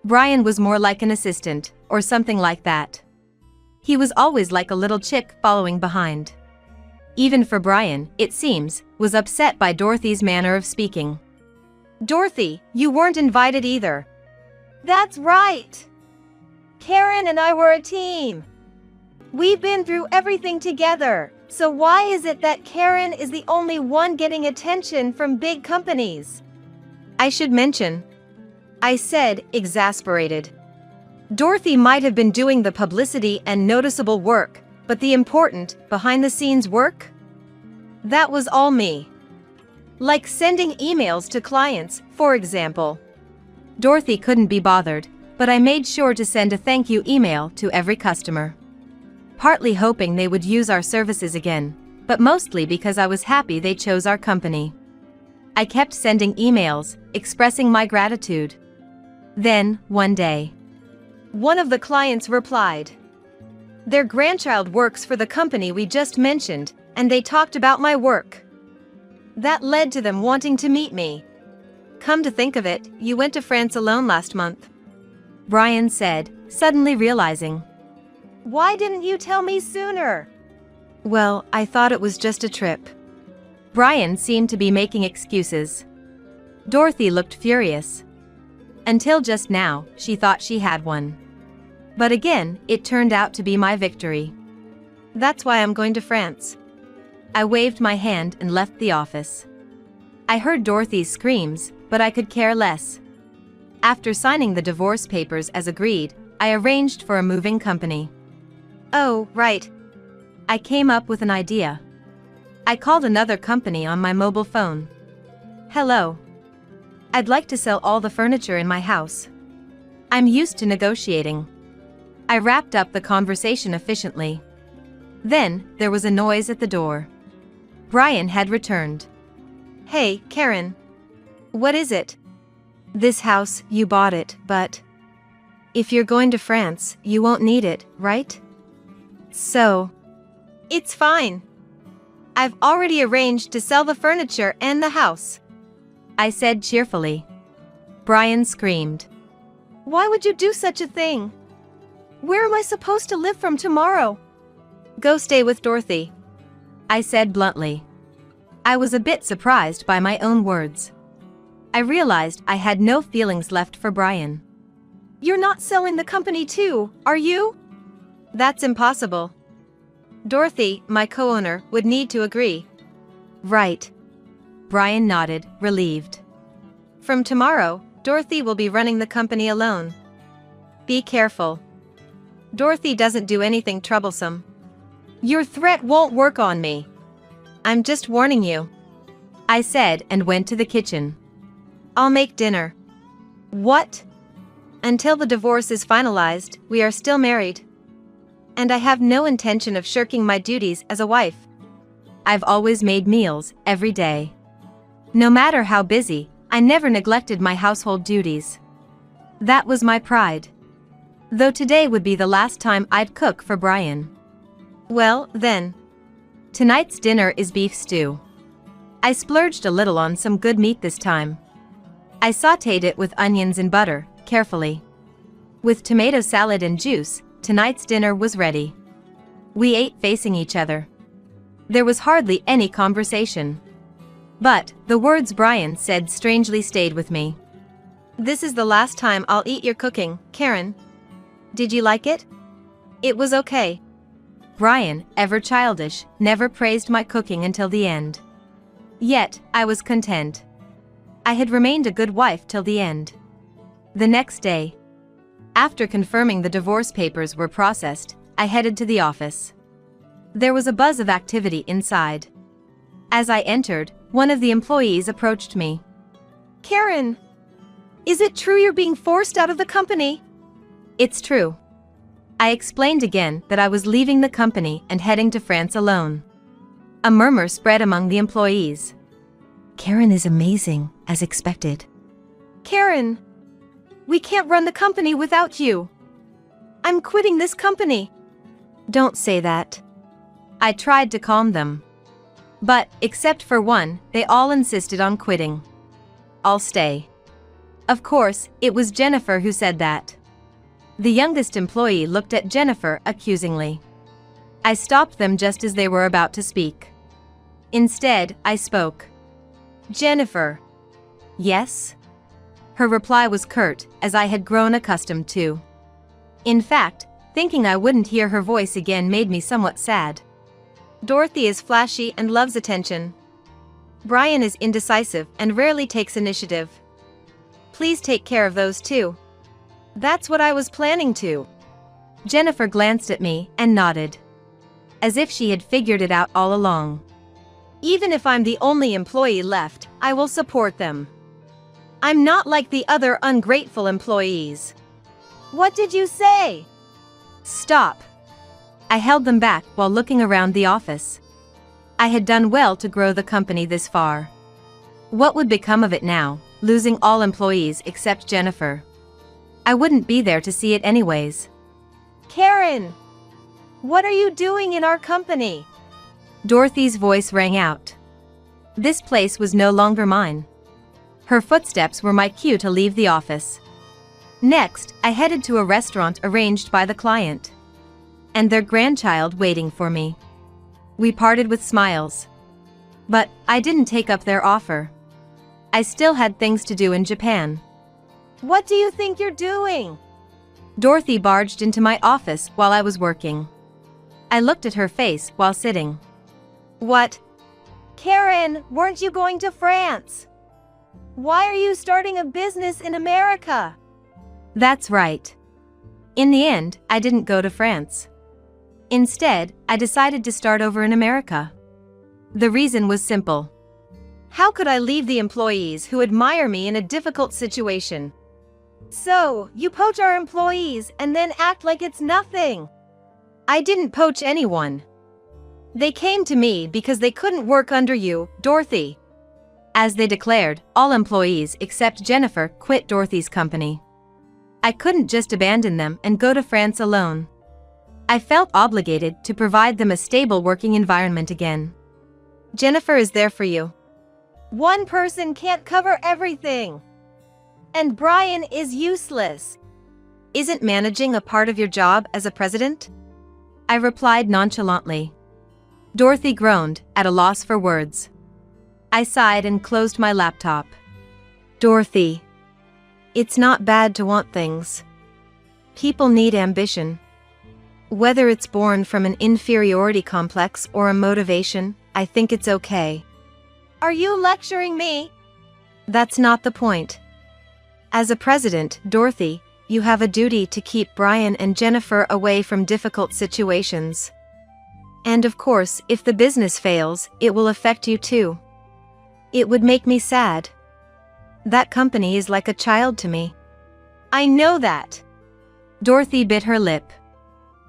Brian was more like an assistant, or something like that. He was always like a little chick following behind. Even for Brian, it seems, was upset by Dorothy's manner of speaking. "Dorothy, you weren't invited either." "That's right. Karen and I were a team. We've been through everything together, so why is it that Karen is the only one getting attention from big companies?" "I should mention," I said, exasperated. "Dorothy might have been doing the publicity and noticeable work, but the important, behind-the-scenes work? That was all me. Like sending emails to clients, for example." Dorothy couldn't be bothered, but I made sure to send a thank you email to every customer. Partly hoping they would use our services again, but mostly because I was happy they chose our company. I kept sending emails, expressing my gratitude. Then, one day, one of the clients replied. Their grandchild works for the company we just mentioned, and they talked about my work. That led to them wanting to meet me. Come to think of it, you went to France alone last month, Brian said, suddenly realizing. Why didn't you tell me sooner? Well, I thought it was just a trip. Brian seemed to be making excuses. Dorothy looked furious. Until just now, she thought she had one. But again, it turned out to be my victory. That's why I'm going to France. I waved my hand and left the office. I heard Dorothy's screams, but I could care less. After signing the divorce papers as agreed, I arranged for a moving company. Oh, right. I came up with an idea. I called another company on my mobile phone. Hello. I'd like to sell all the furniture in my house. I'm used to negotiating. I wrapped up the conversation efficiently. Then, there was a noise at the door. Brian had returned. Hey, Karen. What is it? This house, you bought it, but if you're going to France, you won't need it, right? So, it's fine. I've already arranged to sell the furniture and the house, I said cheerfully. Brian screamed. Why would you do such a thing? Where am I supposed to live from tomorrow? Go stay with Dorothy, I said bluntly. I was a bit surprised by my own words. I realized I had no feelings left for Brian. You're not selling the company too, are you? That's impossible. Dorothy, my co-owner, would need to agree. Right. Brian nodded, relieved. From tomorrow, Dorothy will be running the company alone. Be careful. Dorothy doesn't do anything troublesome. Your threat won't work on me. I'm just warning you, I said and went to the kitchen. I'll make dinner. What? Until the divorce is finalized, we are still married. And I have no intention of shirking my duties as a wife. I've always made meals, every day. No matter how busy, I never neglected my household duties. That was my pride. Though today would be the last time I'd cook for Brian. Well, then. Tonight's dinner is beef stew. I splurged a little on some good meat this time. I sautéed it with onions and butter, carefully. With tomato salad and juice, tonight's dinner was ready. We ate facing each other. There was hardly any conversation. But, the words Brian said strangely stayed with me. This is the last time I'll eat your cooking, Karen. Did you like it? It was okay. Brian, ever childish, never praised my cooking until the end. Yet, I was content. I had remained a good wife till the end. The next day, after confirming the divorce papers were processed, I headed to the office. There was a buzz of activity inside. As I entered, one of the employees approached me. Karen! Is it true you're being forced out of the company? It's true. I explained again that I was leaving the company and heading to France alone. A murmur spread among the employees. Karen is amazing, as expected. Karen! We can't run the company without you. I'm quitting this company. Don't say that. I tried to calm them. But, except for one, they all insisted on quitting. I'll stay. Of course, it was Jennifer who said that. The youngest employee looked at Jennifer accusingly. I stopped them just as they were about to speak. Instead, I spoke. Jennifer. Yes? Her reply was curt, as I had grown accustomed to. In fact, thinking I wouldn't hear her voice again made me somewhat sad. Dorothy is flashy and loves attention. Brian is indecisive and rarely takes initiative. Please take care of those two. That's what I was planning to. Jennifer glanced at me and nodded. As if she had figured it out all along. Even if I'm the only employee left, I will support them. I'm not like the other ungrateful employees. What did you say? Stop. I held them back while looking around the office. I had done well to grow the company this far. What would become of it now, losing all employees except Jennifer? I wouldn't be there to see it anyways. Karen! What are you doing in our company? Dorothy's voice rang out. This place was no longer mine. Her footsteps were my cue to leave the office. Next, I headed to a restaurant arranged by the client. And their grandchild waiting for me. We parted with smiles. But I didn't take up their offer. I still had things to do in Japan. What do you think you're doing? Dorothy barged into my office while I was working. I looked at her face while sitting. What? Karen, weren't you going to France? Why are you starting a business in America? That's right. In the end, I didn't go to France. Instead, I decided to start over in America. The reason was simple. How could I leave the employees who admire me in a difficult situation? So, you poach our employees and then act like it's nothing. I didn't poach anyone. They came to me because they couldn't work under you, Dorothy. As they declared, all employees except Jennifer quit Dorothy's company. I couldn't just abandon them and go to France alone. I felt obligated to provide them a stable working environment again. Jennifer is there for you. One person can't cover everything. And Brian is useless. Isn't managing a part of your job as a president? I replied nonchalantly. Dorothy groaned, at a loss for words. I sighed and closed my laptop. Dorothy. It's not bad to want things. People need ambition. Whether it's born from an inferiority complex or a motivation, I think it's okay. Are you lecturing me? That's not the point. As a president, Dorothy, you have a duty to keep Brian and Jennifer away from difficult situations. And of course, if the business fails, it will affect you too. It would make me sad. That company is like a child to me. I know that. Dorothy bit her lip.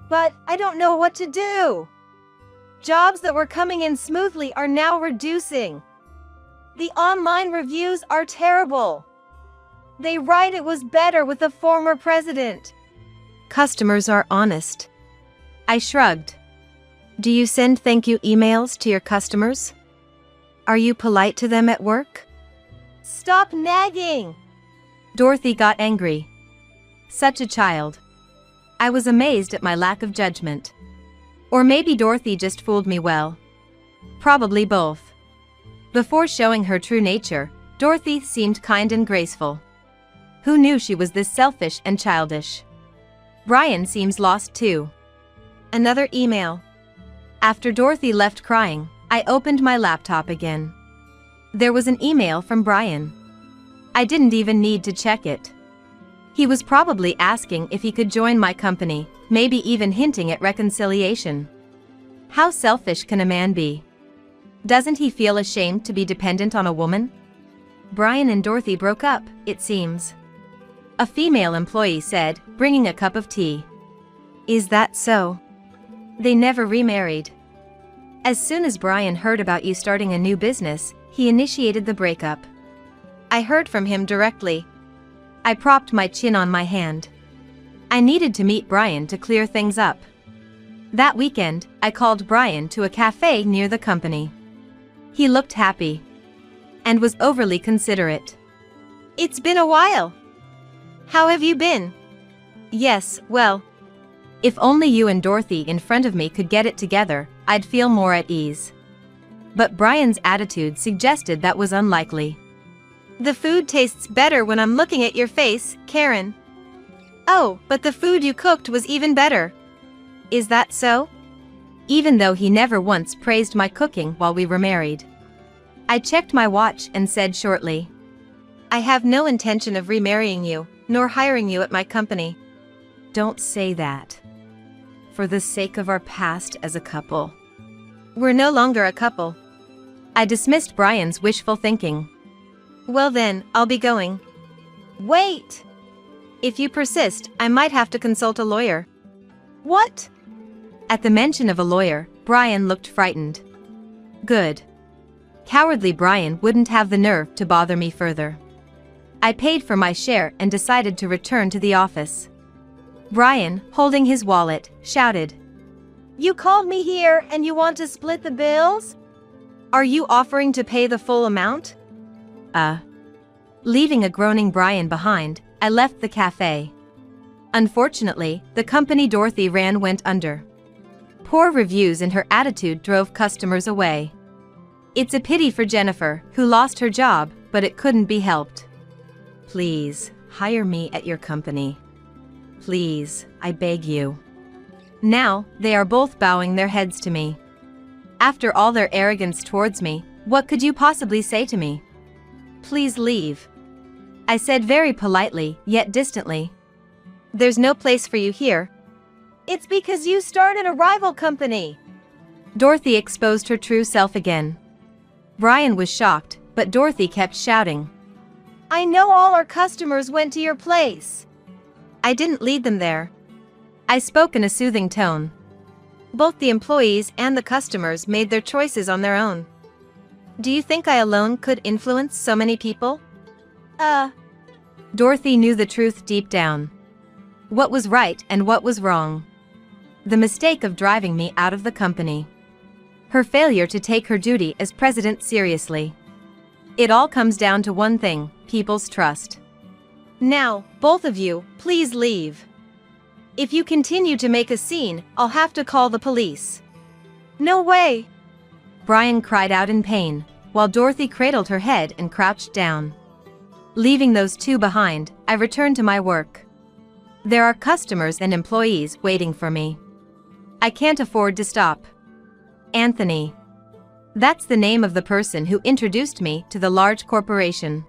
But I don't know what to do. Jobs that were coming in smoothly are now reducing. The online reviews are terrible. They write it was better with the former president. Customers are honest. I shrugged. Do you send thank you emails to your customers? Are you polite to them at work? Stop nagging! Dorothy got angry. Such a child. I was amazed at my lack of judgment. Or maybe Dorothy just fooled me well. Probably both. Before showing her true nature, Dorothy seemed kind and graceful. Who knew she was this selfish and childish? Brian seems lost too. Another email. After Dorothy left crying, I opened my laptop again. There was an email from Brian. I didn't even need to check it. He was probably asking if he could join my company, maybe even hinting at reconciliation. How selfish can a man be? Doesn't he feel ashamed to be dependent on a woman? Brian and Dorothy broke up, it seems. A female employee said, bringing a cup of tea. Is that so? They never remarried. As soon as Brian heard about you starting a new business, he initiated the breakup. I heard from him directly. I propped my chin on my hand. I needed to meet Brian to clear things up. That weekend, I called Brian to a cafe near the company. He looked happy. And was overly considerate. It's been a while. How have you been? Yes, well. If only you and Dorothy in front of me could get it together, I'd feel more at ease. But Brian's attitude suggested that was unlikely. The food tastes better when I'm looking at your face, Karen. Oh, but the food you cooked was even better. Is that so? Even though he never once praised my cooking while we were married. I checked my watch and said shortly, I have no intention of remarrying you, nor hiring you at my company. Don't say that. For the sake of our past as a couple. We're no longer a couple. I dismissed Brian's wishful thinking. Well then, I'll be going. Wait! If you persist, I might have to consult a lawyer. What? At the mention of a lawyer, Brian looked frightened. Good. Cowardly Brian wouldn't have the nerve to bother me further. I paid for my share and decided to return to the office. Brian, holding his wallet, shouted, You called me here and you want to split the bills? Are you offering to pay the full amount? Leaving a groaning Brian behind, I left the cafe. Unfortunately, the company Dorothy ran went under. Poor reviews and her attitude drove customers away. It's a pity for Jennifer, who lost her job, but it couldn't be helped. Please, hire me at your company. Please, I beg you. Now, they are both bowing their heads to me. After all their arrogance towards me, what could you possibly say to me? Please leave. I said very politely, yet distantly. There's no place for you here. It's because you started a rival company. Dorothy exposed her true self again. Brian was shocked, but Dorothy kept shouting. I know all our customers went to your place. I didn't lead them there. I spoke in a soothing tone. Both the employees and the customers made their choices on their own. Do you think I alone could influence so many people? Dorothy knew the truth deep down. What was right and what was wrong. The mistake of driving me out of the company. Her failure to take her duty as president seriously. It all comes down to one thing, people's trust. Now, both of you, please leave. If you continue to make a scene, I'll have to call the police. No way! Brian cried out in pain, while Dorothy cradled her head and crouched down. Leaving those two behind, I returned to my work. There are customers and employees waiting for me. I can't afford to stop. Anthony. That's the name of the person who introduced me to the large corporation.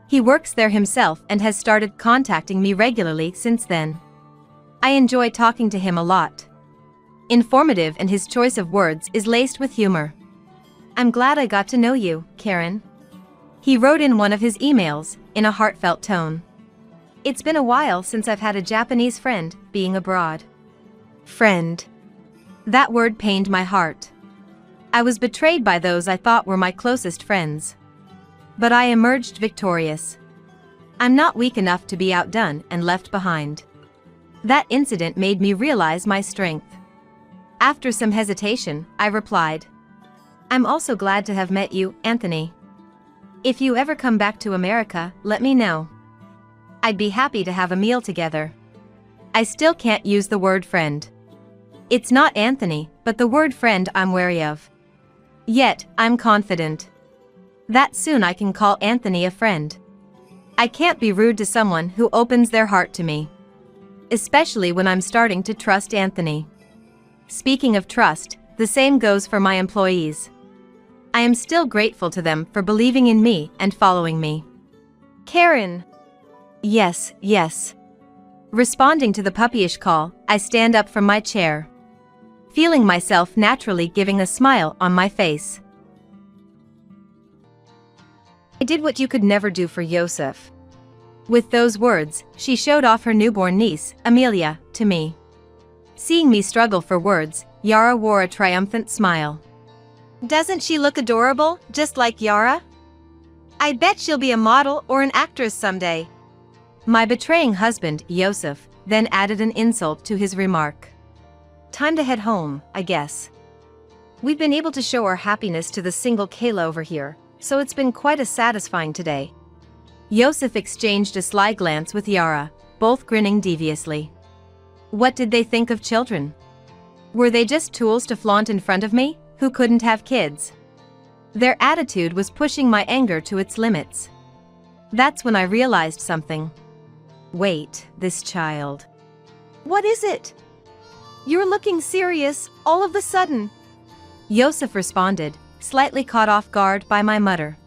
He works there himself and has started contacting me regularly since then. I enjoy talking to him a lot. Informative, and his choice of words is laced with humor. I'm glad I got to know you, Karen. He wrote in one of his emails, in a heartfelt tone. It's been a while since I've had a Japanese friend, being abroad. Friend. That word pained my heart. I was betrayed by those I thought were my closest friends. But I emerged victorious. I'm not weak enough to be outdone and left behind. That incident made me realize my strength. After some hesitation, I replied, I'm also glad to have met you, Anthony. If you ever come back to America, let me know. I'd be happy to have a meal together. I still can't use the word friend. It's not Anthony, but the word friend I'm wary of. Yet, I'm confident that soon I can call Anthony a friend. I can't be rude to someone who opens their heart to me. Especially when I'm starting to trust Anthony. Speaking of trust, the same goes for my employees. I am still grateful to them for believing in me and following me. Karen. Yes, yes. Responding to the puppyish call, I stand up from my chair. Feeling myself naturally giving a smile on my face. I did what you could never do for Yosef. With those words, she showed off her newborn niece, Amelia, to me. Seeing me struggle for words, Yara wore a triumphant smile. Doesn't she look adorable, just like Yara? I bet she'll be a model or an actress someday. My betraying husband, Yosef, then added an insult to his remark. Time to head home, I guess. We've been able to show our happiness to the single Kayla over here, so it's been quite a satisfying today. Yosef exchanged a sly glance with Yara, both grinning deviously. What did they think of children? Were they just tools to flaunt in front of me, who couldn't have kids? Their attitude was pushing my anger to its limits. That's when I realized something. Wait, this child. What is it? You're looking serious, all of a sudden. Yosef responded, slightly caught off guard by my mutter.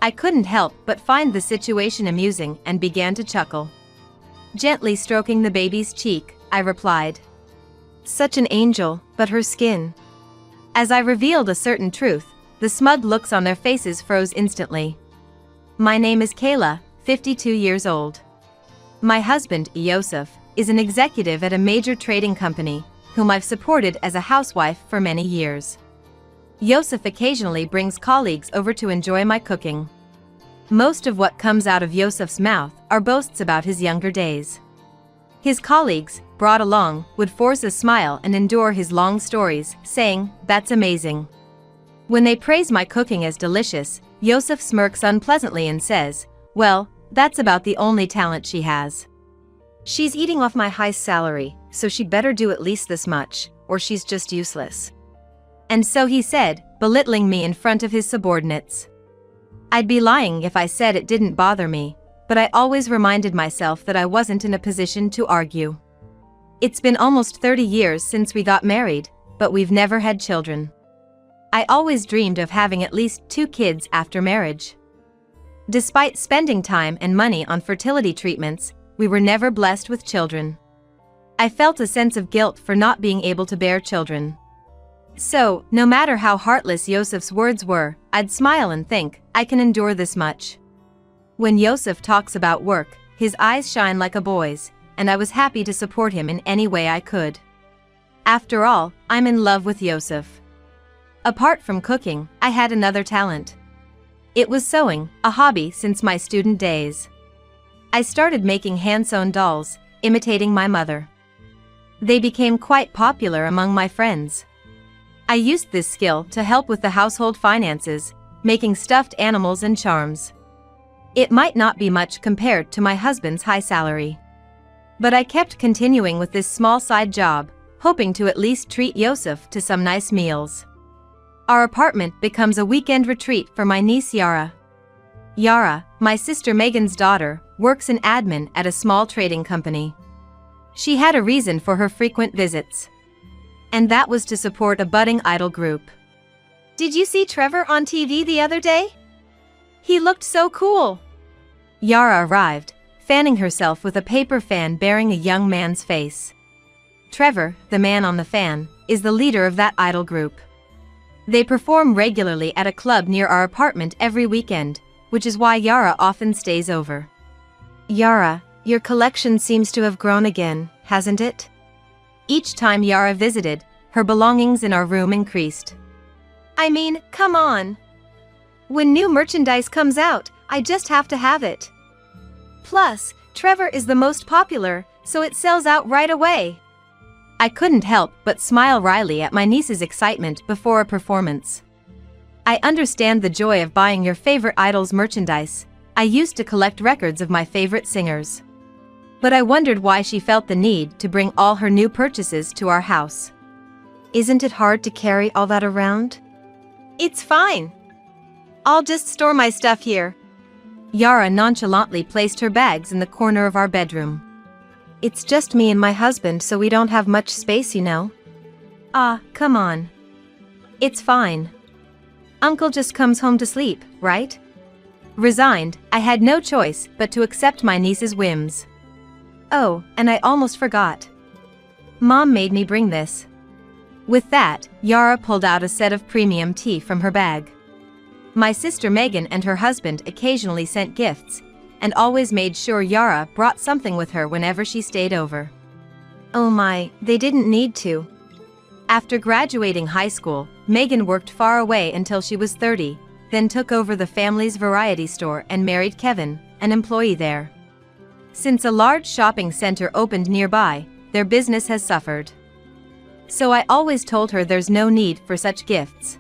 I couldn't help but find the situation amusing and began to chuckle. Gently stroking the baby's cheek, I replied. Such an angel, but her skin. As I revealed a certain truth, the smug looks on their faces froze instantly. My name is Kayla, 52 years old. My husband, Yosef, is an executive at a major trading company, whom I've supported as a housewife for many years. Yosef occasionally brings colleagues over to enjoy my cooking. Most of what comes out of Yosef's mouth are boasts about his younger days. His colleagues, brought along, would force a smile and endure his long stories, saying, "That's amazing." When they praise my cooking as delicious, Yosef smirks unpleasantly and says, "Well, that's about the only talent she has. She's eating off my high salary, so she'd better do at least this much, or she's just useless." And so he said, belittling me in front of his subordinates. I'd be lying if I said it didn't bother me, but I always reminded myself that I wasn't in a position to argue. It's been almost 30 years since we got married, but we've never had children. I always dreamed of having at least 2 kids after marriage. Despite spending time and money on fertility treatments, we were never blessed with children. I felt a sense of guilt for not being able to bear children. So, no matter how heartless Yosef's words were, I'd smile and think, I can endure this much. When Yosef talks about work, his eyes shine like a boy's, and I was happy to support him in any way I could. After all, I'm in love with Yosef. Apart from cooking, I had another talent. It was sewing, a hobby since my student days. I started making hand-sewn dolls, imitating my mother. They became quite popular among my friends. I used this skill to help with the household finances, making stuffed animals and charms. It might not be much compared to my husband's high salary. But I kept continuing with this small side job, hoping to at least treat Yosef to some nice meals. Our apartment becomes a weekend retreat for my niece Yara. Yara, my sister Megan's daughter, works in admin at a small trading company. She had a reason for her frequent visits. And that was to support a budding idol group. Did you see Trevor on TV the other day? He looked so cool. Yara arrived, fanning herself with a paper fan bearing a young man's face. Trevor, the man on the fan, is the leader of that idol group. They perform regularly at a club near our apartment every weekend, which is why Yara often stays over. Yara, your collection seems to have grown again, hasn't it? Each time Yara visited, her belongings in our room increased. I mean, come on. When new merchandise comes out, I just have to have it. Plus, Trevor is the most popular, so it sells out right away. I couldn't help but smile wryly at my niece's excitement before a performance. I understand the joy of buying your favorite idol's merchandise. I used to collect records of my favorite singers. But I wondered why she felt the need to bring all her new purchases to our house. Isn't it hard to carry all that around? It's fine. I'll just store my stuff here. Yara nonchalantly placed her bags in the corner of our bedroom. It's just me and my husband, so we don't have much space, you know. Ah, come on. It's fine. Uncle just comes home to sleep, right? Resigned, I had no choice but to accept my niece's whims. Oh, and I almost forgot. Mom made me bring this. With that, Yara pulled out a set of premium tea from her bag. My sister Megan and her husband occasionally sent gifts, and always made sure Yara brought something with her whenever she stayed over. Oh my, they didn't need to. After graduating high school, Megan worked far away until she was 30, then took over the family's variety store and married Kevin, an employee there. Since a large shopping center opened nearby, their business has suffered. So I always told her there's no need for such gifts.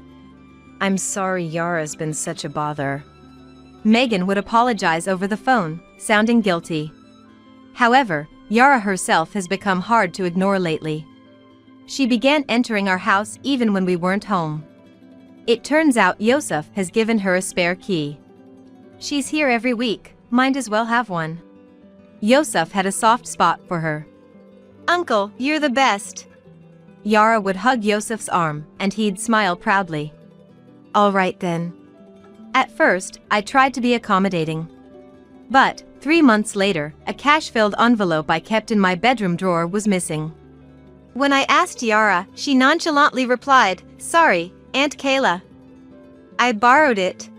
I'm sorry Yara's been such a bother. Megan would apologize over the phone, sounding guilty. However, Yara herself has become hard to ignore lately. She began entering our house even when we weren't home. It turns out Yosef has given her a spare key. She's here every week, might as well have one. Yosef had a soft spot for her. Uncle, you're the best. Yara would hug Yosef's arm, and he'd smile proudly. All right then. At first, I tried to be accommodating. But, 3 months later, a cash-filled envelope I kept in my bedroom drawer was missing. When I asked Yara, she nonchalantly replied, "Sorry, Aunt Kayla. I borrowed it.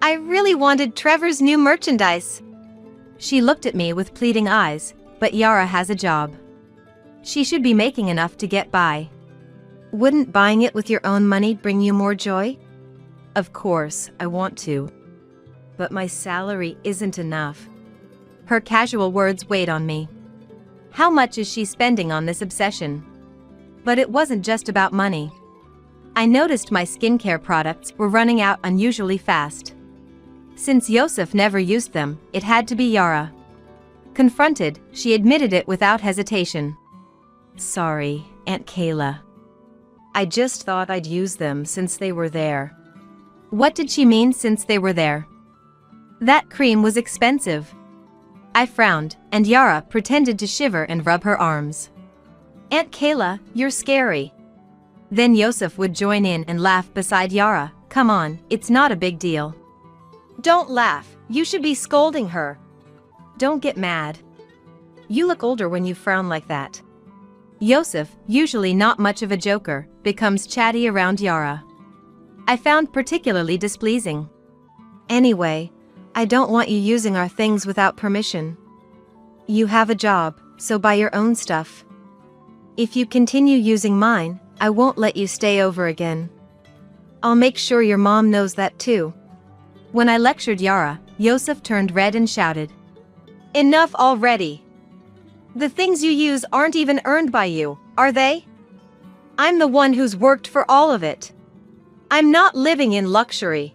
I really wanted Trevor's new merchandise." She looked at me with pleading eyes, but Yara has a job. She should be making enough to get by. Wouldn't buying it with your own money bring you more joy? Of course, I want to. But my salary isn't enough. Her casual words weighed on me. How much is she spending on this obsession? But it wasn't just about money. I noticed my skincare products were running out unusually fast. Since Yosef never used them, it had to be Yara. Confronted, she admitted it without hesitation. Sorry, Aunt Kayla. I just thought I'd use them since they were there. What did she mean since they were there? That cream was expensive. I frowned, and Yara pretended to shiver and rub her arms. Aunt Kayla, you're scary. Then Yosef would join in and laugh beside Yara. Come on, it's not a big deal. Don't laugh, you should be scolding her. Don't get mad. You look older when you frown like that. Yosef, usually not much of a joker, becomes chatty around Yara. I found particularly displeasing. Anyway, I don't want you using our things without permission. You have a job, so buy your own stuff. If you continue using mine, I won't let you stay over again. I'll make sure your mom knows that too. When I lectured Yara, Yosef turned red and shouted. Enough already. The things you use aren't even earned by you, are they? I'm the one who's worked for all of it. I'm not living in luxury.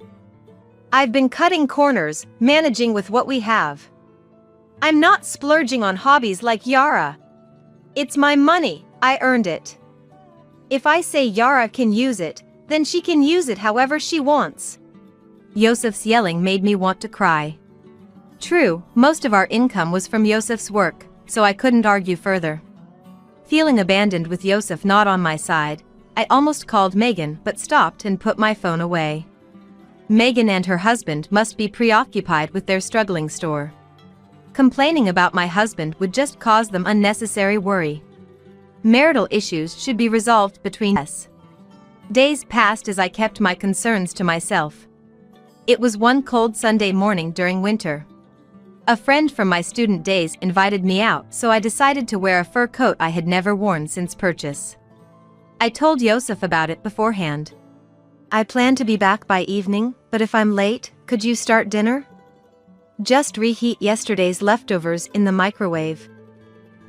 I've been cutting corners, managing with what we have. I'm not splurging on hobbies like Yara. It's my money, I earned it. If I say Yara can use it, then she can use it however she wants. Yosef's yelling made me want to cry. True, most of our income was from Yosef's work, so I couldn't argue further. Feeling abandoned with Yosef not on my side, I almost called Megan but stopped and put my phone away. Megan and her husband must be preoccupied with their struggling store. Complaining about my husband would just cause them unnecessary worry. Marital issues should be resolved between us. Days passed as I kept my concerns to myself. It was one cold Sunday morning during winter. A friend from my student days invited me out, so I decided to wear a fur coat I had never worn since purchase. I told Yosef about it beforehand. I plan to be back by evening, but if I'm late, could you start dinner? Just reheat yesterday's leftovers in the microwave.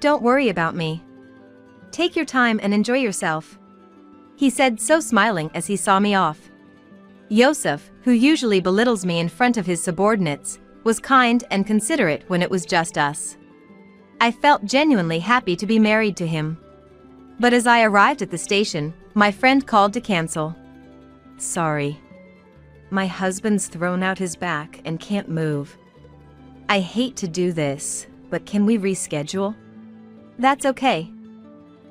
Don't worry about me. Take your time and enjoy yourself. He said, so smiling as he saw me off. Yosef, who usually belittles me in front of his subordinates, was kind and considerate when it was just us. I felt genuinely happy to be married to him. But as I arrived at the station, my friend called to cancel. Sorry. My husband's thrown out his back and can't move. I hate to do this, but can we reschedule? That's okay.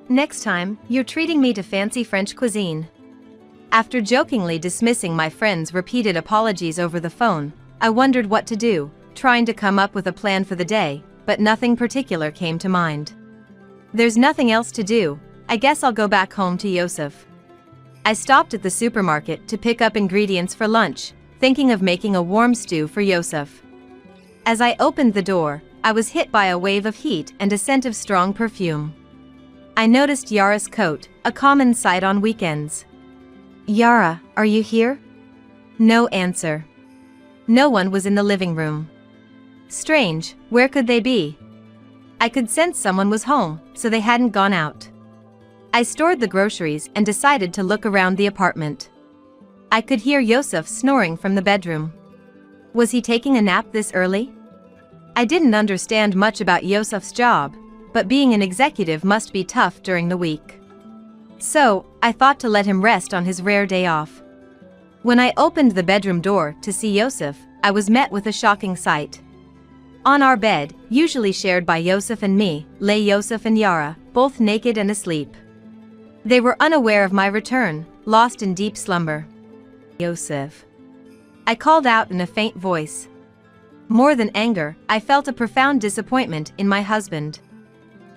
Next time, you're treating me to fancy French cuisine. After jokingly dismissing my friend's repeated apologies over the phone, I wondered what to do, trying to come up with a plan for the day, but nothing particular came to mind. There's nothing else to do, I guess I'll go back home to Yosef. I stopped at the supermarket to pick up ingredients for lunch, thinking of making a warm stew for Yosef. As I opened the door, I was hit by a wave of heat and a scent of strong perfume. I noticed Yara's coat, a common sight on weekends. Yara, are you here? No answer. No one was in the living room. Strange, where could they be? I could sense someone was home, so they hadn't gone out. I stored the groceries and decided to look around the apartment. I could hear Yosef snoring from the bedroom. Was he taking a nap this early? I didn't understand much about Yosef's job, but being an executive must be tough during the week. So, I thought to let him rest on his rare day off. When I opened the bedroom door to see Yosef, I was met with a shocking sight. On our bed, usually shared by Yosef and me, lay Yosef and Yara, both naked and asleep. They were unaware of my return, lost in deep slumber. Yosef. I called out in a faint voice. More than anger, I felt a profound disappointment in my husband.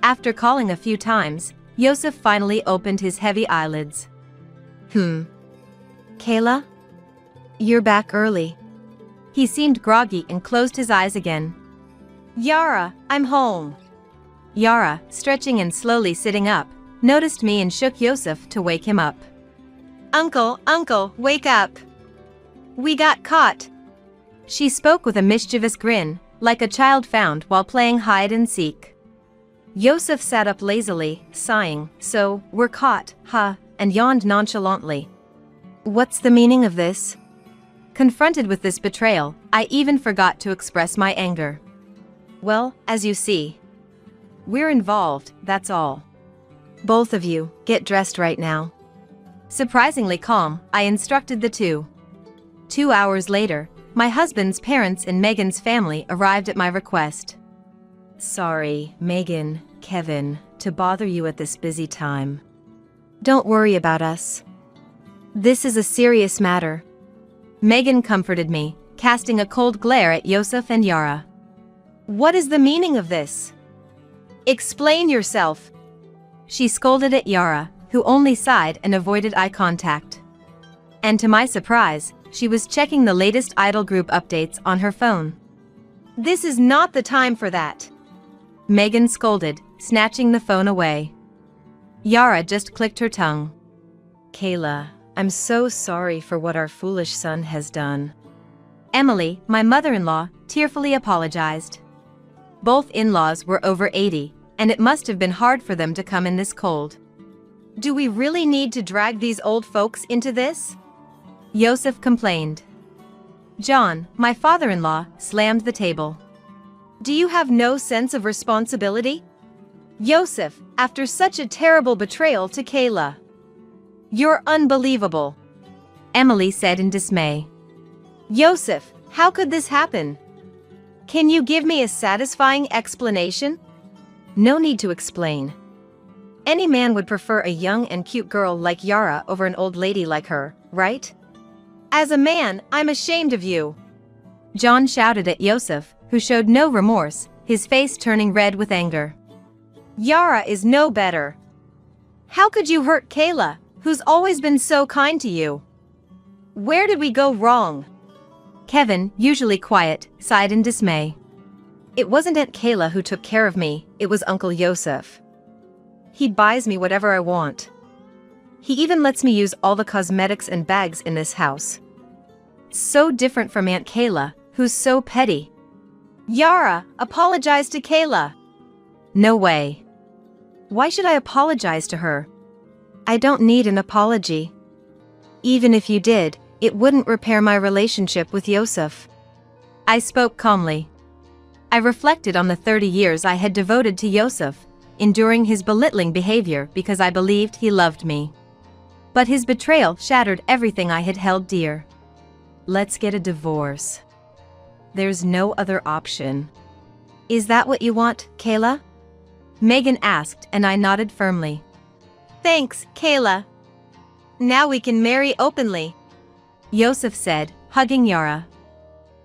After calling a few times, Yosef finally opened his heavy eyelids. Kayla? You're back early. He seemed groggy and closed his eyes again. Yara, I'm home. Yara, stretching and slowly sitting up, noticed me and shook Yosef to wake him up. Uncle, wake up. We got caught. She spoke with a mischievous grin, like a child found while playing hide and seek. Yosef sat up lazily, sighing, "So, we're caught, huh?" and yawned nonchalantly. "What's the meaning of this?" Confronted with this betrayal, I even forgot to express my anger. "Well, as you see, we're involved, that's all. Both of you, get dressed right now." Surprisingly calm, I instructed the two. 2 hours later, my husband's parents and Megan's family arrived at my request. "Sorry, Megan, Kevin, to bother you at this busy time. Don't worry about us. This is a serious matter." Megan comforted me, casting a cold glare at Yosef and Yara. "What is the meaning of this? Explain yourself." She scolded at Yara, who only sighed and avoided eye contact. And to my surprise, she was checking the latest idol group updates on her phone. "This is not the time for that." Megan scolded, snatching the phone away. Yara just clicked her tongue. "Kayla, I'm so sorry for what our foolish son has done." Emily, my mother-in-law, tearfully apologized. Both in-laws were over 80, and it must have been hard for them to come in this cold. "Do we really need to drag these old folks into this?" Yosef complained. John, my father-in-law, slammed the table. "Do you have no sense of responsibility? Yosef, after such a terrible betrayal to Kayla. You're unbelievable," Emily said in dismay. "Yosef, how could this happen? Can you give me a satisfying explanation?" "No need to explain. Any man would prefer a young and cute girl like Yara over an old lady like her, right?" "As a man, I'm ashamed of you," John shouted at Yosef, who showed no remorse, his face turning red with anger. "Yara is no better. How could you hurt Kayla, who's always been so kind to you? Where did we go wrong?" Kevin, usually quiet, sighed in dismay. "It wasn't Aunt Kayla who took care of me, it was Uncle Yosef. He buys me whatever I want. He even lets me use all the cosmetics and bags in this house. So different from Aunt Kayla, who's so petty." "Yara, apologize to Kayla." "No way. Why should I apologize to her? I don't need an apology. Even if you did, it wouldn't repair my relationship with Yosef." I spoke calmly. I reflected on the 30 years I had devoted to Yosef, enduring his belittling behavior because I believed he loved me. But his betrayal shattered everything I had held dear. "Let's get a divorce. There's no other option." "Is that what you want, Kayla?" Megan asked, and I nodded firmly. "Thanks, Kayla. Now we can marry openly," Yosef said, hugging Yara.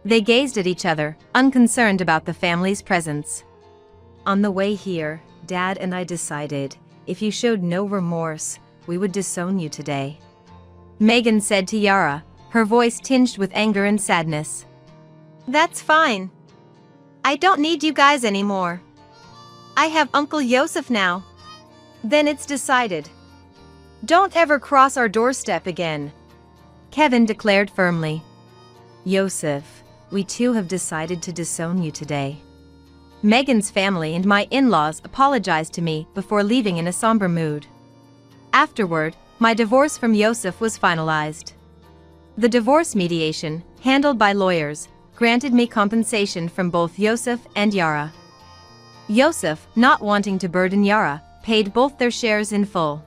They gazed at each other, unconcerned about the family's presence. "On the way here, Dad and I decided, if you showed no remorse, we would disown you today," Megan said to Yara, her voice tinged with anger and sadness. "That's fine. I don't need you guys anymore. I have Uncle Yosef now." "Then it's decided. Don't ever cross our doorstep again," Kevin declared firmly. "Yosef, we too have decided to disown you today." Megan's family and my in-laws apologized to me before leaving in a somber mood. Afterward, my divorce from Yosef was finalized. The divorce mediation, handled by lawyers, granted me compensation from both Yosef and Yara. Yosef, not wanting to burden Yara, paid both their shares in full.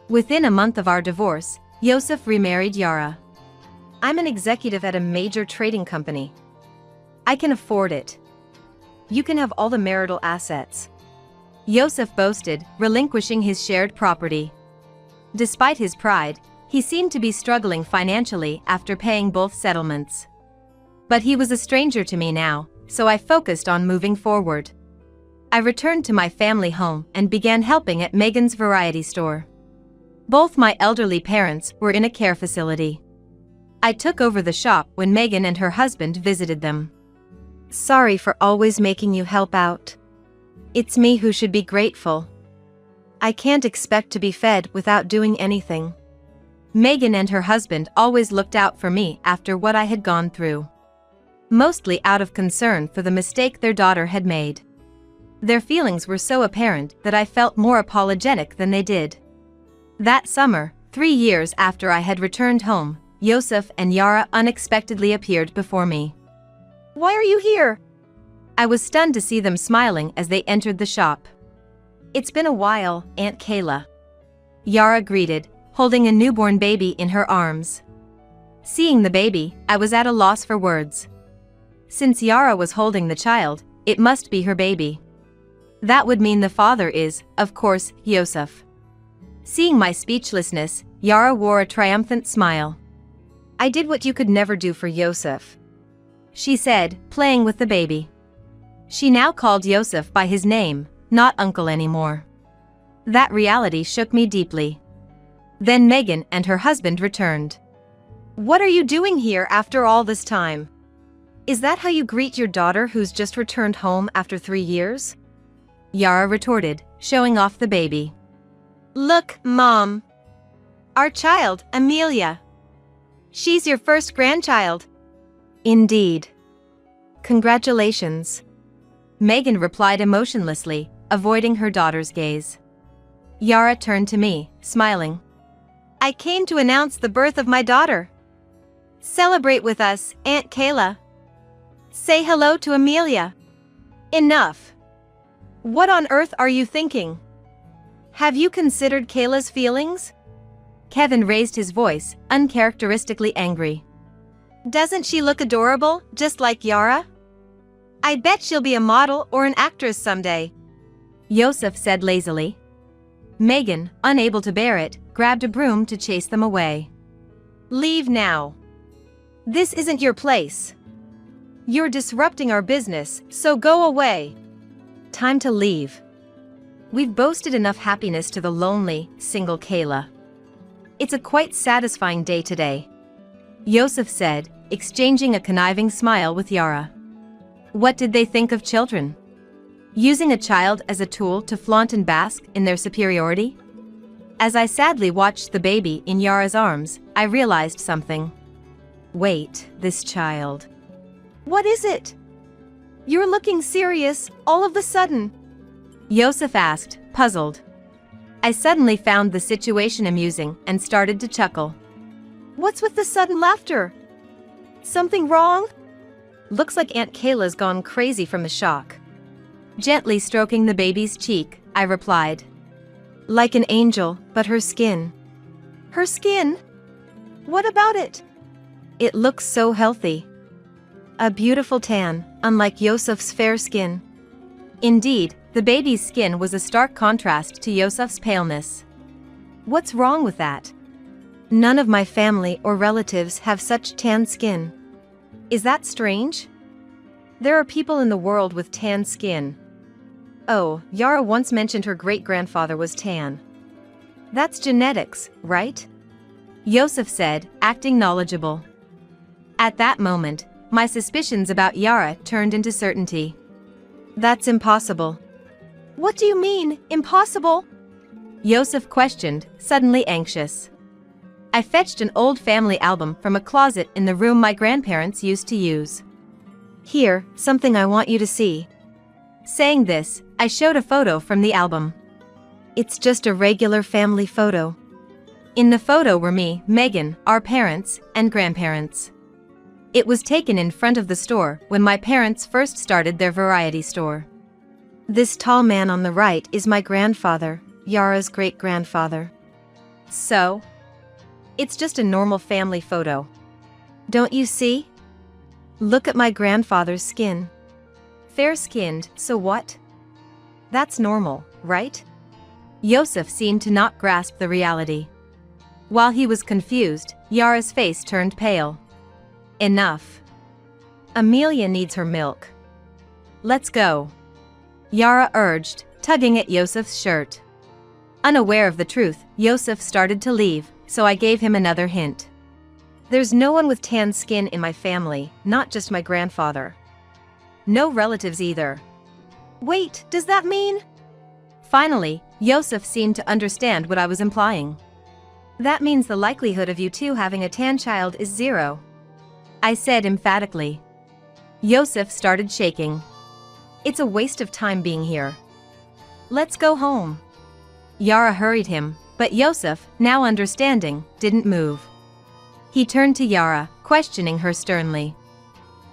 Within a month of our divorce, Yosef remarried Yara. "I'm an executive at a major trading company. I can afford it. You can have all the marital assets," Yosef boasted, relinquishing his shared property. Despite his pride, he seemed to be struggling financially after paying both settlements. But he was a stranger to me now, so I focused on moving forward. I returned to my family home and began helping at Megan's variety store. Both my elderly parents were in a care facility. I took over the shop when Megan and her husband visited them. "Sorry for always making you help out. It's me who should be grateful." I can't expect to be fed without doing anything. Megan and her husband always looked out for me after what I had gone through. Mostly out of concern for the mistake their daughter had made. Their feelings were so apparent that I felt more apologetic than they did. That summer, 3 years after I had returned home, Yosef and Yara unexpectedly appeared before me. Why are you here? I was stunned to see them smiling as they entered the shop. It's been a while, Aunt Kayla. Yara greeted, holding a newborn baby in her arms. Seeing the baby, I was at a loss for words. Since Yara was holding the child, it must be her baby. That would mean the father is, of course, Yosef. Seeing my speechlessness, Yara wore a triumphant smile. I did what you could never do for Yosef, she said, playing with the baby. She now called Yosef by his name, not uncle anymore. That reality shook me deeply. Then Megan and her husband returned. What are you doing here after all this time? Is that how you greet your daughter who's just returned home after 3 years? Yara retorted, showing off the baby. Look, Mom. Our child, Amelia. She's your first grandchild. Indeed. Congratulations. Megan replied emotionlessly, avoiding her daughter's gaze. Yara turned to me, smiling. I came to announce the birth of my daughter. Celebrate with us, Aunt Kayla. Say hello to Amelia. Enough. What on earth are you thinking? Have you considered Kayla's feelings? Kevin raised his voice, uncharacteristically angry. Doesn't she look adorable, just like Yara? I bet she'll be a model or an actress someday. Yosef said lazily. Megan, unable to bear it, grabbed a broom to chase them away. Leave now. This isn't your place. You're disrupting our business, so go away. Time to leave. We've boasted enough happiness to the lonely, single Kayla. It's a quite satisfying day today, Yosef said, exchanging a conniving smile with Yara. What did they think of children? Using a child as a tool to flaunt and bask in their superiority? As I sadly watched the baby in Yara's arms, I realized something. Wait, this child. What is it? You're looking serious, all of a sudden. Yosef asked, puzzled. I suddenly found the situation amusing and started to chuckle. What's with the sudden laughter? Something wrong? Looks like Aunt Kayla's gone crazy from the shock. Gently stroking the baby's cheek, I replied. Like an angel, but her skin. Her skin? What about it? It looks so healthy. A beautiful tan, unlike Yosef's fair skin. Indeed, the baby's skin was a stark contrast to Yosef's paleness. What's wrong with that? None of my family or relatives have such tan skin. Is that strange? There are people in the world with tan skin. Oh, Yara once mentioned her great-grandfather was tan. That's genetics, right? Yosef said, acting knowledgeable. At that moment, my suspicions about Yara turned into certainty. That's impossible. What do you mean, impossible? Yosef questioned, suddenly anxious. I fetched an old family album from a closet in the room my grandparents used to use. Here, something I want you to see. Saying this, I showed a photo from the album. It's just a regular family photo. In the photo were me, Megan, our parents, and grandparents. It was taken in front of the store when my parents first started their variety store. This tall man on the right is my grandfather, Yara's great-grandfather. So? It's just a normal family photo. Don't you see? Look at my grandfather's skin. Fair-skinned, so what? That's normal, right? Yosef seemed to not grasp the reality. While he was confused, Yara's face turned pale. Enough. Amelia needs her milk. Let's go. Yara urged, tugging at Yosef's shirt. Unaware of the truth, Yosef started to leave, so I gave him another hint. There's no one with tan skin in my family, not just my grandfather. No relatives either. Wait, does that mean? Finally, Yosef seemed to understand what I was implying. That means the likelihood of you two having a tan child is 0. I said emphatically. Yosef started shaking. It's a waste of time being here. Let's go home. Yara hurried him, but Yosef, now understanding, didn't move. He turned to Yara, questioning her sternly.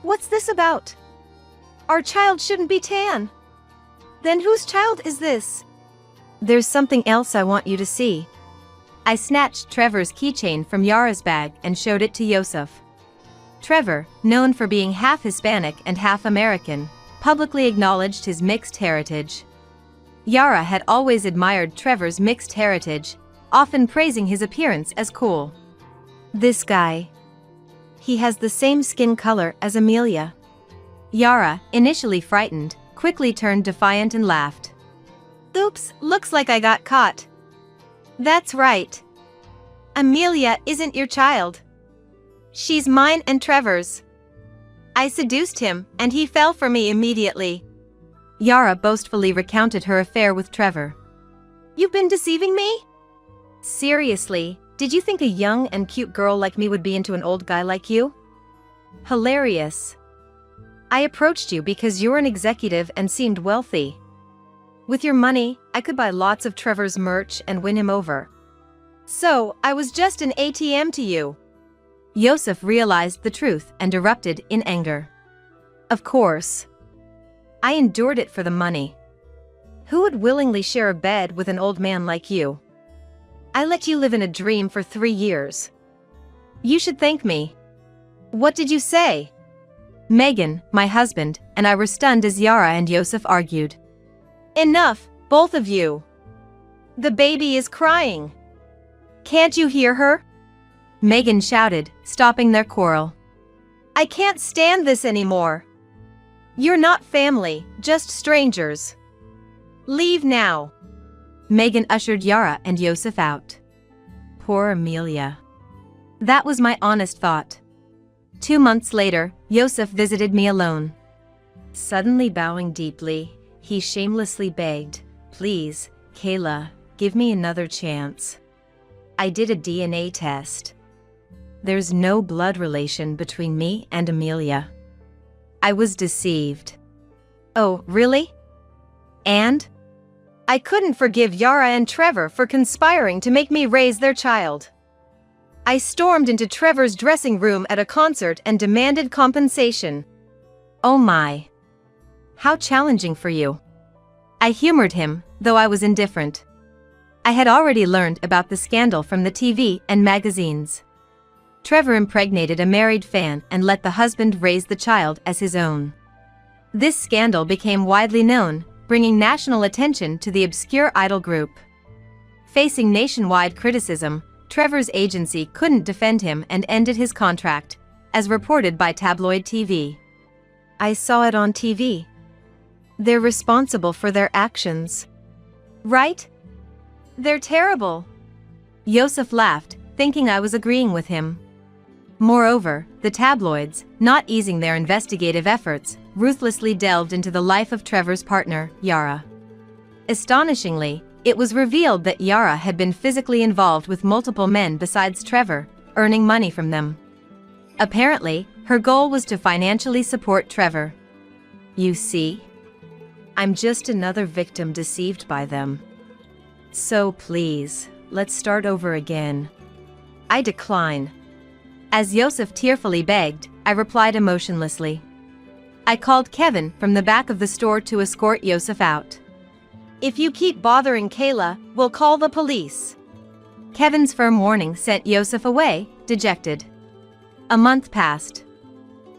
What's this about? Our child shouldn't be tan. Then whose child is this? There's something else I want you to see. I snatched Trevor's keychain from Yara's bag and showed it to Yosef. Trevor, known for being half Hispanic and half American, publicly acknowledged his mixed heritage. Yara had always admired Trevor's mixed heritage, often praising his appearance as cool. This guy. He has the same skin color as Amelia. Yara, initially frightened, quickly turned defiant and laughed. Oops, looks like I got caught. That's right. Amelia isn't your child. She's mine and Trevor's. I seduced him, and he fell for me immediately. Yara boastfully recounted her affair with Trevor. You've been deceiving me? Seriously, did you think a young and cute girl like me would be into an old guy like you? Hilarious. I approached you because you're an executive and seemed wealthy. With your money, I could buy lots of Trevor's merch and win him over. So, I was just an ATM to you. Yosef realized the truth and erupted in anger. Of course. I endured it for the money. Who would willingly share a bed with an old man like you? I let you live in a dream for 3 years. You should thank me. What did you say? Megan, my husband, and I were stunned as Yara and Yosef argued. Enough, both of you. The baby is crying. Can't you hear her? Megan shouted, stopping their quarrel. I can't stand this anymore. You're not family, just strangers. Leave now. Megan ushered Yara and Yosef out. Poor Amelia. That was my honest thought. 2 months later, Yosef visited me alone. Suddenly bowing deeply, he shamelessly begged, "Please, Kayla, give me another chance. I did a DNA test. There's no blood relation between me and Amelia." I was deceived. Oh, really? And? I couldn't forgive Yara and Trevor for conspiring to make me raise their child. I stormed into Trevor's dressing room at a concert and demanded compensation. Oh my. How challenging for you. I humored him, though I was indifferent. I had already learned about the scandal from the TV and magazines. Trevor impregnated a married fan and let the husband raise the child as his own. This scandal became widely known, bringing national attention to the obscure idol group. Facing nationwide criticism, Trevor's agency couldn't defend him and ended his contract, as reported by tabloid TV. I saw it on TV. They're responsible for their actions. Right? They're terrible. Yosef laughed, thinking I was agreeing with him. Moreover, the tabloids, not easing their investigative efforts, ruthlessly delved into the life of Trevor's partner, Yara. Astonishingly, it was revealed that Yara had been physically involved with multiple men besides Trevor, earning money from them. Apparently, her goal was to financially support Trevor. You see? I'm just another victim deceived by them. So please, let's start over again. I decline. As Yosef tearfully begged, I replied emotionlessly. I called Kevin from the back of the store to escort Yosef out. If you keep bothering Kayla, we'll call the police. Kevin's firm warning sent Yosef away, dejected. A month passed.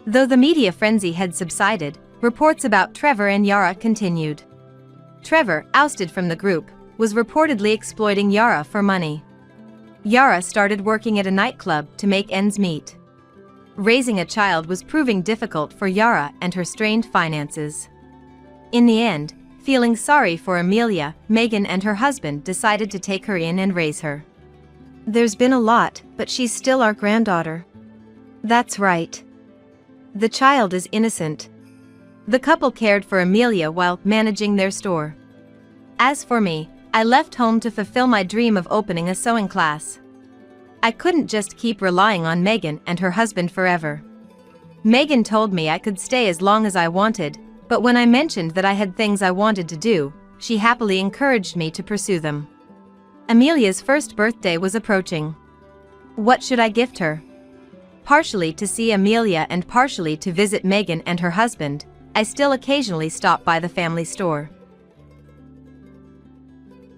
Though the media frenzy had subsided, reports about Trevor and Yara continued. Trevor, ousted from the group, was reportedly exploiting Yara for money. Yara started working at a nightclub to make ends meet. Raising a child was proving difficult for Yara and her strained finances. In the end, feeling sorry for Amelia, Megan and her husband decided to take her in and raise her. There's been a lot, but she's still our granddaughter. That's right. The child is innocent. The couple cared for Amelia while managing their store. As for me, I left home to fulfill my dream of opening a sewing class. I couldn't just keep relying on Megan and her husband forever. Megan told me I could stay as long as I wanted, but when I mentioned that I had things I wanted to do, she happily encouraged me to pursue them. Amelia's first birthday was approaching. What should I gift her? Partially to see Amelia and partially to visit Megan and her husband, I still occasionally stop by the family store.